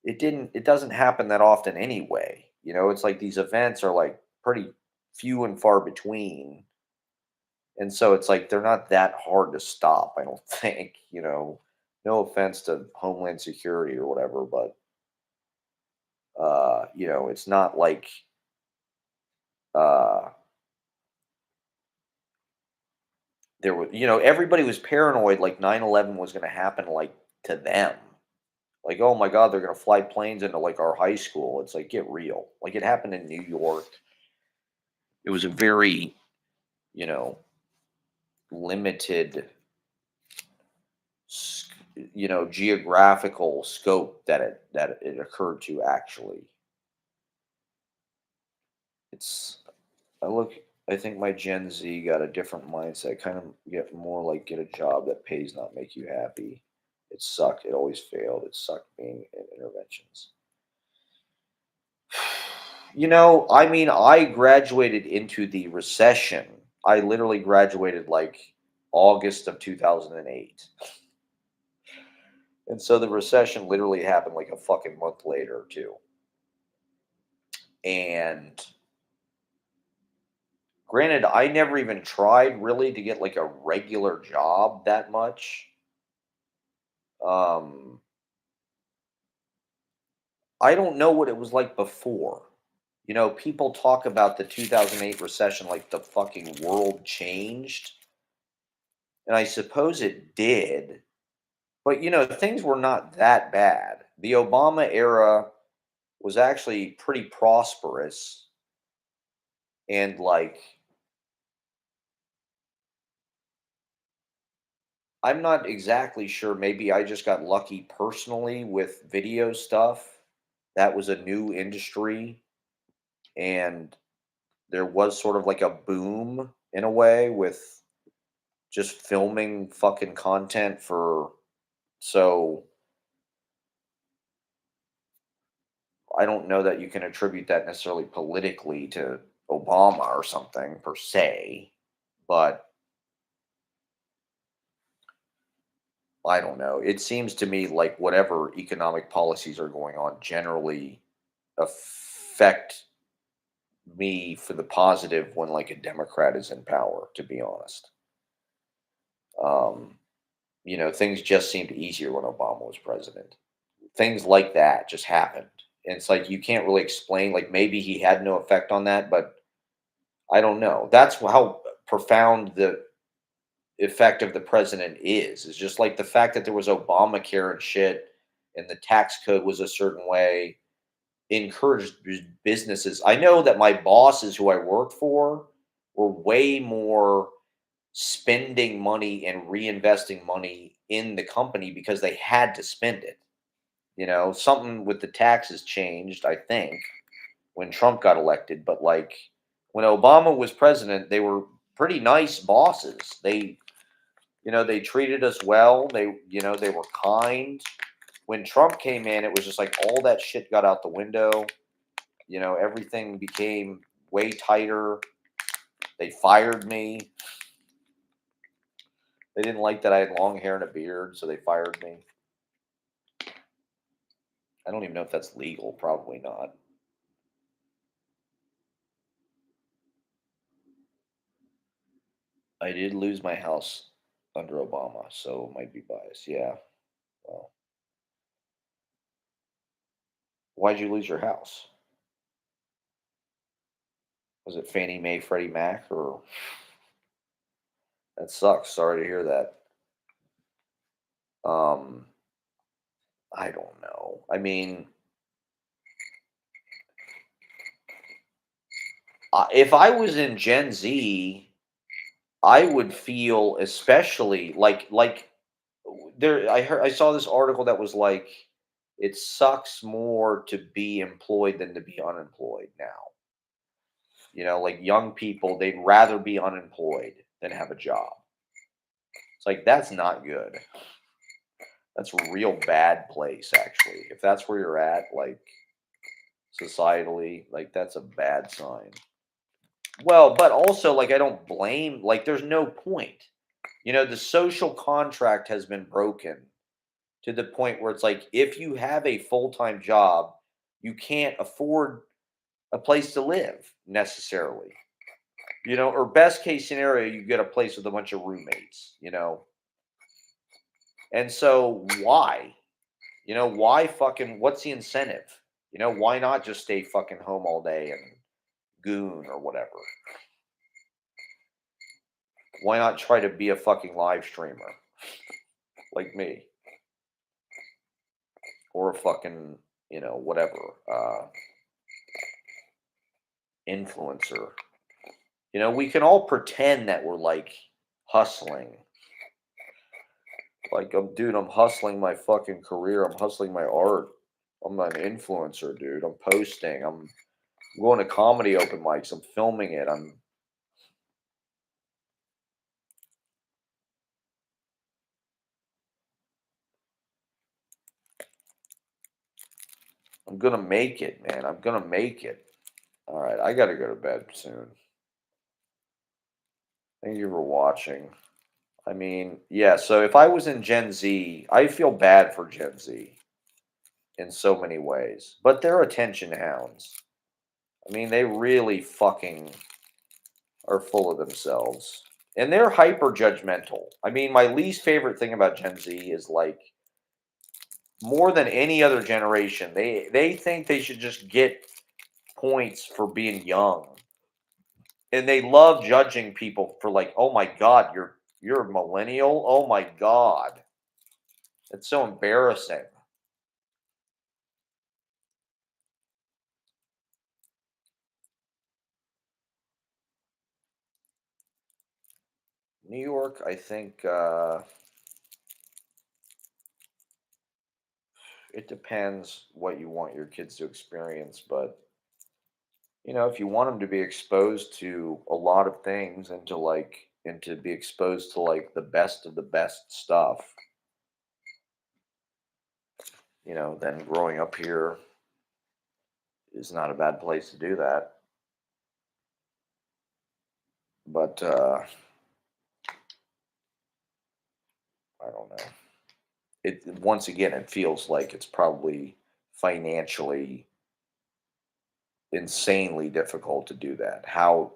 it doesn't happen that often anyway. It's like these events are like pretty few and far between. And so it's like they're not that hard to stop, I don't think. No offense to Homeland Security or whatever, but it's not like uh there was, everybody was paranoid like 9/11 was going to happen like to them. Like, oh my God, they're going to fly planes into like our high school. It's like, get real. Like, it happened in New York. It was a very, you know, limited, geographical scope that it occurred to actually. It's I look I think my Gen Z got a different mindset. Kind of get more like get a job that pays, not make you happy. It sucked. It always failed. It sucked being in interventions. I mean, I graduated into the recession. I literally graduated like August of 2008. And so the recession literally happened like a fucking month later, too. And granted, I never even tried really to get like a regular job that much. Um, I don't know what it was like before. People talk about the 2008 recession like the fucking world changed. And I suppose it did. But, things were not that bad. The Obama era was actually pretty prosperous. And, like, I'm not exactly sure. Maybe I just got lucky personally with video stuff. That was a new industry. And there was sort of like a boom in a way with just filming fucking content for. So I don't know that you can attribute that necessarily politically to Obama or something per se, but I don't know. It seems to me like whatever economic policies are going on generally affect me for the positive when like a Democrat is in power, to be honest. Um, things just seemed easier when Obama was president. Things like that just happened. And it's like you can't really explain, like maybe he had no effect on that, but I don't know. That's how profound the effect of the president is just like the fact that there was Obamacare and shit and the tax code was a certain way encouraged businesses. I know that my bosses who I worked for were way more spending money and reinvesting money in the company because they had to spend it. Something with the taxes changed, I think, when Trump got elected, but like when Obama was president, they were pretty nice bosses. They treated us well. They were kind. When Trump came in, it was just like all that shit got out the window. Everything became way tighter. They fired me. They didn't like that I had long hair and a beard, so they fired me. I don't even know if that's legal. Probably not. I did lose my house under Obama, so it might be biased. Yeah. Well, why'd you lose your house? Was it Fannie Mae, Freddie Mac, or that sucks? Sorry to hear that. Um, I don't know. I mean, if I was in Gen Z, I would feel especially like there. I saw this article that was like, it sucks more to be employed than to be unemployed now. Like young people, they'd rather be unemployed than have a job. It's like that's not good. That's a real bad place, actually. If that's where you're at, like societally, like that's a bad sign. Well, but also, like, I don't blame, like, there's no point. The social contract has been broken to the point where it's like, if you have a full time job, you can't afford a place to live necessarily. Or best case scenario, you get a place with a bunch of roommates. And so, why? Why fucking, what's the incentive? Why not just stay fucking home all day and goon or whatever? Why not try to be a fucking live streamer like me, or a fucking, whatever, influencer? We can all pretend that we're like hustling. Like, dude, I'm hustling my fucking career. I'm hustling my art. I'm an influencer, dude. I'm posting. I'm going to comedy open mics. I'm filming it. I'm gonna make it, man. I'm gonna make it. All right, I gotta go to bed soon. Thank you for watching. I mean, yeah. So if I was in Gen Z, I feel bad for Gen Z in so many ways, but they're attention hounds. I mean, they really fucking are full of themselves. And they're hyper judgmental. I mean, my least favorite thing about Gen Z is like more than any other generation, they think they should just get points for being young. And they love judging people for like, "Oh my god, you're a millennial? Oh my god." It's so embarrassing. New York, I think it depends what you want your kids to experience, but if you want them to be exposed to a lot of things and to be exposed to like the best of the best stuff, then growing up here is not a bad place to do that. But I don't know. It once again, it feels like it's probably financially insanely difficult to do that. How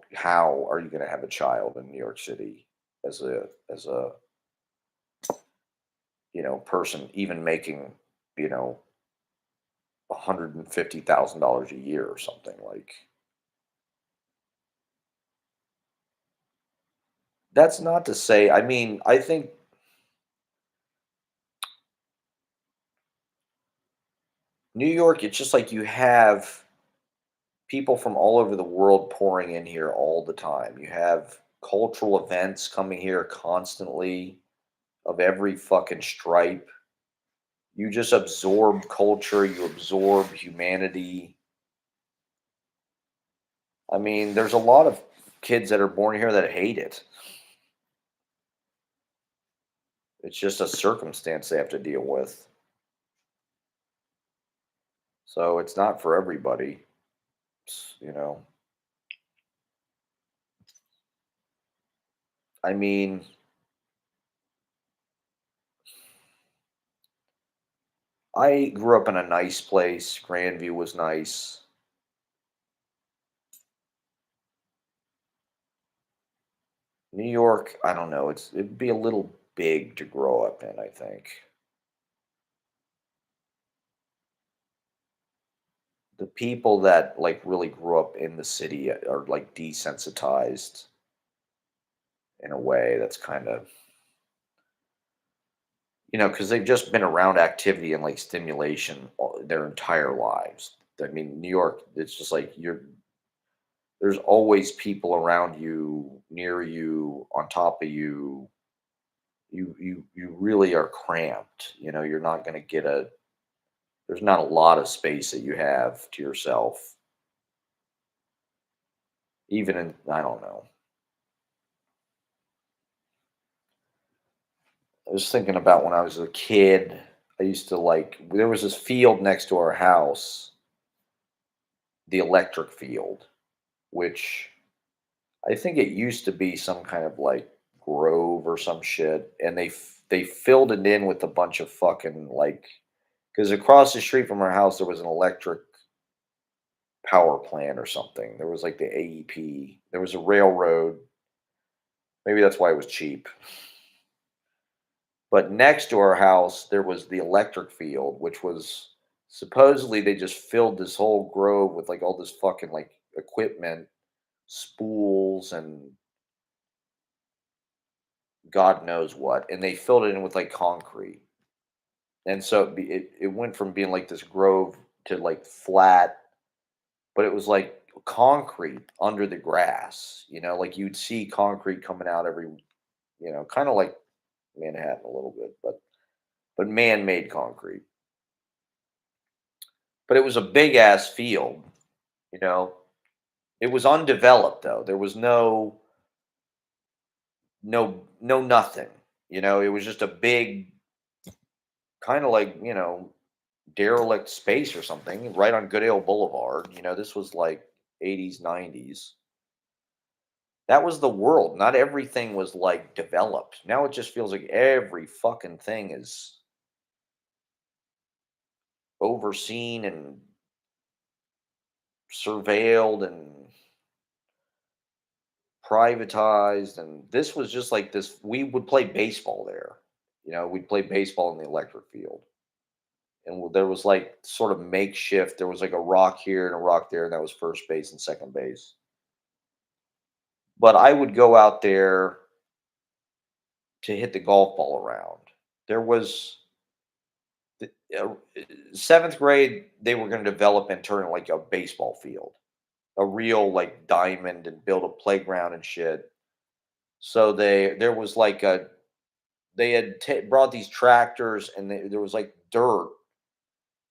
are you going to have a child in New York City as a person even making you know $150,000 a year or something like that's not to say. I mean, I think New York, it's just like you have people from all over the world pouring in here all the time. You have cultural events coming here constantly of every fucking stripe. You just absorb culture, you absorb humanity. I mean, there's a lot of kids that are born here that hate it. It's just a circumstance they have to deal with. So it's not for everybody. It's, I mean, I grew up in a nice place. Grandview was nice. New York, I don't know. It'd be a little big to grow up in, I think. The people that like really grew up in the city are like desensitized in a way that's kind of, because they've just been around activity and like stimulation their entire lives. I mean, New York, it's just like there's always people around you, near you, on top of you. You really are cramped. You're not going to get a there's not a lot of space that you have to yourself, even in, I don't know. I was thinking about when I was a kid. I used to like there was this field next to our house, the electric field, which I think it used to be some kind of like grove or some shit, and they filled it in with a bunch of fucking like because across the street from our house there was an electric power plant or something. There was like the AEP. There was a railroad. Maybe that's why it was cheap. But next to our house, there was the electric field, which was supposedly they just filled this whole grove with like all this fucking like equipment, spools, and God knows what, and they filled it in with like concrete. And so it went from being like this grove to like flat, but it was like concrete under the grass, like you'd see concrete coming out every, kind of like Manhattan a little bit, but man-made concrete. But it was a big ass field, you know. It was undeveloped though. There was no nothing. It was just a big kind of like, derelict space or something right on Goodale Boulevard. This was like 80s, 90s. That was the world. Not everything was like developed. Now it just feels like every fucking thing is overseen and surveilled and privatized. And this was just like this. We would play baseball there. We'd play baseball in the electric field. And there was like sort of makeshift. There was like a rock here and a rock there, and that was first base and second base. But I would go out there to hit the golf ball around. There was the, seventh grade, they were going to develop and turn it like a baseball field, a real like diamond, and build a playground and shit. So there was like they had brought these tractors, and there was like dirt.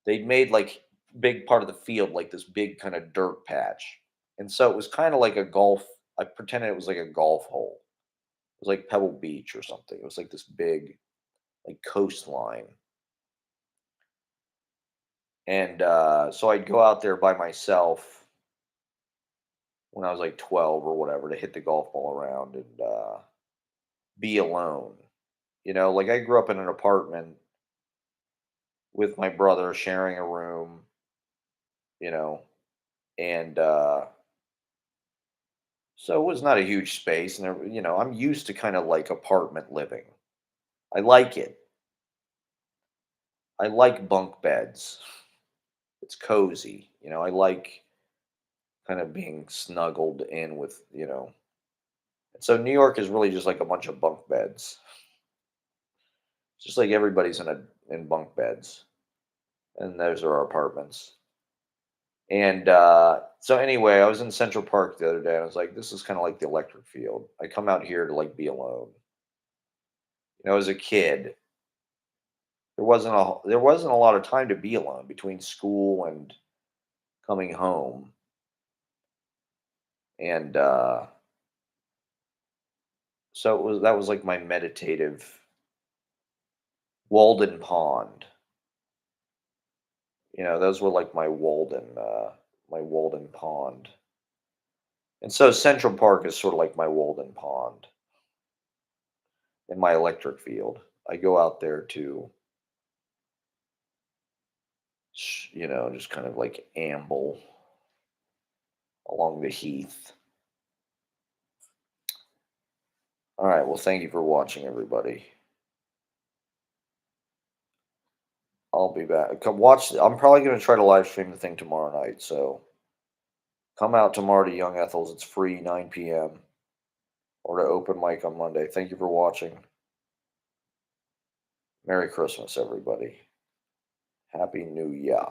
They'd made like big part of the field like this big kind of dirt patch, and so it was kind of like a golf. I pretended it was like a golf hole. It was like Pebble Beach or something. It was like this big like coastline. And so I'd go out there by myself when I was like 12 or whatever to hit the golf ball around and be alone. Like I grew up in an apartment with my brother sharing a room, you know, and so it was not a huge space. And I'm used to kind of like apartment living. I like it. I like bunk beds. It's cozy. I like kind of being snuggled in with. So New York is really just like a bunch of bunk beds. It's just like everybody's in bunk beds, and those are our apartments. And so anyway, I was in Central Park the other day, and I was like, this is kind of like the electric field. I come out here to like be alone. As a kid, there wasn't a lot of time to be alone between school and coming home. And so that was like my meditative Walden Pond. Those were like my Walden Pond. And so Central Park is sort of like my Walden Pond in my electric field. I go out there to, just kind of like amble along the heath. All right. Well, thank you for watching, everybody. I'll be back. Come watch. I'm probably going to try to live stream the thing tomorrow night. So come out tomorrow to Young Ethel's. It's free, 9 p.m. or to open mic on Monday. Thank you for watching. Merry Christmas, everybody. Happy New Year.